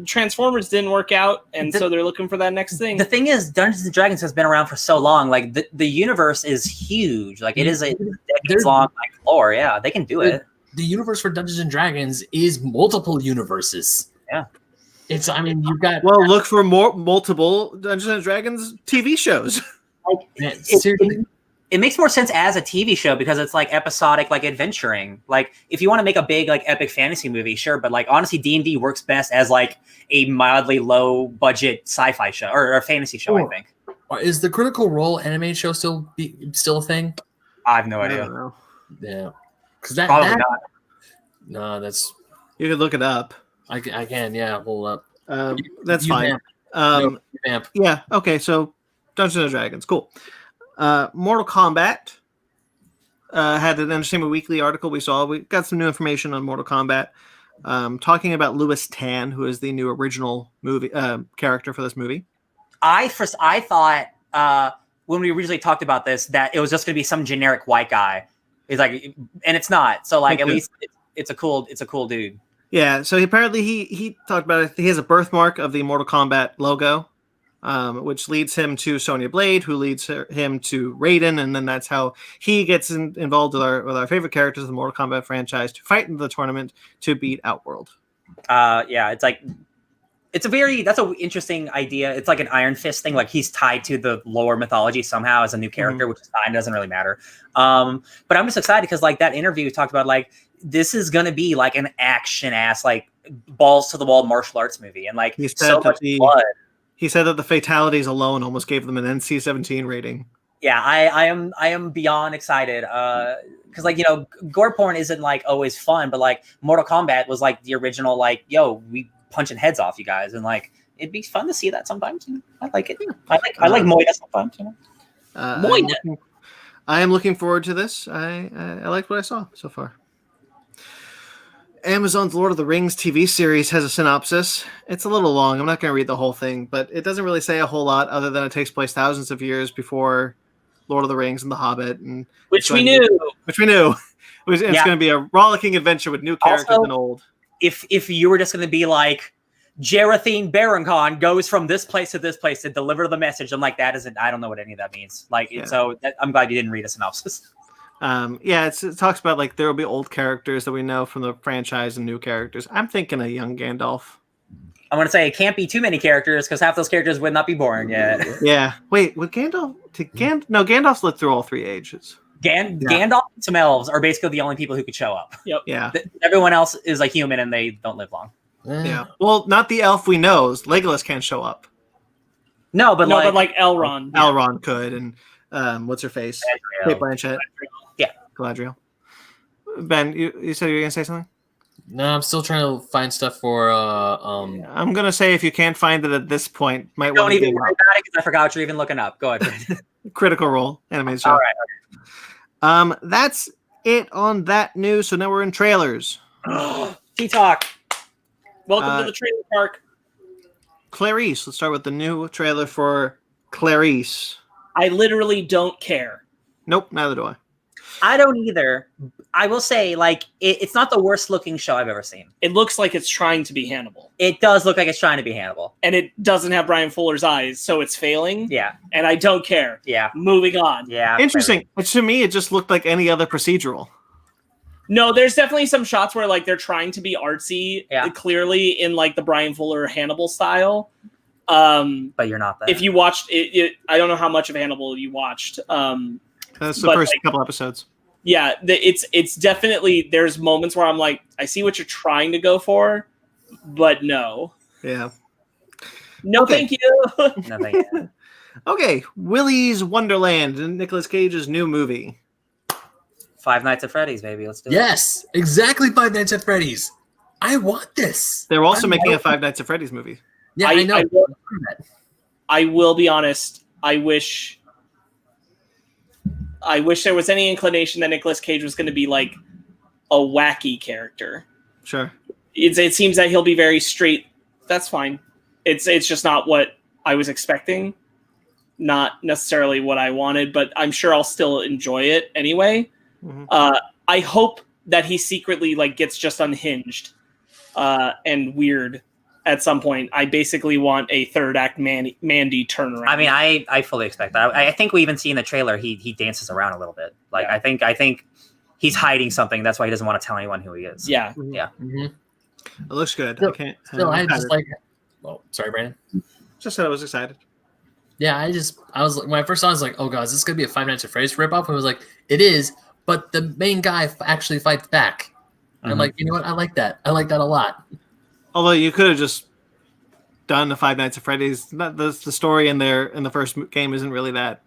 Transformers didn't work out, and so they're looking for that next thing. The thing is, Dungeons and Dragons has been around for so long. Like the universe is huge. Like it is a decades long lore. Yeah, they can do it. The universe for Dungeons and Dragons is multiple universes. Yeah. You've got... Well, look for more multiple Dungeons and Dragons TV shows. Seriously. It makes more sense as a TV show because it's like episodic, like adventuring. Like if you want to make a big like epic fantasy movie, sure, but like honestly, D&D works best as like a mildly low budget sci-fi show or a fantasy show. I think. Is the Critical Role animated show still a thing? I have no idea. I don't know. Yeah, because probably not. No, that's you could look it up. I can. Yeah, hold up. That's fine. Yeah. Okay. So Dungeons and Dragons, cool. Mortal Kombat had an Entertainment Weekly article we saw. We got some new information on Mortal Kombat, talking about Lewis Tan, who is the new original movie character for this movie. I thought when we originally talked about this that it was just going to be some generic white guy. He's like, and it's not. So like, at least it's a cool dude. Yeah. So he talked about it. He has a birthmark of the Mortal Kombat logo. Which leads him to Sonya Blade, who leads him to Raiden, and then that's how he gets involved with our favorite characters of the Mortal Kombat franchise to fight in the tournament to beat Outworld. Yeah, that's an interesting idea. It's like an Iron Fist thing, like he's tied to the lore mythology somehow as a new character, which is fine, doesn't really matter. But I'm just excited because like that interview talked about like this is gonna be like an action ass like balls to the wall martial arts movie, and like so much blood. He said that the fatalities alone almost gave them an NC-17 rating. Yeah, I am beyond excited. Because like, gore porn isn't like always fun, but like Mortal Kombat was like the original, like, yo, we punching heads off you guys, and like it'd be fun to see that sometimes. I like it. I like Moida sometimes. Moida. I am looking forward to this. I liked what I saw so far. Amazon's Lord of the Rings TV series has a synopsis. It's a little long. I'm not going to read the whole thing, but it doesn't really say a whole lot other than it takes place thousands of years before Lord of the Rings and The Hobbit. Which we knew. It's going to be a rollicking adventure with new characters and old. If you were just going to be like, Jerathine Baron goes from this place to deliver the message, I'm like, I don't know what any of that means. I'm glad you didn't read a synopsis. It talks about like there will be old characters that we know from the franchise and new characters. I'm thinking a young Gandalf. I'm going to say it can't be too many characters because half those characters would not be born yet. Yeah. Wait, would Gandalf... No, Gandalf's lived through all three ages. Gandalf and some elves are basically the only people who could show up. Yep. Yeah. Everyone else is like human and they don't live long. Yeah. Well, not the elf we know. Legolas can't show up. No, but like Elrond. Elrond could, and what's her face? Kate Blanchett. Yeah, Galadriel. Ben, you said you were gonna say something? No, I'm still trying to find stuff for. I'm gonna say if you can't find it at this point, might don't even worry about it because I forgot what you're even looking up. Go ahead. Critical Role animated show. All right. That's it on that news. So now we're in trailers. T-Talk. Welcome to the trailer park. Clarice. Let's start with the new trailer for Clarice. I literally don't care. Nope, neither do I. I don't either. I will say, like, it's not the worst looking show I've ever seen. It looks like it's trying to be Hannibal. It does look like it's trying to be Hannibal. And it doesn't have Brian Fuller's eyes, so it's failing. Yeah. And I don't care. Yeah. Moving on. Yeah. Interesting. To me, it just looked like any other procedural. No, there's definitely some shots where like they're trying to be artsy, clearly in like the Brian Fuller Hannibal style. But you're not that. If you watched it, I don't know how much of Hannibal you watched. That's the first couple episodes. Yeah, it's definitely, there's moments where I'm like, I see what you're trying to go for, but no. Yeah. No, thank you. No, thank you. Okay, Willy's Wonderland and Nicolas Cage's new movie. Five Nights at Freddy's, baby. Let's do it. Yes, exactly. Five Nights at Freddy's. I want this. They're also making a Five Nights at Freddy's movie. Yeah, I know. I will be honest. I wish there was any inclination that Nicolas Cage was going to be like a wacky character. Sure. It seems that he'll be very straight. That's fine. It's just not what I was expecting. Not necessarily what I wanted, but I'm sure I'll still enjoy it anyway. Mm-hmm. I hope that he secretly like gets just unhinged and weird at some point. I basically want a third act Mandy turnaround. I mean, I fully expect that. I think we even see in the trailer he dances around a little bit. Like I think he's hiding something. That's why he doesn't want to tell anyone who he is. Yeah, yeah. Mm-hmm. It looks good. Still, I can't. I just like. Oh, sorry, Brandon. Just said I was excited. Yeah, I was like, when I first saw it, I was like, oh god, is this gonna be a Five Nights at Freddy's ripoff? And I was like, it is, but the main guy actually fights back. And I'm like, you know what? I like that. I like that a lot. Although you could have just done the Five Nights at Freddy's. The story in the first game isn't really that.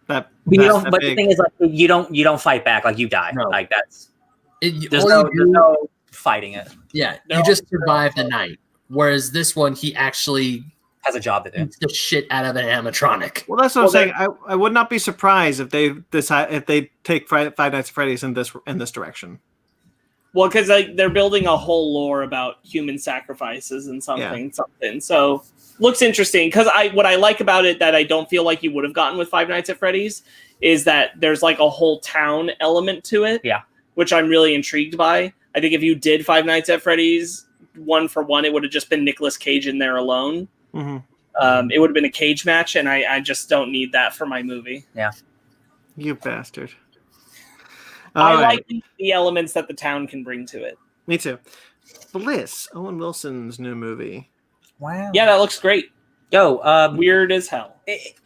But the thing is, like, you don't fight back. Like you die. No. Like that's There's no fighting it. Yeah, you just survive the night. Whereas this one, he actually has a job to do. Beats the shit out of an animatronic. Well, that's what I'm saying. I would not be surprised if they decide if they take Five Nights at Freddy's in this direction. Well, because they're building a whole lore about human sacrifices and something. So looks interesting. Because what I like about it that I don't feel like you would have gotten with Five Nights at Freddy's is that there's like a whole town element to it. Yeah, which I'm really intrigued by. I think if you did Five Nights at Freddy's 1 for 1, it would have just been Nicolas Cage in there alone. Mm-hmm. It would have been a cage match, and I just don't need that for my movie. Yeah, you bastard. I like the elements that the town can bring to it. Me too. Bliss, Owen Wilson's new movie. Wow. Yeah, that looks great. Yo, weird as hell.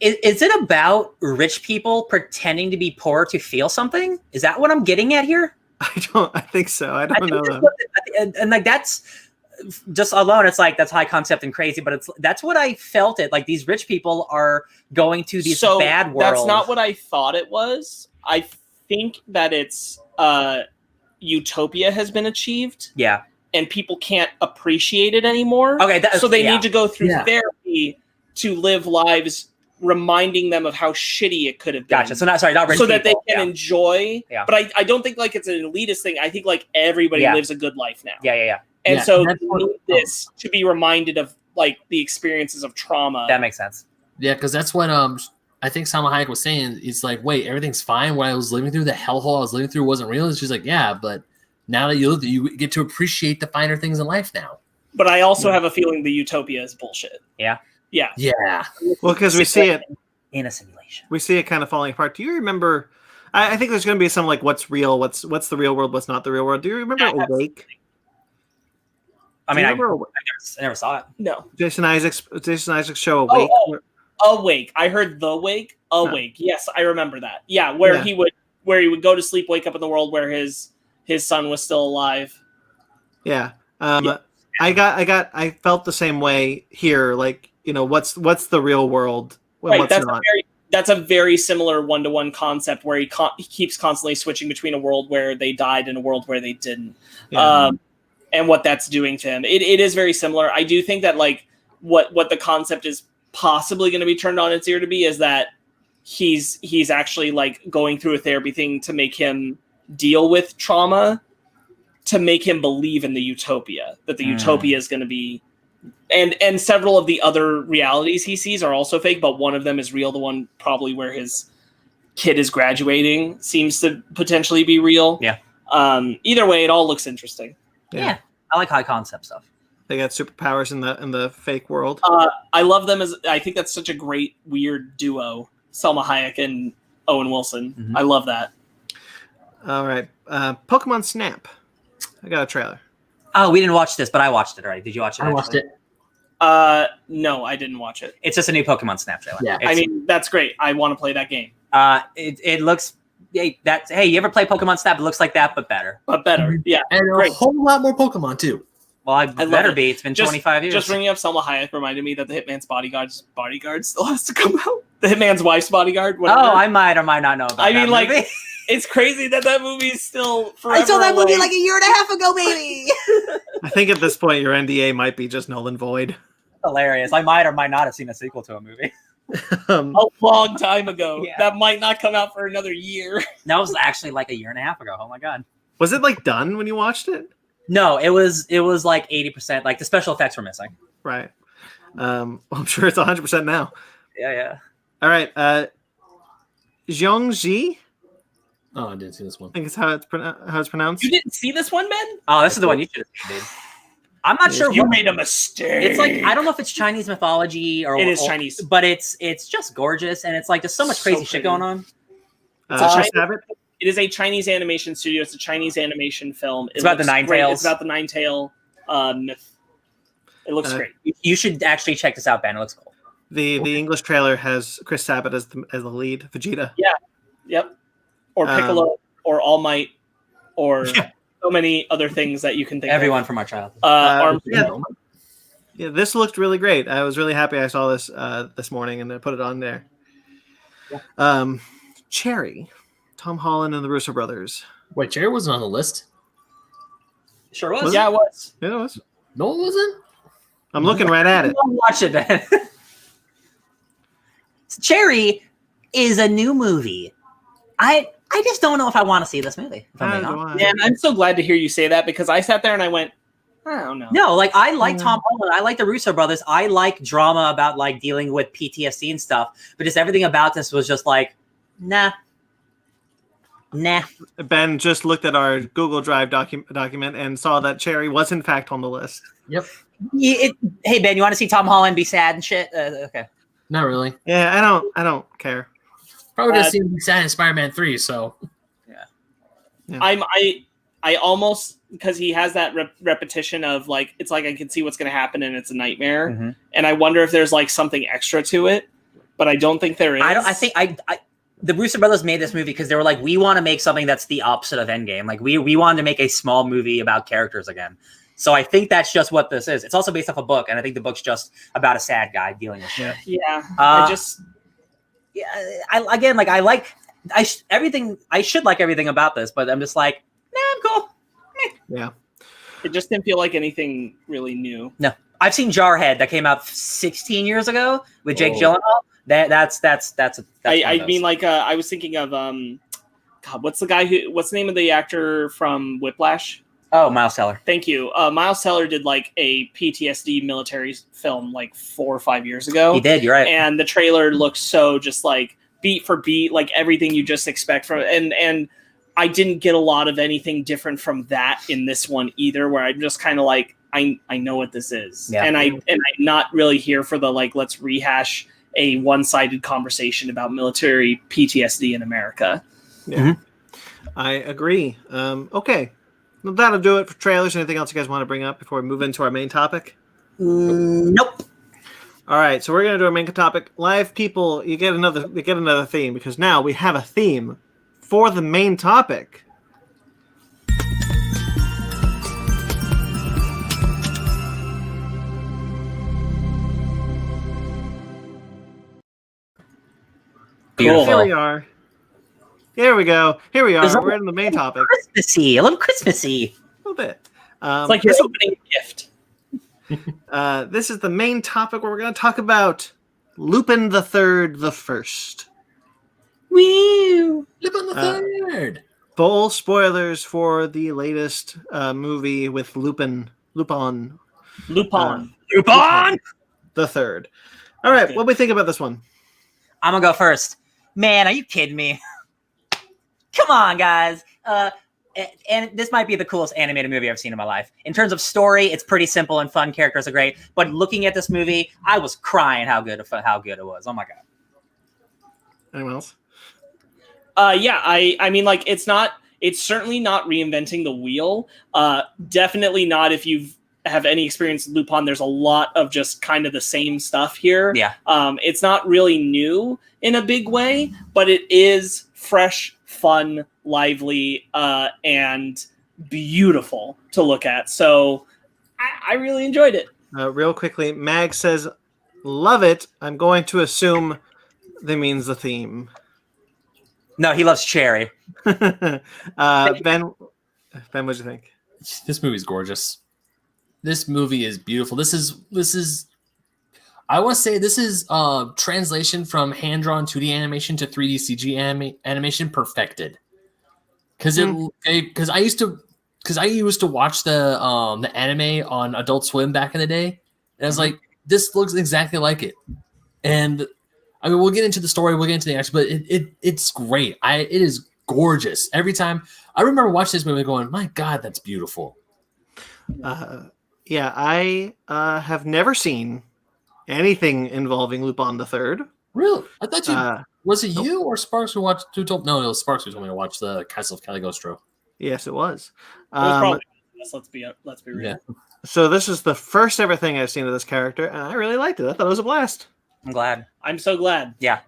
Is it about rich people pretending to be poor to feel something? Is that what I'm getting at here? I think so. I don't know. And like that's just alone, it's like that's high concept and crazy, but that's what I felt it. Like these rich people are going to these bad worlds. That's not what I thought it was. I think that it's utopia has been achieved. Yeah. And people can't appreciate it anymore. Okay. So they need to go through therapy to live lives reminding them of how shitty it could have been. Gotcha. So not rich so people. that they can enjoy. Yeah. But I don't think like it's an elitist thing. I think like everybody lives a good life now. Yeah. And so they need this to be reminded of like the experiences of trauma. That makes sense. Yeah, because that's what I think Salma Hayek was saying. It's like, wait, everything's fine. What I was living through, the hellhole I was living through wasn't real. And she's like, yeah, but now that you get to appreciate the finer things in life now. But I also have a feeling the utopia is bullshit. Yeah. Yeah. Well, because we see it in a simulation. We see it kind of falling apart. Do you remember? I think there's going to be some like what's real, what's the real world, what's not the real world. Do you remember Awake? I mean, I never saw it. No. Jason Isaacs show Awake. Awake. I heard The Wake. Awake. Yes, I remember that. Yeah, where he would go to sleep, wake up in the world where his son was still alive. Yeah. I felt the same way here. Like, you know, what's the real world? Right. That's a very similar one-to-one concept where he keeps constantly switching between a world where they died and a world where they didn't. Yeah. And what that's doing to him. It is very similar. I do think that like what the concept is possibly going to be turned on its ear to be is that he's actually like going through a therapy thing to make him deal with trauma, to make him believe in the utopia, that the utopia is going to be, and several of the other realities he sees are also fake, but one of them is real. The one probably where his kid is graduating seems to potentially be real. Yeah. Either way, it all looks interesting. Yeah. I like high concept stuff. They got superpowers in the fake world. I love them I think that's such a great weird duo, Selma Hayek and Owen Wilson. Mhm. I love that. All right, Pokemon Snap. I got a trailer. Oh, we didn't watch this, but I watched it already. Did you watch it? I watched it. No, I didn't watch it. It's just a new Pokemon Snap trailer. Yeah. I mean, that's great. I want to play that game. It looks. Hey, you ever play Pokemon Snap? It looks like that, but better. But better. Yeah. And a Great. whole lot more Pokemon too. Well, I love better it. be. It's been 25 years. Just bringing up Selma Hayek reminded me that the Hitman's bodyguard still has to come out. The Hitman's wife's bodyguard. Whatever. Oh, I might or might not know about that. I mean, like, movie. it's crazy that movie is still forever I saw that movie away. like a year and a half ago, baby. I think at this point your NDA might be just null and void. Hilarious. I might or might not have seen a sequel to a movie. a long time ago. Yeah. That might not come out for another year. That was actually like a year and a half ago. Oh my god. Was it like done when you watched it? No, it was like 80%. Like the special effects were missing. Right. I'm sure it's 100% now. Yeah. All right. Zhongji, Oh, I didn't see this one. I think it's how it's pronounced. You didn't see this one, Ben? Oh, this is the one you should have seen, dude. I'm not sure. You made a mistake. It's like I don't know if it's Chinese mythology or It is Chinese, but it's just gorgeous and it's like there's so much crazy shit going on. Chris Abbott? It is a Chinese animation studio. It's a Chinese animation film. It's about the looks great. Ninetales. It's about the Nine-Tail myth. It looks great. You should actually check this out, Ben. It looks cool. The English trailer has Chris Abbott as the lead, Vegeta. Yep. Or Piccolo, or All Might, or so many other things that you can think Everyone of. from our childhood. Yeah, this looked really great. I was really happy I saw this this morning and I put it on there. Yeah. Cherry, Tom Holland and the Russo brothers. Wait, Jerry wasn't on the list. Sure was. Yeah, it was. Yeah, it was. No, it wasn't. I'm looking right at it. Watch it, Ben. Cherry is a new movie. I just don't know if I want to see this movie. If I'm being honest. Man, I'm so glad to hear you say that because I sat there and I went, I don't know. No, like I like Tom Holland. I like the Russo brothers. I like drama about like dealing with PTSD and stuff. But just everything about this was just like, nah. Ben just looked at our Google Drive document and saw that Cherry was in fact on the list. Yep. Hey Ben, you want to see Tom Holland be sad and shit? Okay. Not really. Yeah, I don't care. Probably gonna see him be sad in Spider-Man 3. So. Yeah. I almost, because he has that repetition of like, it's like I can see what's going to happen and it's a nightmare. Mm-hmm. And I wonder if there's like something extra to it, but I don't think there is. I think the Russo brothers made this movie because they were like, we want to make something that's the opposite of Endgame. Like we wanted to make a small movie about characters again. So I think that's just what this is. It's also based off a book, and I think the book's just about a sad guy dealing with shit. Yeah. I should like everything about this, but I'm just like, nah, I'm cool. Yeah. It just didn't feel like anything really new. No, I've seen Jarhead that came out 16 years ago with Jake Gyllenhaal. That's I mean, like, I was thinking of God, what's the name of the actor from Whiplash? Oh, Miles Teller. Thank you. Miles Teller did like a PTSD military film like 4 or 5 years ago. He did. You're right. And the trailer looks so just like beat for beat, like everything you just expect from it. And I didn't get a lot of anything different from that in this one either, where I'm just kind of like, I know what this is. Yeah. And I'm not really here for the like, let's rehash a one-sided conversation about military PTSD in America. Yeah. Mm-hmm. I agree. Okay. Well, that'll do it for trailers. Anything else you guys want to bring up before we move into our main topic? Nope. All right, so we're gonna do our main topic. Live people, you get another theme because now we have a theme for the main topic. Beautiful. Here we are. Here we go. Here we are. We're in the main topic. Christmassy. A little Christmassy. A little bit. It's like you're opening a gift. This is the main topic where we're going to talk about Lupin the Third, the First. Woo! Lupin the Third. Full spoilers for the latest movie with Lupin the Third. All right, what do we think about this one? I'm gonna go first. Man, are you kidding me? Come on, guys. And this might be the coolest animated movie I've seen in my life. In terms of story, it's pretty simple and fun. Characters are great. But looking at this movie, I was crying how good it was. Oh my god. Anyone else? Yeah, I mean, like, it's certainly not reinventing the wheel. Definitely not if you have any experience with Lupin. There's a lot of just kind of the same stuff here. Yeah. It's not really new in a big way, but it is fresh, fun, lively, and beautiful to look at. So I really enjoyed it. Real quickly, Mag says, love it. I'm going to assume that means the theme. No, he loves cherry. Ben, what'd you think? This movie's gorgeous. This movie is beautiful. This is I want to say this is translation from hand-drawn 2D animation to 3D CG animation perfected. Because I used to watch the anime on Adult Swim back in the day, and I was like, this looks exactly like it. And I mean, we'll get into the story, we'll get into the action, but it's great. It is gorgeous. Every time I remember watching this movie, going, my God, that's beautiful. Yeah, I have never seen anything involving Lupin the Third. Really? I thought you was it you or Sparks who told no, it was Sparks who told me to watch the Castle of Caligostro. Yes, it was. It was probably let's be real. Yeah. So this is the first ever thing I've seen of this character, and I really liked it. I thought it was a blast. I'm glad. I'm so glad. Yeah.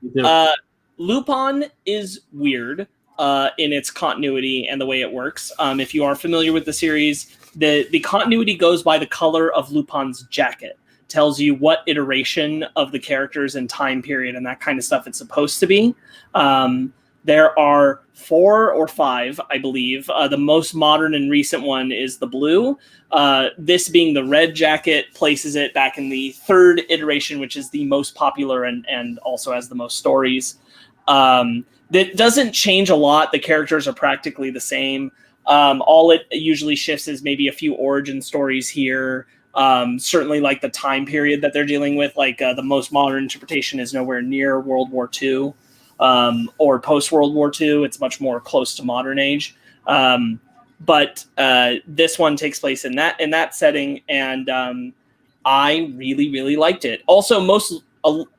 Lupin is weird in its continuity and the way it works. If you are familiar with the series, the continuity goes by the color of Lupin's jacket. Tells you what iteration of the characters and time period and that kind of stuff it's supposed to be. There are 4 or 5, I believe. The most modern and recent one is the blue. This being the red jacket places it back in the 3rd iteration, which is the most popular and also has the most stories. That doesn't change a lot. The characters are practically the same. All it usually shifts is maybe a few origin stories here. Certainly like the time period that they're dealing with, like the most modern interpretation is nowhere near World War II or post-World War II. It's much more close to modern age. But this one takes place in that setting, and I really, really liked it. Also,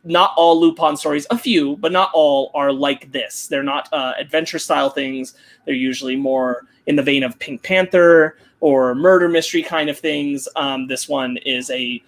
not all Lupin stories, a few, but not all are like this. They're not adventure-style things. They're usually more in the vein of Pink Panther or murder mystery kind of things. This one is a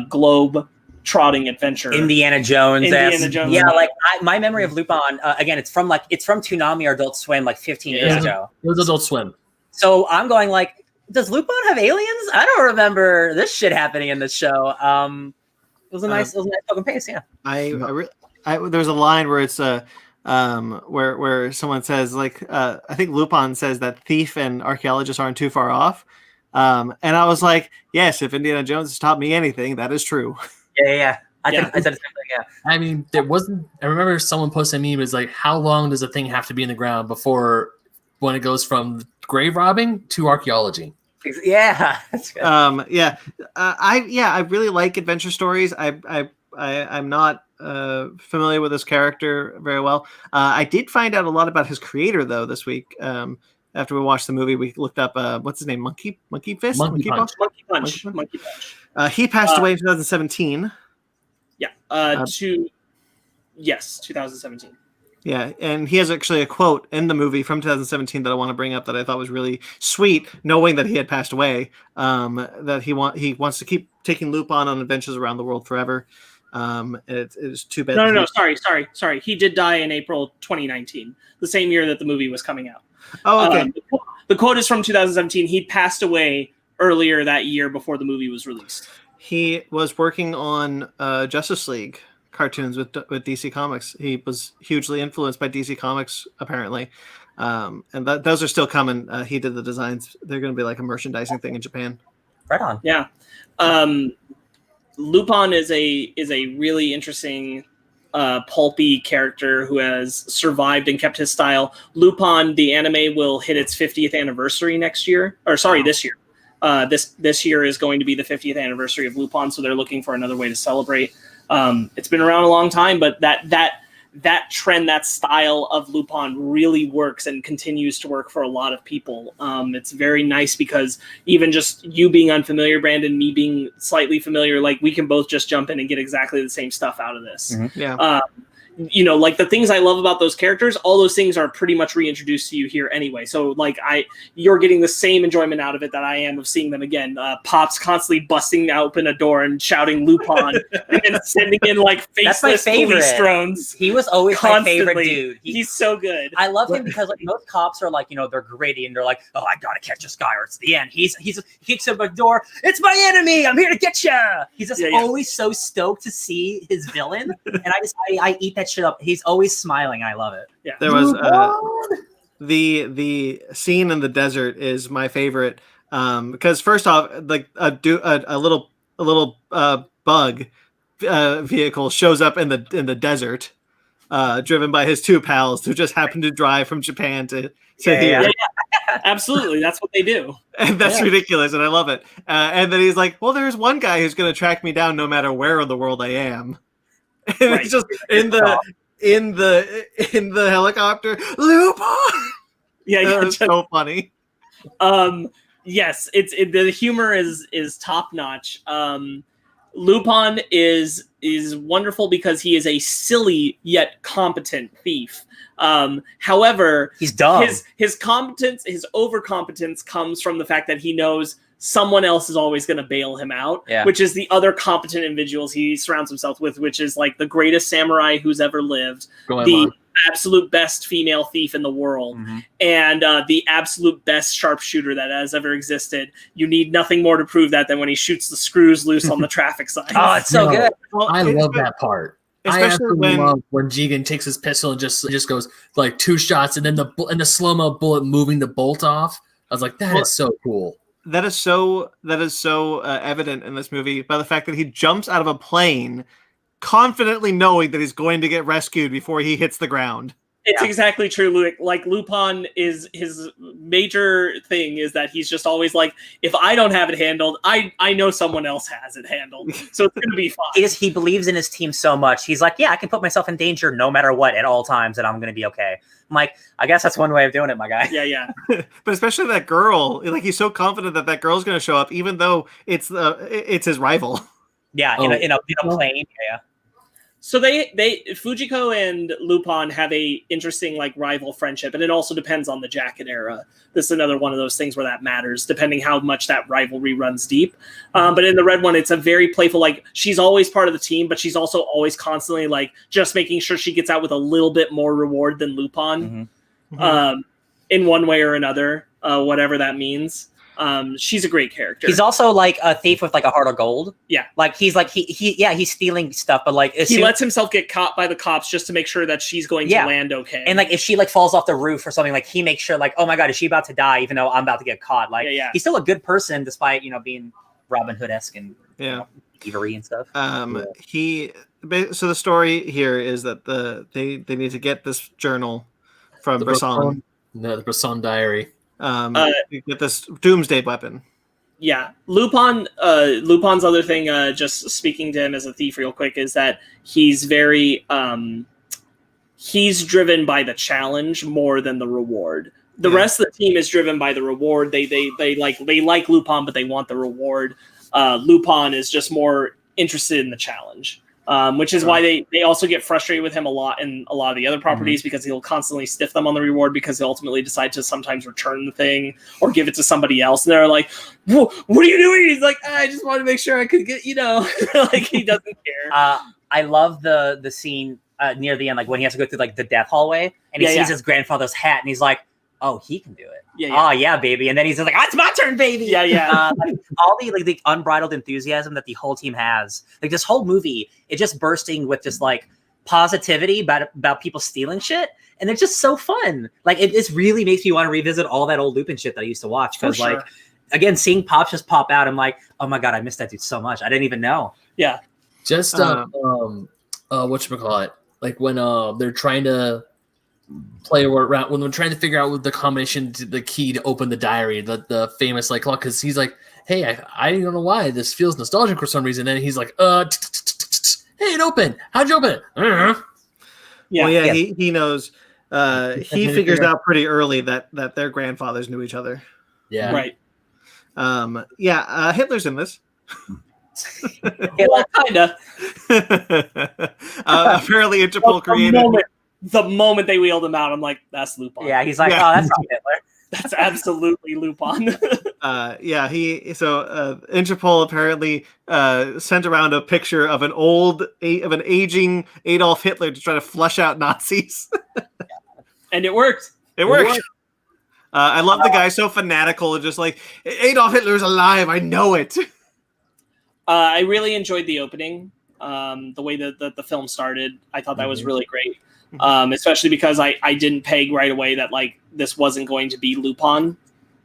globe-trotting adventure. Indiana Jones. Yeah, like my memory of Lupin, again, it's from Toonami or Adult Swim like 15 years ago. It was Adult Swim. So I'm going like, does Lupin have aliens? I don't remember this shit happening in this show. It was a nice fucking pace, yeah. There's a line where it's where someone says like I think Lupin says that thief and archaeologist aren't too far off, and I was like, yes, if Indiana Jones has taught me anything, that is true. Yeah. I said the same thing. Yeah. I mean, there wasn't. I remember someone posted a meme. It was like, how long does a thing have to be in the ground before when it goes from grave robbing to archaeology? Yeah, that's good. I really like adventure stories. I'm not familiar with this character very well. I did find out a lot about his creator though this week. After we watched the movie, we looked up what's his name, Monkey Fist, Monkey Punch. He passed away in 2017. Yeah, 2017. Yeah, and he has actually a quote in the movie from 2017 that I want to bring up that I thought was really sweet, knowing that he had passed away. That he wants to keep taking Lupin on adventures around the world forever. It's too bad. No. Sorry. He did die in April 2019, the same year that the movie was coming out. Oh, okay. The quote is from 2017. He passed away earlier that year before the movie was released. He was working on Justice League cartoons with DC Comics. He was hugely influenced by DC Comics, apparently. And those are still coming. He did the designs. They're going to be like a merchandising thing in Japan. Right on. Yeah. Lupin is a really interesting pulpy character who has survived and kept his style. Lupin, the anime, will hit its 50th anniversary next year. This year. This year is going to be the 50th anniversary of Lupin, so they're looking for another way to celebrate. It's been around a long time, but that that trend, that style of Lupin really works and continues to work for a lot of people. It's very nice because even just you being unfamiliar, Brandon, me being slightly familiar, like we can both just jump in and get exactly the same stuff out of this. Yeah. You know, like the things I love about those characters, all those things are pretty much reintroduced to you here anyway. So like you're getting the same enjoyment out of it that I am of seeing them again. Pop's constantly busting open a door and shouting Lupin and then sending in like faceless police drones. He was always constantly. my favorite dude. He's so good. I love him because like most cops are like, you know, they're gritty and they're like, oh, I gotta catch this guy or it's the end. He kicks up a door. It's my enemy. I'm here to get you. He's just always so stoked to see his villain, and I eat that shit up. He's always smiling. I love it. Yeah. There was the scene in the desert is my favorite because first off, like a little bug vehicle shows up in the desert, driven by his two pals who just happened to drive from Japan to here. Yeah. Absolutely, that's what they do, and that's ridiculous, and I love it. And then he's like, "Well, there's one guy who's going to track me down no matter where in the world I am." And it's just in the helicopter, Lupin. It's so funny. Yes, the humor is top notch. Lupin is wonderful because he is a silly yet competent thief. However, he's dumb. His competence, his overcompetence comes from the fact that he knows someone else is always going to bail him out, which is the other competent individuals he surrounds himself with, which is like the greatest samurai who's ever lived, the absolute best female thief in the world, and the absolute best sharpshooter that has ever existed. You need nothing more to prove that than when he shoots the screws loose on the traffic sign. Oh, it's so good. Well, I love that part. Especially love when Jigen takes his pistol and just goes like 2 shots, and then the slow-mo bullet moving the bolt off. I was like, that is so cool. That is so evident in this movie by the fact that he jumps out of a plane confidently knowing that he's going to get rescued before he hits the ground. It's exactly true. Like Lupin is his major thing is that he's just always like, if I don't have it handled, I know someone else has it handled, so it's gonna be fine. He believes in his team so much. He's like, yeah, I can put myself in danger no matter what at all times, and I'm gonna be okay. I'm like, I guess that's one way of doing it, my guy. Yeah. But especially that girl, like he's so confident that girl's gonna show up, even though it's his rival. Yeah, in a plane. Yeah. So they Fujiko and Lupin have a interesting like rival friendship, and it also depends on the jacket era. This is another one of those things where that matters, depending how much that rivalry runs deep. But in the red one, it's a very playful, like she's always part of the team, but she's also always constantly like just making sure she gets out with a little bit more reward than Lupin, in one way or another, whatever that means. She's a great character. He's also like a thief with like a heart of gold. Yeah. Like he's stealing stuff, but like he lets himself get caught by the cops just to make sure that she's going to land okay. And like if she like falls off the roof or something, like he makes sure like, oh my God, is she about to die? Even though I'm about to get caught. Like he's still a good person despite, being Robin Hood-esque and thievery and stuff. So the story here is that they need to get this journal from Brisson. No, the Brisson diary. Get this doomsday weapon. Yeah, Lupin's other thing, just speaking to him as a thief real quick, is that he's very he's driven by the challenge more than the reward. The rest of the team is driven by the reward. They like Lupin, but they want the reward. Lupin is just more interested in the challenge. Which is why they also get frustrated with him a lot in a lot of the other properties, because he'll constantly stiff them on the reward because he'll ultimately decide to sometimes return the thing or give it to somebody else. And they're like, what are you doing? He's like, I just want to make sure I could get, like he doesn't care. I love the scene near the end, like when he has to go through like the death hallway and he sees his grandfather's hat and he's like, oh, he can do it. Oh yeah, baby. And then he's just like, it's my turn, baby. Yeah. Like, all the unbridled enthusiasm that the whole team has. Like this whole movie, it's just bursting with just like positivity about people stealing shit. And it's just so fun. Like it really makes me want to revisit all that old Lupin shit that I used to watch. Because like, again, seeing Pops just pop out, I'm like, oh my God, I missed that dude so much. I didn't even know. Yeah. Just whatchamacallit? Like when they're trying to play around, when they're trying to figure out the combination to the key to open the diary, the famous like clock, because he's like, hey, I don't know why this feels nostalgic for some reason, and he's like, hey, it opened. How'd you open it? Yeah. Well, yeah, Yes. he knows. He figures out pretty early that their grandfathers knew each other. Yeah. Right. Hitler's in this. Well, kinda. Apparently, Interpol created. The moment they wheeled him out, I'm like, that's Lupin. Yeah, he's like, oh, that's not Hitler. That's absolutely Lupin. Interpol apparently sent around a picture of an aging Adolf Hitler to try to flush out Nazis. And it worked. It worked. I love the guy so fanatical and just like, Adolf Hitler is alive. I know it. I really enjoyed the opening. The way that the film started, I thought that was really great. Especially because I didn't peg right away that like this wasn't going to be Lupin.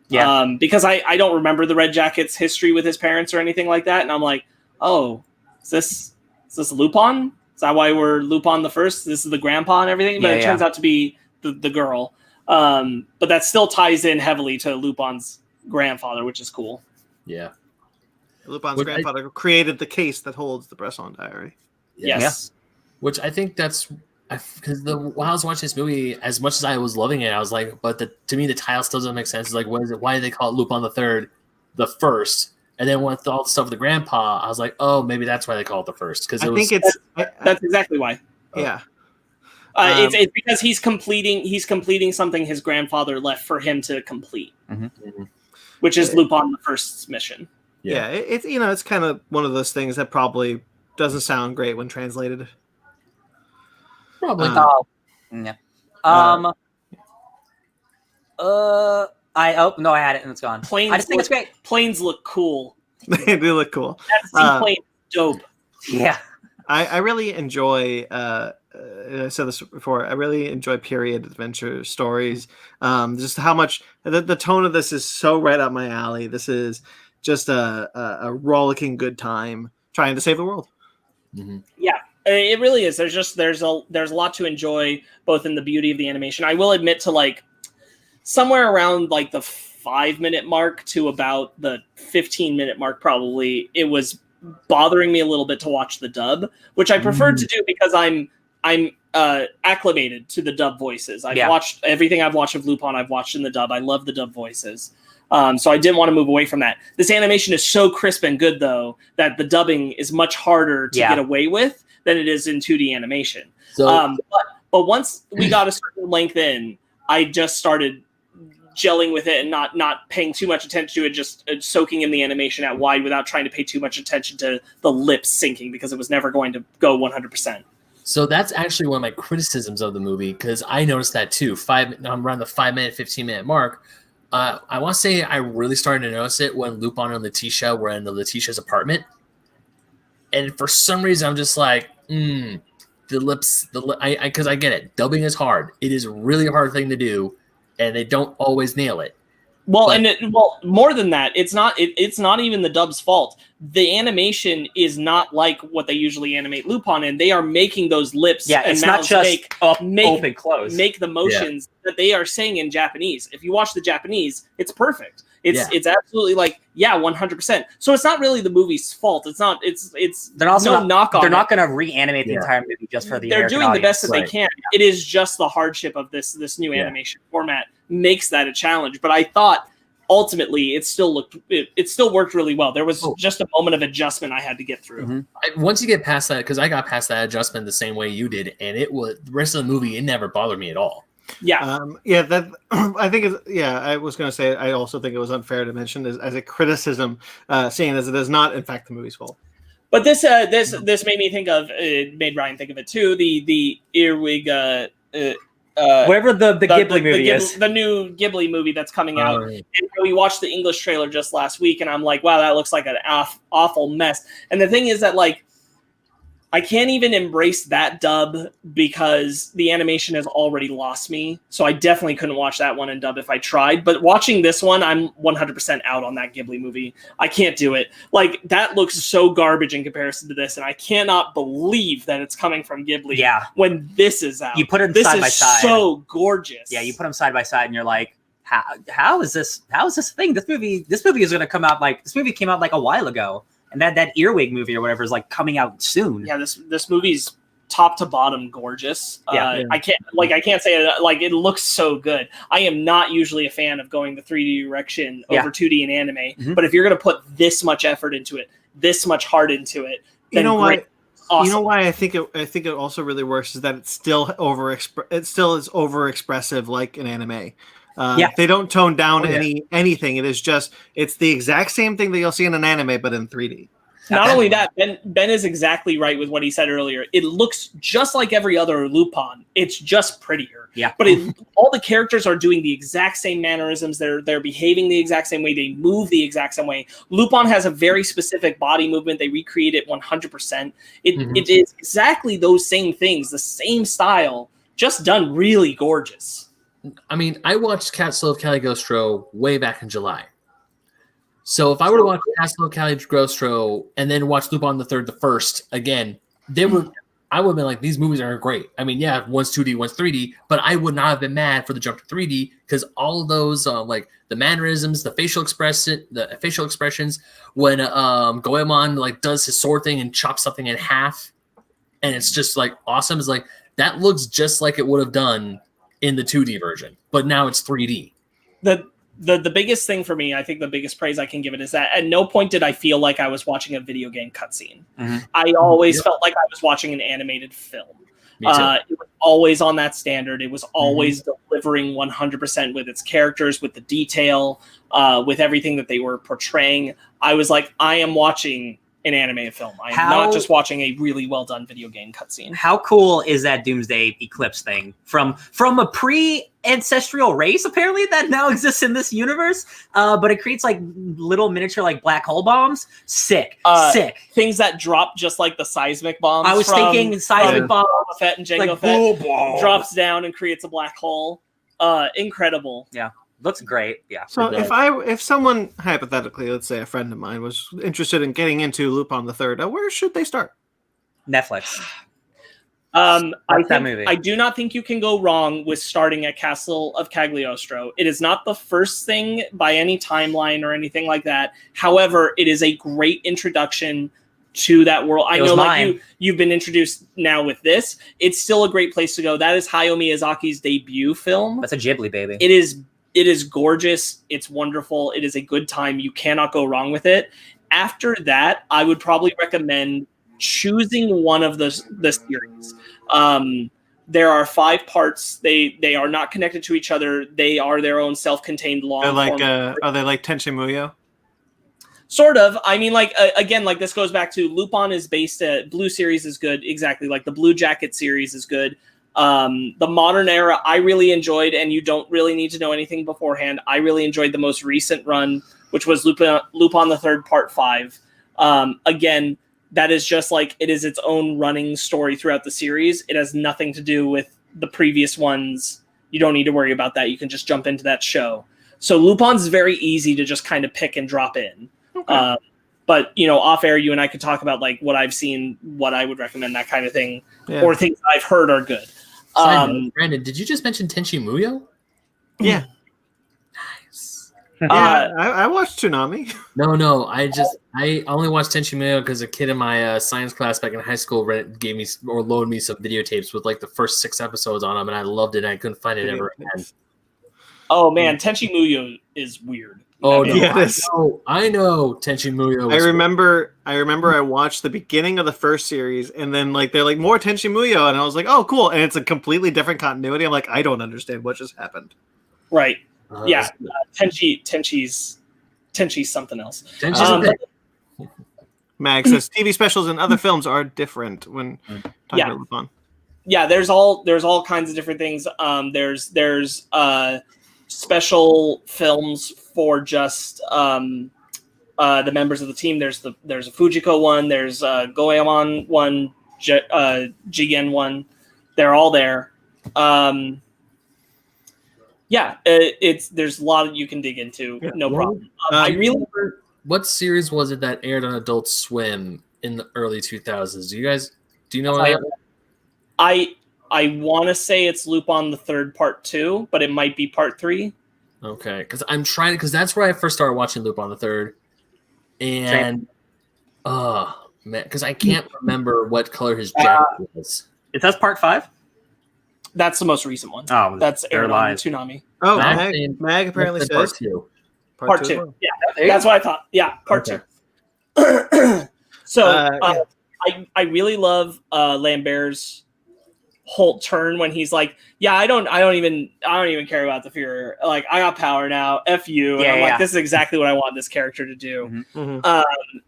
Yeah. Because I don't remember the Red Jacket's history with his parents or anything like that. And I'm like, oh, is this Lupin? Is that why we're Lupin the First? This is the grandpa and everything? But it turns out to be the girl. But that still ties in heavily to Lupin's grandfather, which is cool. Yeah. Lupin's grandfather created the case that holds the Bresson diary. Yes. Which I think that's because while I was watching this movie, as much as I was loving it, I was like, but to me the title still doesn't make sense. It's like, what is it? Why do they call it Lupin the First? And then with all the stuff with the grandpa, I was like, oh, maybe that's why they call it the First. Because that's exactly why. Yeah. It's because he's completing something his grandfather left for him to complete, which is Lupin the First's mission. Yeah, it's kind of one of those things that probably doesn't sound great when translated. Probably. I had it and it's gone. I just think it's great. Planes look cool. They do look cool. That seaplane dope. Yeah. I really enjoy. I said this before. I really enjoy period adventure stories. Just how much the tone of this is so right up my alley. This is just a rollicking good time trying to save the world. Mm-hmm. Yeah, it really is. There's a lot to enjoy both in the beauty of the animation. I will admit to like somewhere around like the 5-minute mark to about the 15-minute mark, probably it was bothering me a little bit to watch the dub, which I preferred to do because I'm acclimated to the dub voices. I've watched everything I've watched of Lupin. I've watched in the dub. I love the dub voices. So I didn't want to move away from that. This animation is so crisp and good, though, that the dubbing is much harder to get away with than it is in 2D animation. So, but once we got a certain length in, I just started gelling with it and not paying too much attention to it, just soaking in the animation at wide without trying to pay too much attention to the lips syncing, because it was never going to go 100%. So that's actually one of my criticisms of the movie, because I noticed that too. I'm around the 5-minute, 15-minute mark. I want to say I really started to notice it when Lupin and Letitia were in Letitia's apartment. And for some reason, I'm just like, the lips, because I get it. Dubbing is hard. It is a really hard thing to do, and they don't always nail it. Well, more than that, it's not even the dub's fault. The animation is not like what they usually animate Lupin in. They are making those lips and it's mouths not just open, close. Make the motions that they are saying in Japanese. If you watch the Japanese, it's perfect. It's absolutely like 100%. So it's not really the movie's fault. It's not. They're also knock on. They're not going to reanimate the entire movie just for the. They're American doing audience. the best that they can. It is just the hardship of this new animation format makes that a challenge. But I thought ultimately it still worked really well. There was just a moment of adjustment I had to get through. Mm-hmm. Once you get past that, because I got past that adjustment the same way you did, and it was the rest of the movie. It never bothered me at all. That I think I was going to say I also think it was unfair to mention as a criticism, seeing as it is not in fact the movie's fault. But this made me think of made Ryan think of it too. The Earwig whatever the Ghibli movie is, the new Ghibli movie that's coming out. And we watched the English trailer just last week, and I'm like, wow, that looks like an awful mess. And the thing is that like I can't even embrace that dub because the animation has already lost me. So I definitely couldn't watch that one in dub if I tried. But watching this one, I'm 100% out on that Ghibli movie. I can't do it. Like, that looks so garbage in comparison to this, and I cannot believe that it's coming from Ghibli when this is out. You put them side by side. This is so gorgeous. Yeah, you put them side by side, and you're like, how is this a thing? This movie is going to come out this movie came out like a while ago. And that Earwig movie or whatever is like coming out soon. Yeah, this movie's top to bottom gorgeous. I can't say it, like it looks so good. I am not usually a fan of going the 3D direction over 2D in anime, but if you're going to put this much effort into it, this much heart into it, then you know great. why? Awesome. You know why I think it also really works is that it's still is overexpressive like an anime. They don't tone down anything. It's the exact same thing that you'll see in an anime, but in 3D. Not only that, Ben is exactly right with what he said earlier. It looks just like every other Lupin. It's just prettier. Yeah. But all the characters are doing the exact same mannerisms. They're behaving the exact same way. They move the exact same way. Lupin has a very specific body movement. They recreate it 100%. It is exactly those same things, the same style, just done really gorgeous. I mean, I watched Castle of Cagliostro way back in July. So if I were to watch Castle of Cagliostro and then watch Lupin the Third, the first again, I would have been like, these movies are great. I mean, yeah, one's 2D, one's 3D, but I would not have been mad for the jump to 3D because all of those, like the mannerisms, the facial expressions, when Goemon like does his sword thing and chops something in half, and it's just like awesome. It's like that looks just like it would have done in the 2D version, but now it's 3D. The biggest thing for me, I think the biggest praise I can give it is that at no point did I feel like I was watching a video game cutscene. I always felt like I was watching an animated film. It was always on that standard. It was always delivering 100% with its characters, with the detail, with everything that they were portraying. I was like, I am watching an animated film. I am not just watching a really well done video game cutscene. How cool is that Doomsday Eclipse thing from a pre-ancestral race apparently that now exists in this universe? But it creates like little miniature like black hole bombs. Sick. Things that drop just like the seismic bombs. I was thinking seismic bomb. Fett and Jango like, Fett drops down and creates a black hole. Incredible. Yeah. Looks great. Yeah. So if someone hypothetically, let's say a friend of mine was interested in getting into Lupin the Third, where should they start? Netflix. I do not think you can go wrong with starting at Castle of Cagliostro. It is not the first thing by any timeline or anything like that. However, it is a great introduction to that world. I know like you've been introduced now with this. It's still a great place to go. That is Hayao Miyazaki's debut film. That's a Ghibli baby. It is gorgeous. It's wonderful. It is a good time. You cannot go wrong with it. After that, I would probably recommend choosing one of the series. There are 5 parts. They are not connected to each other. They are their own self-contained long. They're like are they like Tenchi Muyo? Sort of. I mean, like again, like this goes back to Lupin is based at Blue series is good. Exactly. Like the Blue Jacket series is good. The modern era I really enjoyed, and you don't really need to know anything beforehand. I really enjoyed the most recent run, which was Lupin the Third Part 5. Again, that is just like it is its own running story throughout the series. It has nothing to do with the previous ones. You don't need to worry about that. You can just jump into that show. So Lupin's very easy to just kind of pick and drop in. Okay. But, you know, off air, you and I could talk about like what I've seen, what I would recommend, that kind of thing, or things I've heard are good. Brandon, did you just mention Tenchi Muyo? Yeah. Nice. Yeah, I watched Toonami. No, I only watched Tenchi Muyo because a kid in my science class back in high school gave me or loaned me some videotapes with like the first 6 episodes on them, and I loved it. And I couldn't find it ever again. Oh man, Tenchi Muyo is weird. Oh no, I know Tenchi Muyo. I remember I watched the beginning of the first series, and then like they're like more Tenchi Muyo, and I was like, oh cool, and it's a completely different continuity. I'm like, I don't understand what just happened. Right. Tenchi's something else. Mag says TV specials and other films are different when talking about Lupin. Yeah, there's all kinds of different things. There's special films for just the members of the team. There's a Fujiko one. There's a Goemon one, Jigen one. They're all there. There's a lot that you can dig into. No problem. What series was it that aired on Adult Swim in the early 2000s? Do you know that? I want to say it's Lupin the Third Part 2, but it might be Part 3. Okay, because that's where I first started watching Lupin the Third, and man, because I can't remember what color his jacket was. It says part 5. That's the most recent one. Oh, that's aired on lies. Toonami. Oh, Mag apparently says part 2. Part 2. Well. Yeah, that's what I thought. Yeah, part 2. So I really love Lambert's whole turn when he's like, yeah, I don't even care about the Fuhrer. Like, I got power now. F you. And I'm like, this is exactly what I want this character to do.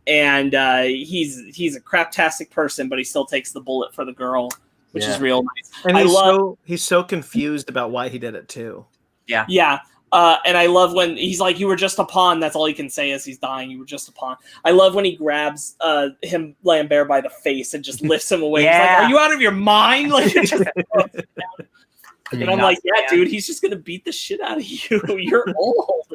And he's a craptastic person, but he still takes the bullet for the girl, which is real nice. And he's so confused about why he did it too. Yeah. Yeah. And I love when he's like, you were just a pawn. That's all he can say as he's dying. You were just a pawn. I love when he grabs Lambert by the face and just lifts him away. He's like, are you out of your mind? Like, it just and I'm like, yeah, dude, he's just going to beat the shit out of you. You're old.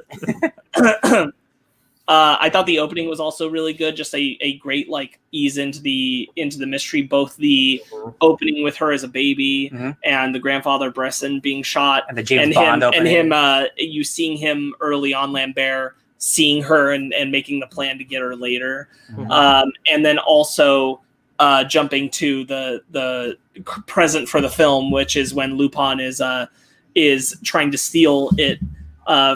I thought the opening was also really good. Just a great like ease into the mystery. Both the opening with her as a baby and the grandfather Bresson being shot, and the James Bond opening, and him you seeing him early on, Lambert seeing her and making the plan to get her later, and then also jumping to the present for the film, which is when Lupin is trying to steal it.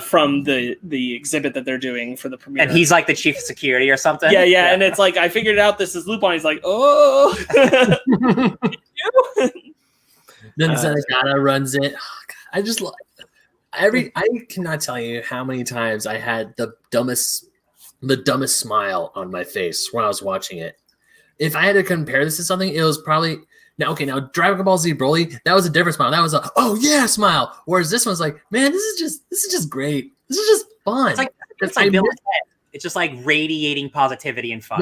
From the exhibit that they're doing for the premiere. And he's like the chief of security or something. Yeah. And it's like, I figured out this is Lupin. He's like, oh. Then Zenigata runs it. Oh, God, I just love I cannot tell you how many times I had the dumbest smile on my face when I was watching it. If I had to compare this to something, it was probably now Dragon Ball Z Broly, that was a different smile. That was a oh yeah smile. Whereas this one's like, man, this is just great. This is just fun. It's like it's just like radiating positivity and fun.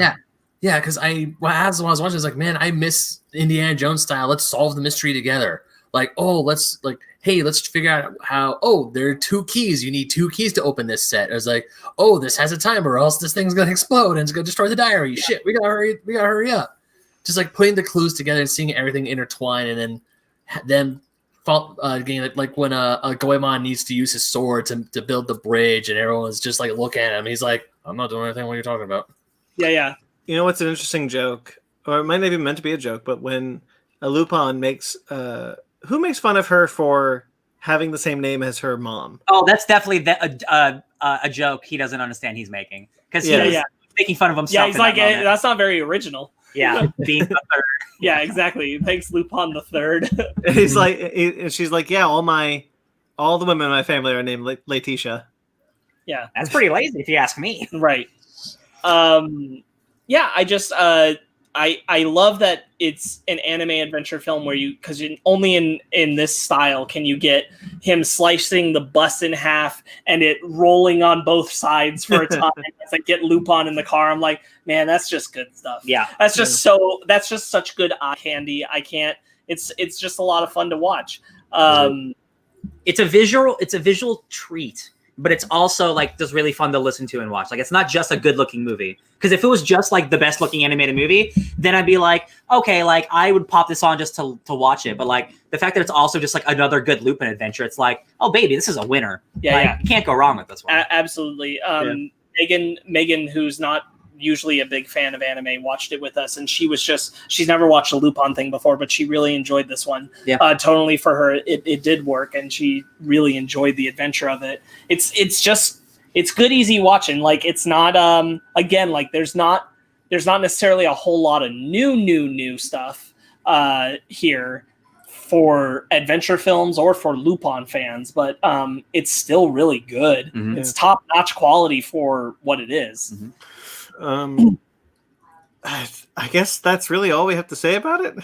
Yeah, because when I was watching, I was like, man, I miss Indiana Jones style. Let's solve the mystery together. Like, let's figure out how. There are 2 keys. You need 2 keys to open this set. I was like, this has a timer, or else this thing's gonna explode and it's gonna destroy the diary. Shit, we gotta hurry up. Just like putting the clues together and seeing everything intertwine, and then getting like when Goemon needs to use his sword to build the bridge, and everyone's just like looking at him. He's like, I'm not doing anything. What are you talking about? Yeah. You know what's an interesting joke, or it might not even meant to be a joke, but when Lupin makes who makes fun of her for having the same name as her mom? Oh, that's definitely a joke he doesn't understand he's making, because he's making fun of himself. Yeah, he's like, that's not very original. Yeah, being the third. Yeah, exactly. Thanks, Lupin the third. And he's like, and she's like, yeah, all the women in my family are named Letitia. Yeah, that's pretty lazy if you ask me. Right. Yeah, I just I love that it's an anime adventure film where because only in this style can you get him slicing the bus in half and it rolling on both sides for a time. It's like get Lupin in the car. I'm like, man, that's just good stuff. Yeah, that's just such good eye candy. I can't. It's just a lot of fun to watch. It's a visual treat. But it's also like just really fun to listen to and watch. Like, it's not just a good looking movie. Because if it was just like the best looking animated movie, then I'd be like, okay, like I would pop this on just to watch it. But like the fact that it's also just like another good Lupin adventure, it's like, oh baby, this is a winner. Yeah, you can't go wrong with this one. Absolutely. Megan, who's not usually a big fan of anime, watched it with us, and she's never watched a Lupin thing before, but she really enjoyed this one. Totally for her it did work, and she really enjoyed the adventure of it. It's good easy watching. Like, it's not again, like there's not necessarily a whole lot of new stuff here for adventure films or for Lupin fans, but it's still really good. It's top-notch quality for what it is. I guess that's really all we have to say about it.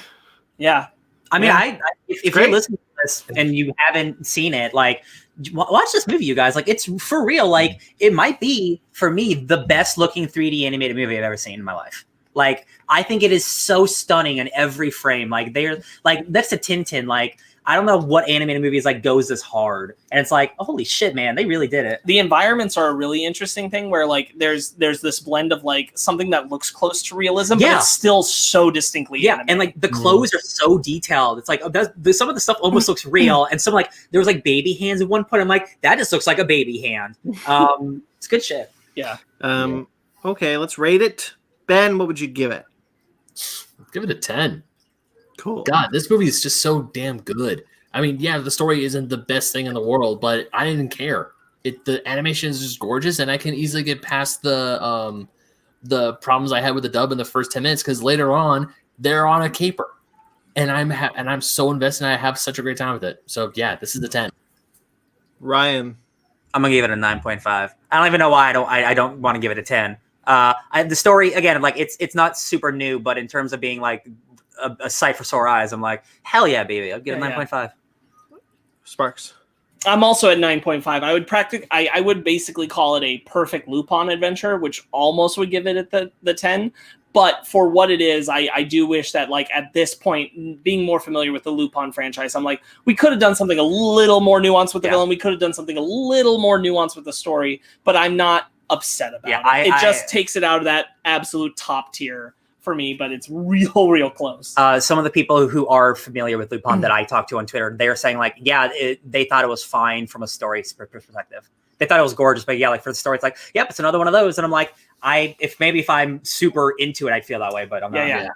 Yeah. I mean, if you're listening to this and you haven't seen it, like, watch this movie, you guys. Like, it's for real. Like, it might be, for me, the best looking 3D animated movie I've ever seen in my life. Like, I think it is so stunning in every frame. Like, they're like next to Tintin. Like, I don't know what animated movies like goes this hard, and it's like, oh, holy shit, man, they really did it. The environments are a really interesting thing, where like there's this blend of like something that looks close to realism, but it's still so distinctly animated. And like the clothes are so detailed. It's like some of the stuff almost looks real, and some like there was like baby hands at one point. I'm like, that just looks like a baby hand. It's good shit. Yeah. Okay, let's rate it. Ben, what would you give it? Give it a 10. Cool. God, this movie is just so damn good. I mean, yeah, the story isn't the best thing in the world, but I didn't care. The animation is just gorgeous, and I can easily get past the problems I had with the dub in the first 10 minutes because later on they're on a caper, and I'm so invested. And I have such a great time with it. So yeah, this is the 10. Ryan, I'm gonna give it a 9.5. I don't even know why I don't want to give it a 10. The story again, like it's not super new, but in terms of being like a sight for sore eyes, I'm like, hell yeah, baby! I'll give it 9.5. Sparks. I'm also at 9.5. I would basically call it a perfect Lupin adventure, which almost would give it the 10. But for what it is, I do wish that, like, at this point, being more familiar with the Lupin franchise, I'm like, we could have done something a little more nuanced with the villain. We could have done something a little more nuanced with the story, but I'm not upset about it. It just takes it out of that absolute top tier for me, but it's real close. Some of the people who are familiar with Lupin that I talked to on Twitter, they're saying, like, they thought it was fine from a story perspective. They thought it was gorgeous, but like for the story, it's like, yep, it's another one of those. And I'm like, if I'm super into it, I'd feel that way, but I'm not. Yeah.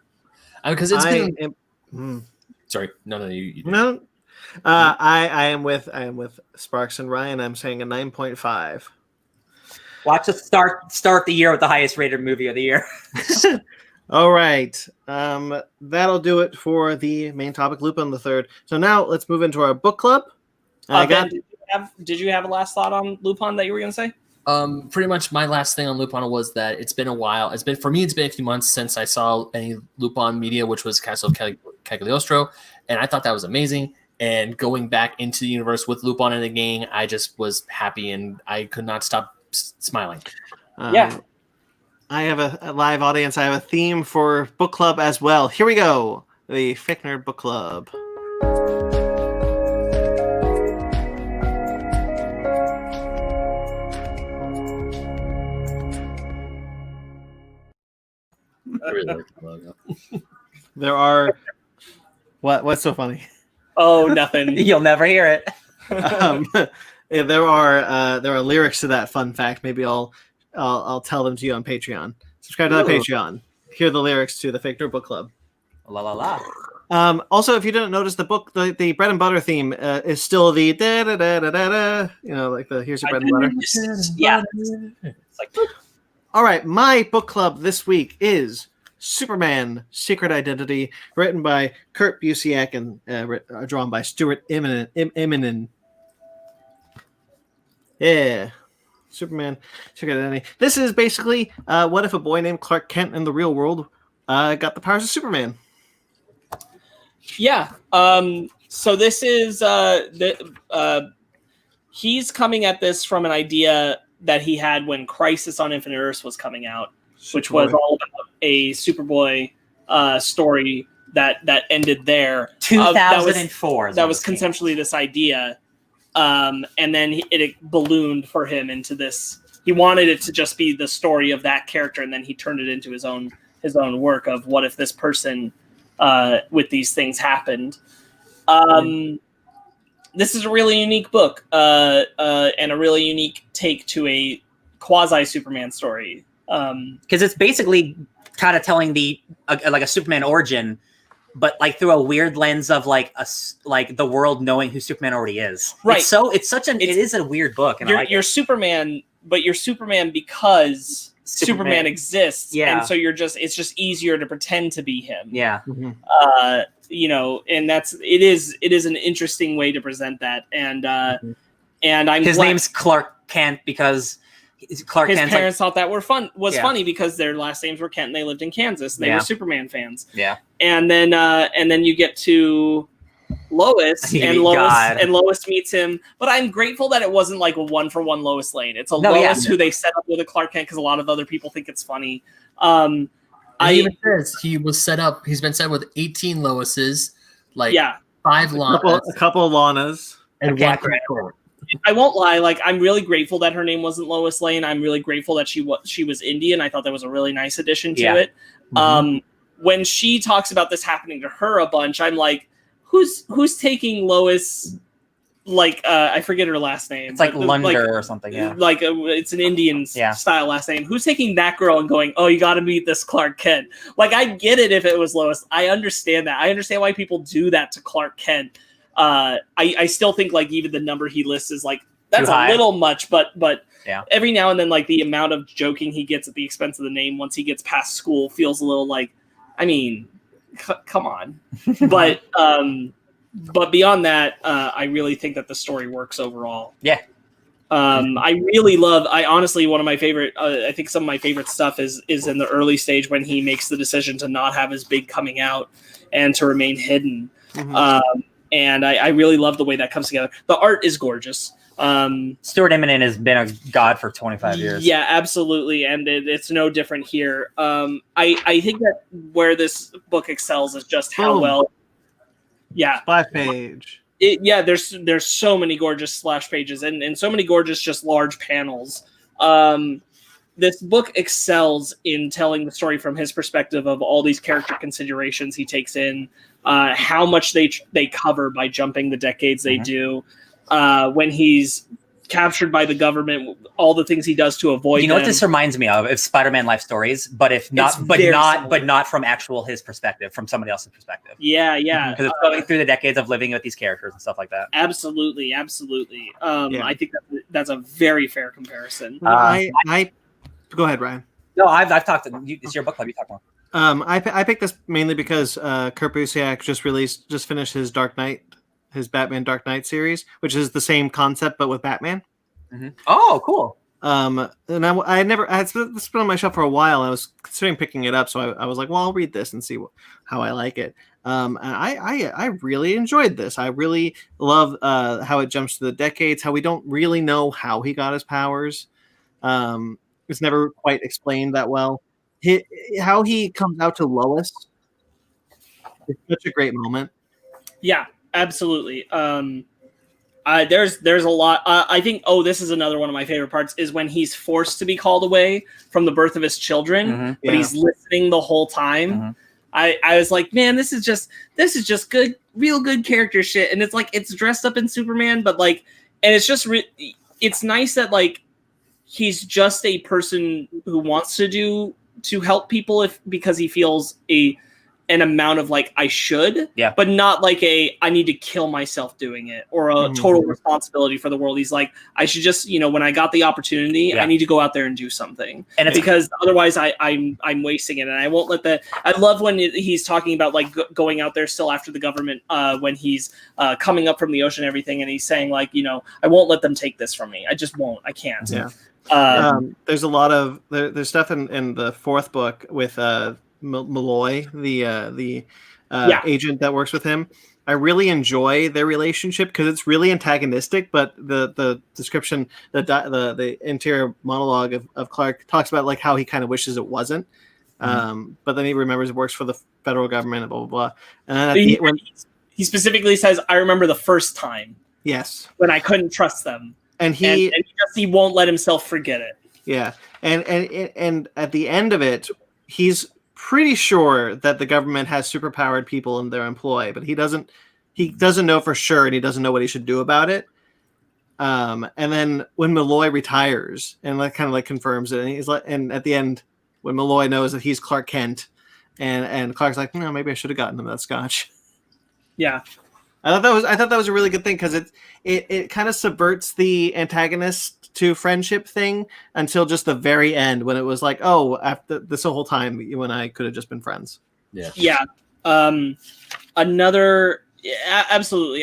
Because it's been. Sorry, no, you no. I am with Sparks and Ryan. I'm saying a 9.5. Watch us start the year with the highest rated movie of the year. All right. That'll do it for the main topic, Lupin the Third. So now let's move into our book club. Did you have a last thought on Lupin that you were going to say? Pretty much my last thing on Lupin was that it's been a while. It's been a few months since I saw any Lupin media, which was Castle of Cagliostro, and I thought that was amazing. And going back into the universe with Lupin and the gang, I just was happy, and I could not stop smiling. I have a live audience. I have a theme for book club as well. Here we go. The Fic Nerd Book Club. I really like the logo. There are what's so funny? Oh, nothing. You'll never hear it. There are lyrics to that fun fact. Maybe I'll tell them to you on Patreon. Subscribe to that Patreon. Hear the lyrics to the Fic Nerd Book Club. La la la. Also, if you didn't notice, the book, the bread and butter theme is still the da da da da da da. You know, like the here's your bread and butter. Yeah. It's like. All right, my book club this week is Superman: Secret Identity, written by Kurt Busiek and drawn by Stuart Immonen. Yeah, Superman: Secret Identity. This is basically what if a boy named Clark Kent in the real world got the powers of Superman. Yeah. So this is he's coming at this from an idea that he had when Crisis on Infinite Earths was coming out, which was all about a Superboy story that ended there. 2004. That was conceptually this idea, and then it ballooned for him into this. He wanted it to just be the story of that character, and then he turned it into his own work of what if this person with these things happened. This is a really unique book and a really unique take to a quasi-Superman story. Because it's basically kind of telling like a Superman origin, but like through a weird lens of like the world knowing who Superman already is. Right. It is a weird book. And you're Superman, but you're Superman because Superman exists. Yeah. And so it's just easier to pretend to be him. Yeah. Mm-hmm. And it is an interesting way to present that. And his name's Clark Kent because Clark his Kent's parents thought that was funny because their last names were Kent and they lived in Kansas. They were Superman fans. Yeah. And then you get to Lois and Lois meets him. But I'm grateful that it wasn't like a 1-for-1 Lois Lane. It's Lois who they set up with a Clark Kent because a lot of other people think it's funny. He even says he's been set with 18 Loises, 5 Lanas, a couple of Lanas, and one Court. I won't lie, like I'm really grateful that her name wasn't Lois Lane. I'm really grateful that she was Indian. I thought that was a really nice addition to it. Mm-hmm. When she talks about this happening to her a bunch, I'm like, who's taking Lois I forget her last name. It's like Lunder or something. Yeah, like it's an Indian style last name. Who's taking that girl and going, "Oh, you got to meet this Clark Kent"? Like, I get it if it was Lois. I understand that. I understand why people do that to Clark Kent. I still think like even the number he lists is like that's a little much, but every now and then like the amount of joking he gets at the expense of the name once he gets past school feels a little like, I mean, come on, But beyond that, I really think that the story works overall. Yeah. I honestly, one of my favorite, I think some of my favorite stuff is in the early stage when he makes the decision to not have his big coming out and to remain hidden. Mm-hmm. And I really love the way that comes together. The art is gorgeous. Stuart Immonen has been a god for 25 years. Yeah, absolutely. And it's no different here. I think that where this book excels is just how well. Yeah. Splash page. There's so many gorgeous splash pages and so many gorgeous just large panels. This book excels in telling the story from his perspective of all these character considerations he takes in, how much they cover by jumping the decades they do. When he's captured by the government, all the things he does to avoid what this reminds me of Spider-Man life stories, but not from his perspective, from somebody else's perspective. Yeah because it's going through the decades of living with these characters and stuff like that. Absolutely I think that's a very fair comparison. I go ahead, Ryan. No, I've talked to you. It's your book club. You talk more. I picked this mainly because Kurt Busiek just finished his his Batman Dark Knight series, which is the same concept but with Batman. Mm-hmm. Oh, cool. And I had this been on my shelf for a while. And I was considering picking it up, so I was like, well, I'll read this and see how I like it. And I really enjoyed this. I really love how it jumps to the decades, how we don't really know how he got his powers. It's never quite explained that well. How he comes out to Lois is such a great moment. Yeah. Absolutely. There's a lot. I think. This is another one of my favorite parts is when he's forced to be called away from the birth of his children, but he's listening the whole time. Mm-hmm. I was like, man, this is just good, real good character shit, and it's like it's dressed up in Superman, but like, and it's just it's nice that like he's just a person who wants to help people because he feels an amount of like I should, but not like I need to kill myself doing it or a total responsibility for the world. He's like, I should just, when I got the opportunity, I need to go out there and do something, and because otherwise I'm wasting it, and I won't let I love when he's talking about like going out there still after the government when he's coming up from the ocean and everything, and he's saying like, I won't let them take this from me. I just won't. I can't. Yeah. There's a lot of there's stuff in the fourth book with Malloy, the agent that works with him. I really enjoy their relationship because it's really antagonistic, but the description, the interior monologue of Clark talks about like how he kind of wishes it wasn't, but then he remembers it works for the federal government and blah blah blah. And then he specifically says, "I remember the first time." Yes, when I couldn't trust them, and he won't let himself forget it. Yeah, and at the end of it, he's pretty sure that the government has superpowered people in their employ, but he doesn't know for sure, and he doesn't know what he should do about it. And then when Malloy retires and like kind of like confirms it, and he's like, and at the end when Malloy knows that he's Clark Kent, and Clark's like, no, maybe I should have gotten him that scotch. Yeah. I thought that was a really good thing because it kind of subverts the antagonist to friendship thing until just the very end when it was like, oh, after this whole time you and I could have just been friends. Yeah. Absolutely.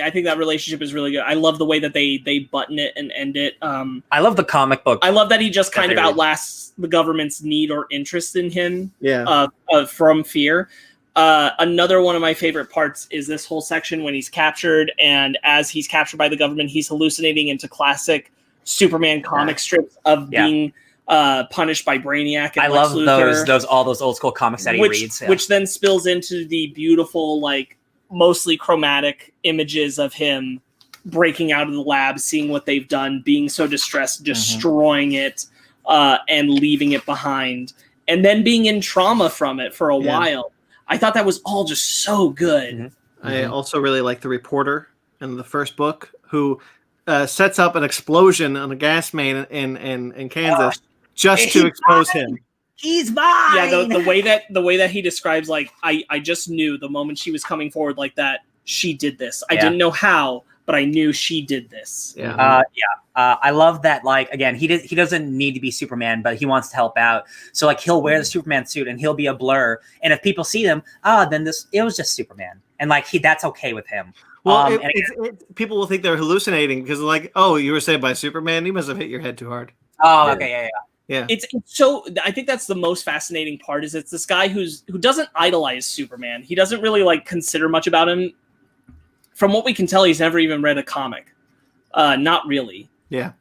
I think that relationship is really good. I love the way that they button it and end it. I love the comic book. I love that he just kind of outlasts the government's need or interest in him. From fear. Another one of my favorite parts is this whole section when he's captured, and as he's captured by the government, he's hallucinating into classic Superman comic strips of being punished by Brainiac. And I love all those old school comics that he reads, which then spills into the beautiful, like mostly chromatic images of him breaking out of the lab, seeing what they've done, being so distressed, destroying it, and leaving it behind, and then being in trauma from it for a while. I thought that was all just so good. I also really like the reporter in the first book who sets up an explosion on a gas main in Kansas just to expose him. He's mine. Yeah, the way that he describes, like, I just knew the moment she was coming forward like that, she did this. I didn't know how, but I knew she did this. Yeah. I love that. Like, again, he doesn't need to be Superman, but he wants to help out. So like he'll wear the Superman suit and he'll be a blur. And if people see them, then it was just Superman, and like that's okay with him. Well, people will think they're hallucinating because like, oh, you were saved by Superman. You must have hit your head too hard. Oh, okay, yeah. It's so. I think that's the most fascinating part. Is it's this guy who doesn't idolize Superman. He doesn't really like consider much about him. From what we can tell, he's never even read a comic. Not really. Yeah.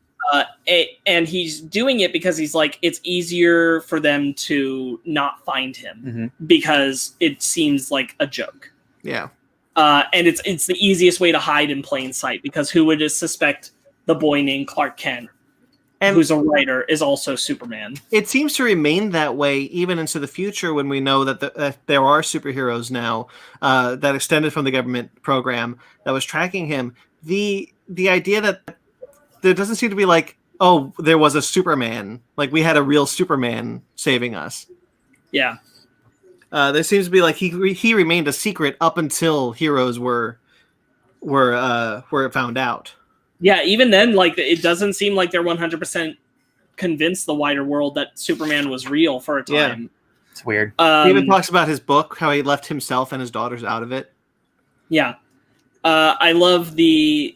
And he's doing it because he's like, it's easier for them to not find him because it seems like a joke. Yeah. And it's the easiest way to hide in plain sight, because who would just suspect the boy named Clark Kent, who's a writer, is also Superman? It seems to remain that way even into the future, when we know that there are superheroes now that extended from the government program that was tracking him. The idea that there doesn't seem to be like, oh, there was a Superman, like we had a real Superman saving us. Yeah. There seems to be like he remained a secret up until heroes were found out. Yeah, even then, like, it doesn't seem like they're 100% convinced the wider world that Superman was real for a time. Yeah. It's weird. He even talks about his book, how he left himself and his daughters out of it. Yeah. I love the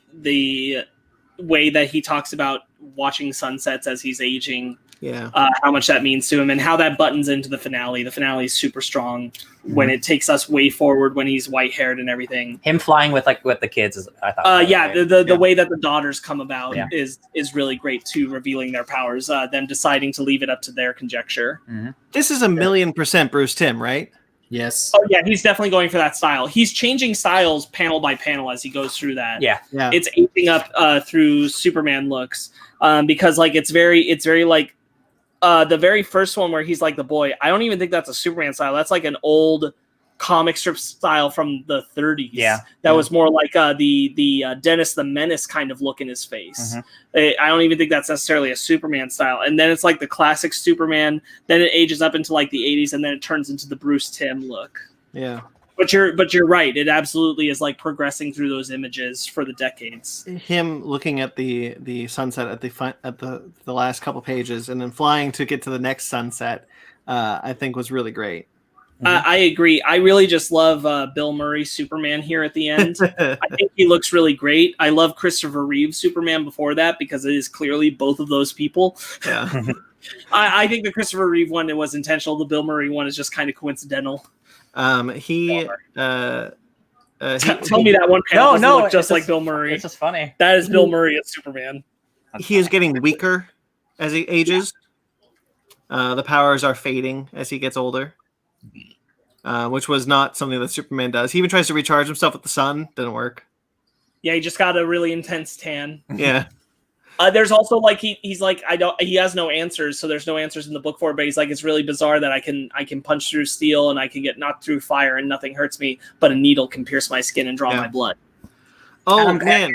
way that he talks about watching sunsets as he's aging. Yeah. How much that means to him, and how that buttons into the finale. The finale is super strong when it takes us way forward, when he's white haired and everything. Him flying with the kids is, I thought. The way that the daughters come about is really great too, revealing their powers. Them deciding to leave it up to their conjecture. This is 1,000,000% Bruce Timm, right? Yes. Oh yeah, he's definitely going for that style. He's changing styles panel by panel as he goes through that. Yeah. It's aging up through Superman looks, because like it's very like the very first one where he's like the boy. I don't even think that's a Superman style. That's like an old comic strip style from the 30s. Yeah. That was more like the Dennis the Menace kind of look in his face. I don't even think that's necessarily a Superman style. And then it's like the classic Superman. Then it ages up into like the 80s, and then it turns into the Bruce Timm look. Yeah. But you're right. It absolutely is like progressing through those images for the decades. Him looking at the sunset at the last couple pages, and then flying to get to the next sunset, I think was really great. I agree. I really just love Bill Murray Superman here at the end. I think he looks really great. I love Christopher Reeve Superman before that, because it is clearly both of those people. Yeah. I think the Christopher Reeve one, it was intentional. The Bill Murray one is just kind of coincidental. Tell me that one panel doesn't look just like Bill Murray. It's just funny. That is Bill Murray as Superman. He is getting weaker as he ages. The powers are fading as he gets older, which was not something that Superman does. He even tries to recharge himself with the sun. Doesn't work. Yeah, he just got a really intense tan. Yeah. There's also like he's like he has no answers, so there's no answers in the book for it, but he's like, it's really bizarre that I can punch through steel and I can get knocked through fire and nothing hurts me, but a needle can pierce my skin and draw my blood. Oh man.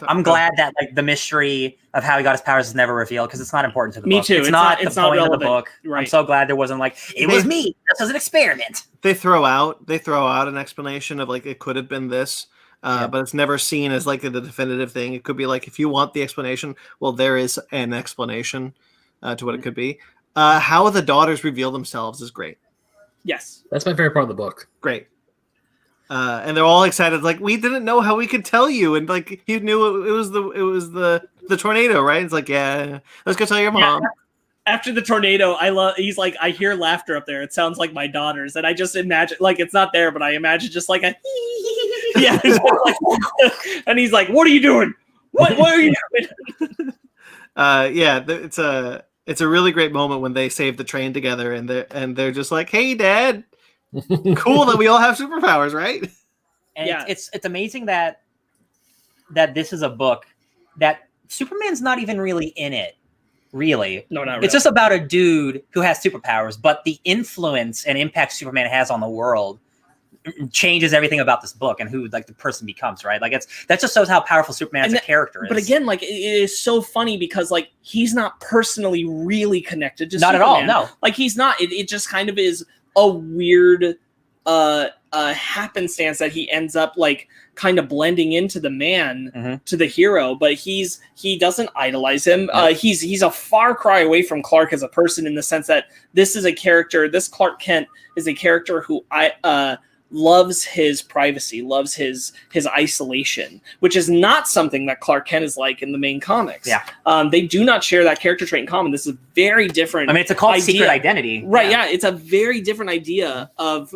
I'm glad that like the mystery of how he got his powers is never revealed, because it's not important to the book. Me too. It's not the point relevant. of the book. Right. I'm so glad there wasn't like, it was me. This was an experiment. They throw out an explanation of like, it could have been this. But it's never seen as like the definitive thing. It could be like, if you want the explanation, well, there is an explanation to what it could be. How the daughters reveal themselves is great. Yes. That's my favorite part of the book. Great. And they're all excited. Like, we didn't know how we could tell you. And like, he knew it was the tornado, right? It's like, yeah, let's go tell your mom. Yeah. After the tornado, he's like, I hear laughter up there. It sounds like my daughters. And I just imagine, like, it's not there, but I imagine just like a yeah. And he's like, what are you doing? What are you doing? It's a really great moment when they save the train together, and they're just like, hey, Dad, cool that we all have superpowers, right? And it's amazing that this is a book that Superman's not even really in it. Really. No, not really. It's just about a dude who has superpowers, but the influence and impact Superman has on the world changes everything about this book and who like the person becomes, right? Like that just shows how powerful Superman as a character is. But again, like it is so funny because like he's not personally really connected to not Superman. at all. No, like he's not. It just kind of is a weird happenstance that he ends up like kind of blending into the man to the hero, but he doesn't idolize him. He's a far cry away from Clark as a person in the sense that this Clark Kent is a character who loves his privacy, loves his isolation, which is not something that Clark Kent is like in the main comics. Yeah. They do not share that character trait in common. This is very different. I mean, it's called secret identity. Right, yeah. It's a very different idea of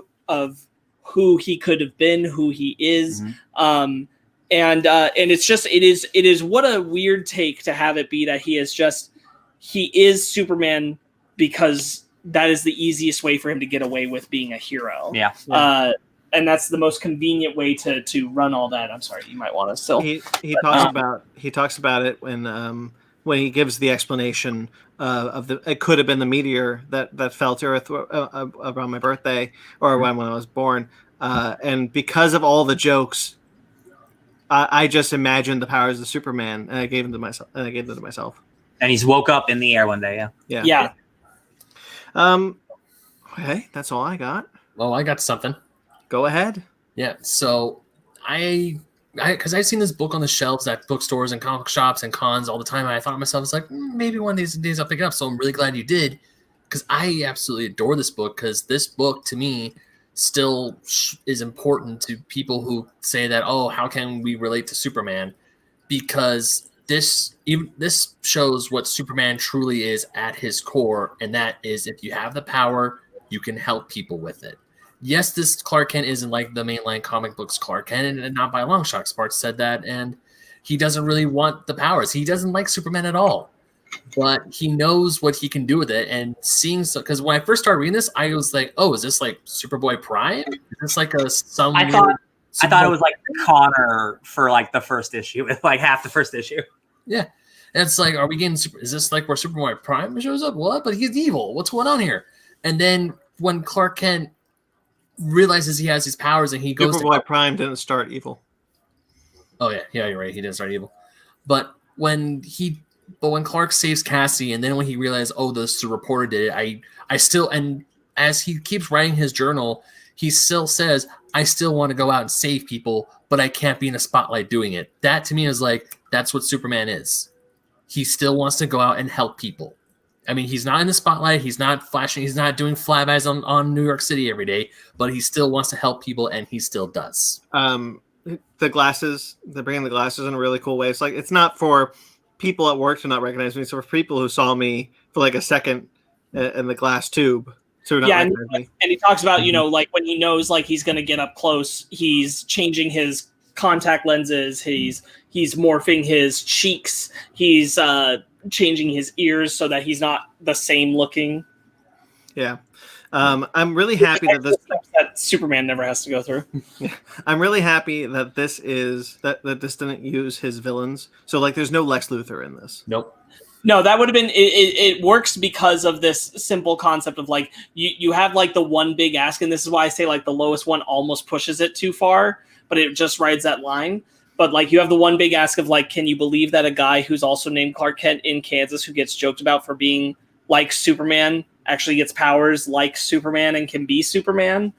who he could have been, who he is. And it's just it is what a weird take to have it be that he is Superman because that is the easiest way for him to get away with being a hero. Yeah. And that's the most convenient way to run all that. I'm sorry, you might want to still. He talks about it when he gives the explanation of it could have been the meteor that fell to Earth around my birthday or when I was born, and because of all the jokes, I just imagined the powers of Superman and I gave them to myself. And he's woke up in the air one day. Yeah. Okay, that's all I got. Well, I got something. Go ahead. Yeah, so because I've seen this book on the shelves at bookstores and comic shops and cons all the time, and I thought to myself, it's like, maybe one of these days I'll pick it up. So I'm really glad you did, because I absolutely adore this book, because this book, to me, still is important to people who say that, oh, how can we relate to Superman? Because this shows what Superman truly is at his core, and that is if you have the power, you can help people with it. Yes, this Clark Kent isn't like the mainline comic books Clark Kent, and not by a long shot. Sparks said that, and he doesn't really want the powers. He doesn't like Superman at all, but he knows what he can do with it. And because when I first started reading this, I was like, "Oh, is this like Superboy Prime? Is this like I thought it was like Connor for like the first issue, like half the first issue. Yeah, and it's like, are we getting? Is this like where Superboy Prime shows up? What? But he's evil. What's going on here? And then when Clark Kent realizes he has these powers and he goes Superboy Prime didn't start evil. Oh yeah, you're right. He didn't start evil. But when Clark saves Cassie, and then when he realized, oh, the reporter did it, I still, and as he keeps writing his journal, he still says, I still want to go out and save people, but I can't be in a spotlight doing it. That to me is like, that's what Superman is. He still wants to go out and help people. I mean, he's not in the spotlight. He's not flashing. He's not doing flybys on New York City every day, but he still wants to help people, and he still does. The glasses, they're bringing the glasses in a really cool way. It's like, it's not for people at work to not recognize me. It's for people who saw me for like a second in the glass tube. So not recognize me. And he talks about, like when he knows like he's going to get up close, he's changing his contact lenses. He's morphing his cheeks. He's changing his ears so that he's not the same looking. Yeah. I'm really happy that Superman never has to go through. I'm really happy that this didn't use his villains. So like there's no Lex Luthor in this. Nope. No, that would have been it works because of this simple concept of like you have like the one big ask, and this is why I say like the lowest one almost pushes it too far, but it just rides that line. But like you have the one big ask of like, can you believe that a guy who's also named Clark Kent in Kansas, who gets joked about for being like Superman, actually gets powers like Superman and can be Superman?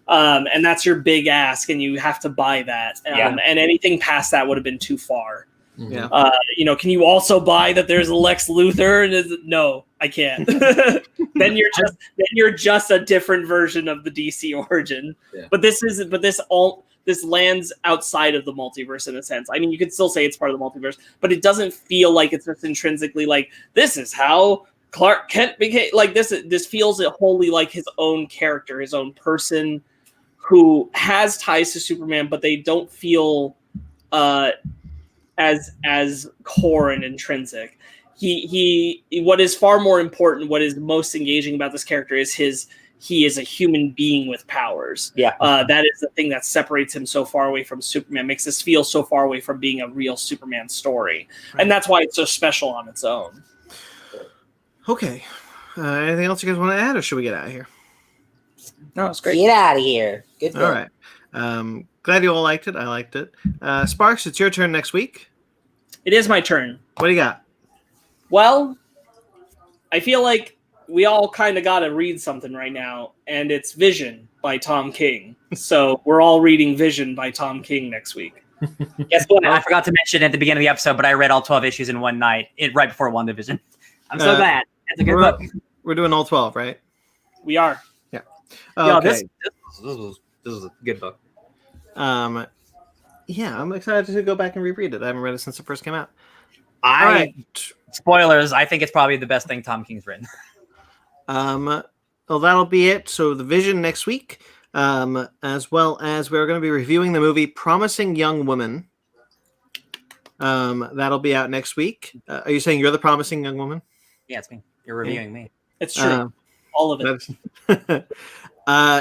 And that's your big ask, and you have to buy that. And anything past that would have been too far. Yeah. Can you also buy that there's a Lex Luthor? No, I can't. then you're just a different version of the DC origin. Yeah. But this lands outside of the multiverse in a sense. I mean, you could still say it's part of the multiverse, but it doesn't feel like it's just intrinsically like this is how Clark Kent became like this. This feels wholly like his own character, his own person who has ties to Superman, but they don't feel as core and intrinsic. He what is far more important, what is most engaging about this character is he is a human being with powers. Yeah. That is the thing that separates him so far away from Superman, makes this feel so far away from being a real Superman story. Right. And that's why it's so special on its own. Okay. Anything else you guys want to add, or should we get out of here? No, it's great. Get out of here. Good. All right. Glad you all liked it. I liked it. Sparks, it's your turn next week. It is my turn. What do you got? Well, I feel like we all kind of got to read something right now, and it's Vision by Tom King. So we're all reading Vision by Tom King next week. Guess what? I forgot to mention at the beginning of the episode, but I read all 12 issues in one night, right before WandaVision. I'm so glad. That's a good book. We're doing all 12, right? We are. Yeah. Yo, Okay. this is a good book. Yeah, I'm excited to go back and reread it. I haven't read it since it first came out. Spoilers, I think it's probably the best thing Tom King's written. Well, that'll be it. So the Vision next week, as well as we're going to be reviewing the movie Promising Young Woman. That'll be out next week. Are you saying you're the promising young woman? Yeah, it's me. You're reviewing me. It's true. All of it.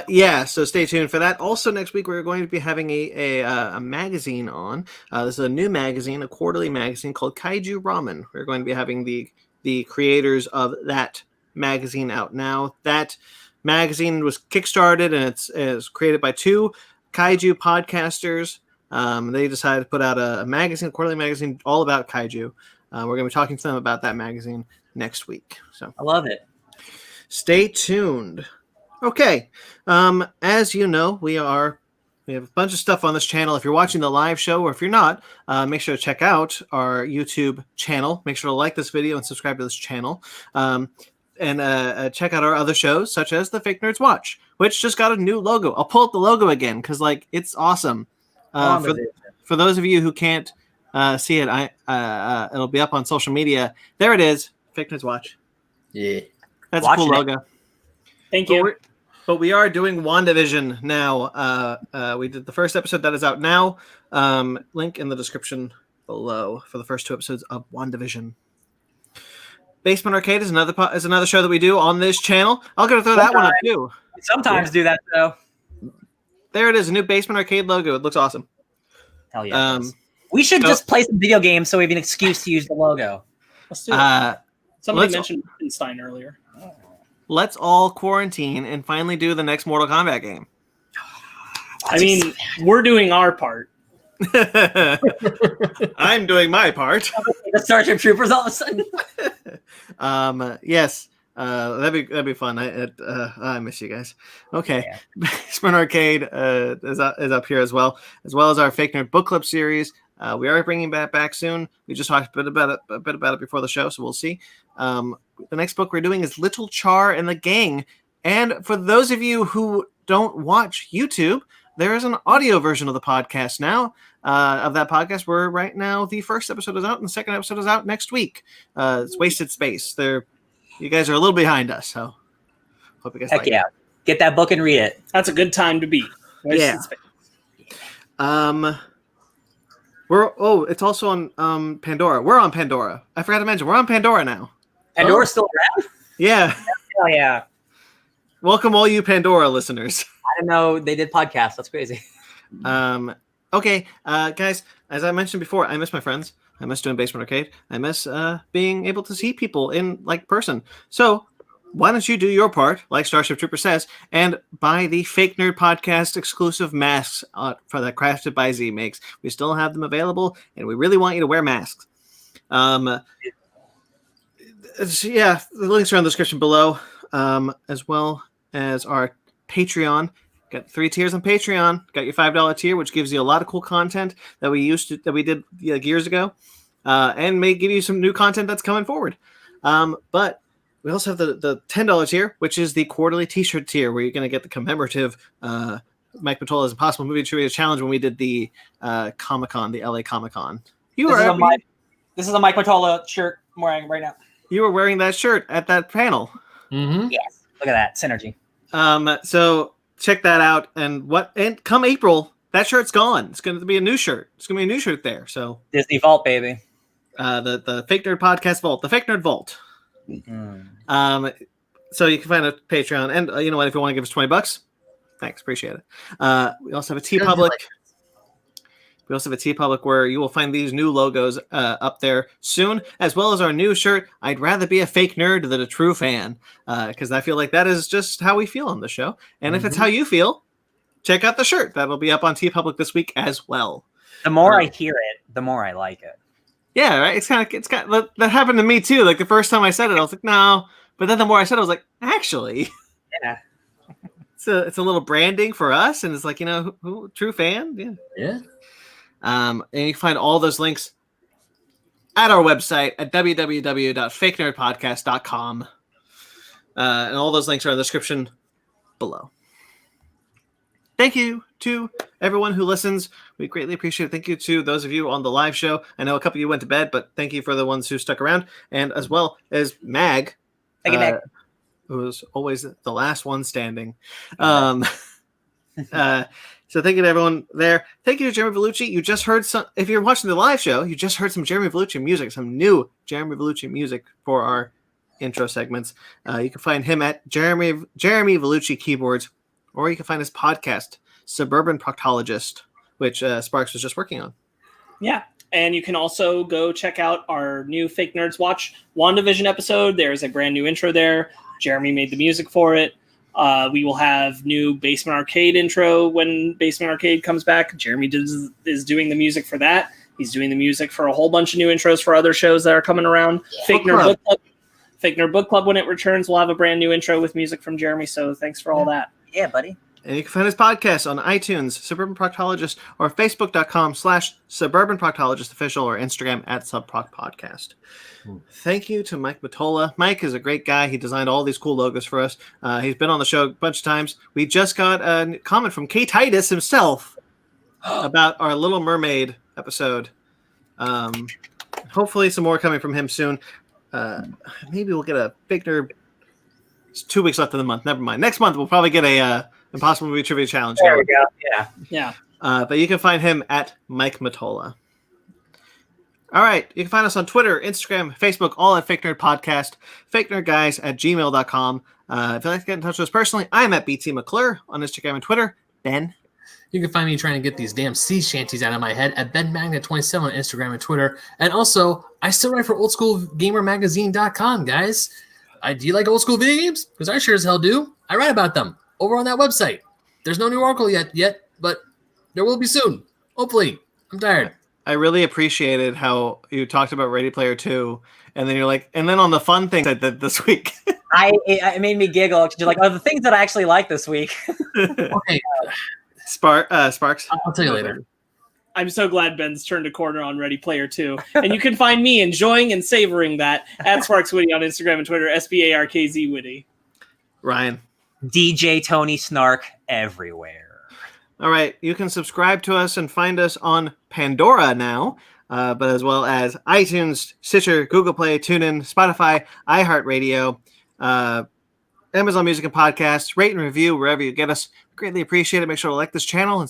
Yeah, so stay tuned for that. Also, next week we're going to be having a magazine on. This is a new magazine, a quarterly magazine called Kaiju Ramen. We're going to be having the creators of that magazine out now. That magazine was kickstarted, and it's created by two Kaiju podcasters. They decided to put out a magazine, a quarterly magazine, all about Kaiju. We're going to be talking to them about that magazine next week. So I love it. Stay tuned. Okay. As you know, we have a bunch of stuff on this channel. If you're watching the live show, or if you're not, make sure to check out our YouTube channel. Make sure to like this video and subscribe to this channel. And check out our other shows, such as the Fake Nerds Watch, which just got a new logo. I'll pull up the logo again because it's awesome. For those of you who can't see it, it'll be up on social media. There it is, Fake Nerds Watch. Yeah, that's a cool logo. Thank you. But we are doing WandaVision now. We did the first episode that is out now. Link in the description below for the first 2 episodes of WandaVision. Basement Arcade is another show that we do on this channel. I'll go to throw that one up too. Sometimes do that though. There it is, a new Basement Arcade logo. It looks awesome. Hell yeah. We should just play some video games so we have an excuse to use the logo. Let's do it. Somebody mentioned Wolfenstein earlier. Let's all quarantine and finally do the next Mortal Kombat game. I mean, we're doing our part. I'm doing my part. The Starship Troopers all of a sudden. Yes. That'd be fun. I miss you guys. Okay. Yeah. Basement Arcade is up here as well as our Fake Nerd Book Club series. We are bringing that back soon. We just talked a bit about it before the show, so we'll see. The next book we're doing is Little Char and the Gang. And for those of you who don't watch YouTube, there is an audio version of the podcast now. Of that podcast, where right now the first episode is out and the second episode is out next week. It's Wasted Space. You guys are a little behind us, so hope you guys like it. Get that book and read it. That's a good time to be. Wasted Space. It's also on Pandora. We're on Pandora. I forgot to mention we're on Pandora now. Pandora's still around? Yeah. Hell yeah. Welcome all you Pandora listeners. I didn't know they did podcasts. That's crazy. Okay, guys, as I mentioned before, I miss my friends. I miss doing Basement Arcade. I miss being able to see people in person. So why don't you do your part, like Starship Trooper says, and buy the Fake Nerd Podcast exclusive masks for that Crafted by Z makes. We still have them available, and we really want you to wear masks. The links are in the description below, as well as our Patreon. Got 3 tiers on Patreon. Got your $5 tier, which gives you a lot of cool content that we did years ago, and may give you some new content that's coming forward. But we also have the $10 tier, which is the quarterly T-shirt tier, where you're going to get the commemorative Mike Matola's Impossible Movie Trivia Challenge when we did the Comic-Con, the LA Comic-Con. This is a Mike Matola shirt I'm wearing right now. You were wearing that shirt at that panel. Mm-hmm. Yes. Look at that synergy. So check that out, and come April, that shirt's gone. It's going to be a new shirt. It's going to be a new shirt there. So Disney Vault, baby. The Fake Nerd Podcast Vault, the Fake Nerd Vault. Mm. So you can find a Patreon, and you know what? If you want to give us $20, thanks, appreciate it. We also have a TeePublic. We also have a TeePublic where you will find these new logos up there soon, as well as our new shirt, I'd rather be a fake nerd than a true fan, because I feel like that is just how we feel on the show. And if it's how you feel, check out the shirt. That'll be up on TeePublic this week as well. The more I hear it, the more I like it. Yeah, right. It's kind of that happened to me too. Like the first time I said it, I was like, no. But then the more I said it, I was like, actually. Yeah. It's a little branding for us, and it's like, who true fan? Yeah. Yeah. And you can find all those links at our website at www.fakenerdpodcast.com. And all those links are in the description below. Thank you to everyone who listens. We greatly appreciate it. Thank you to those of you on the live show. I know a couple of you went to bed, but thank you for the ones who stuck around. And as well as Mag. Thank you, Mag. Who was always the last one standing. So thank you to everyone there. Thank you to Jeremy Vellucci. You just heard some, if you're watching the live show, you just heard some Jeremy Vellucci music, some new Jeremy Vellucci music for our intro segments. You can find him at Jeremy Vellucci Keyboards, or you can find his podcast, Suburban Proctologist, which Sparks was just working on. Yeah. And you can also go check out our new Fake Nerds Watch WandaVision episode. There's a brand new intro there. Jeremy made the music for it. We will have new Basement Arcade intro when Basement Arcade comes back. Jeremy is doing the music for that. He's doing the music for a whole bunch of new intros for other shows that are coming around. Yeah. Fake Nerd Book Club, when it returns, will have a brand new intro with music from Jeremy. So thanks for all that. Yeah, buddy. And you can find his podcast on iTunes, Suburban Proctologist, or Facebook.com/Suburban Proctologist Official, or Instagram at SubProcPodcast. Thank you to Mike Matola. Mike is a great guy. He designed all these cool logos for us. He's been on the show a bunch of times. We just got a comment from K. Titus himself about our Little Mermaid episode. Hopefully some more coming from him soon. Maybe we'll get a bigger... It's 2 weeks left in the month. Never mind. Next month we'll probably get a Impossible Movie Trivia Challenge. There we go. Yeah. But you can find him at Mike Matola. All right. You can find us on Twitter, Instagram, Facebook, all at Fake Nerd Podcast, fakenerdguys@gmail.com. If you'd like to get in touch with us personally, I'm at BT McClure on Instagram and Twitter. Ben? You can find me trying to get these damn sea shanties out of my head at BenMagnet27 on Instagram and Twitter. And also, I still write for OldSchoolGamerMagazine.com, guys. Do you like old school video games? Because I sure as hell do. I write about them over on that website. There's no new article yet, but there will be soon. Hopefully. I'm tired. I really appreciated how you talked about Ready Player 2, and then you're like, and then on the fun things I did this week. It made me giggle. You're like, the things that I actually like this week. Okay. Sparks. I'll tell you later. I'm so glad Ben's turned a corner on Ready Player 2. And you can find me enjoying and savoring that at Sparks Witty on Instagram and Twitter, SBARKZ Witty. Ryan. DJ Tony Snark everywhere. All right. You can subscribe to us and find us on Pandora now, but as well as iTunes, Stitcher, Google Play, TuneIn, Spotify, iHeartRadio, Amazon Music and Podcasts. Rate and review wherever you get us. Greatly appreciate it. Make sure to like this channel and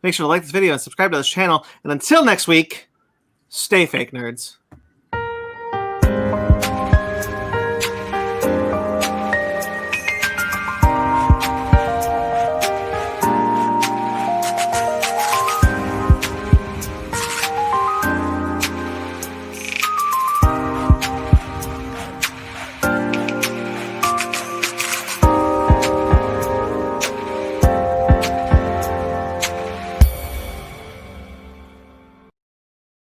make sure to like this video and subscribe to this channel. And until next week, stay fake nerds.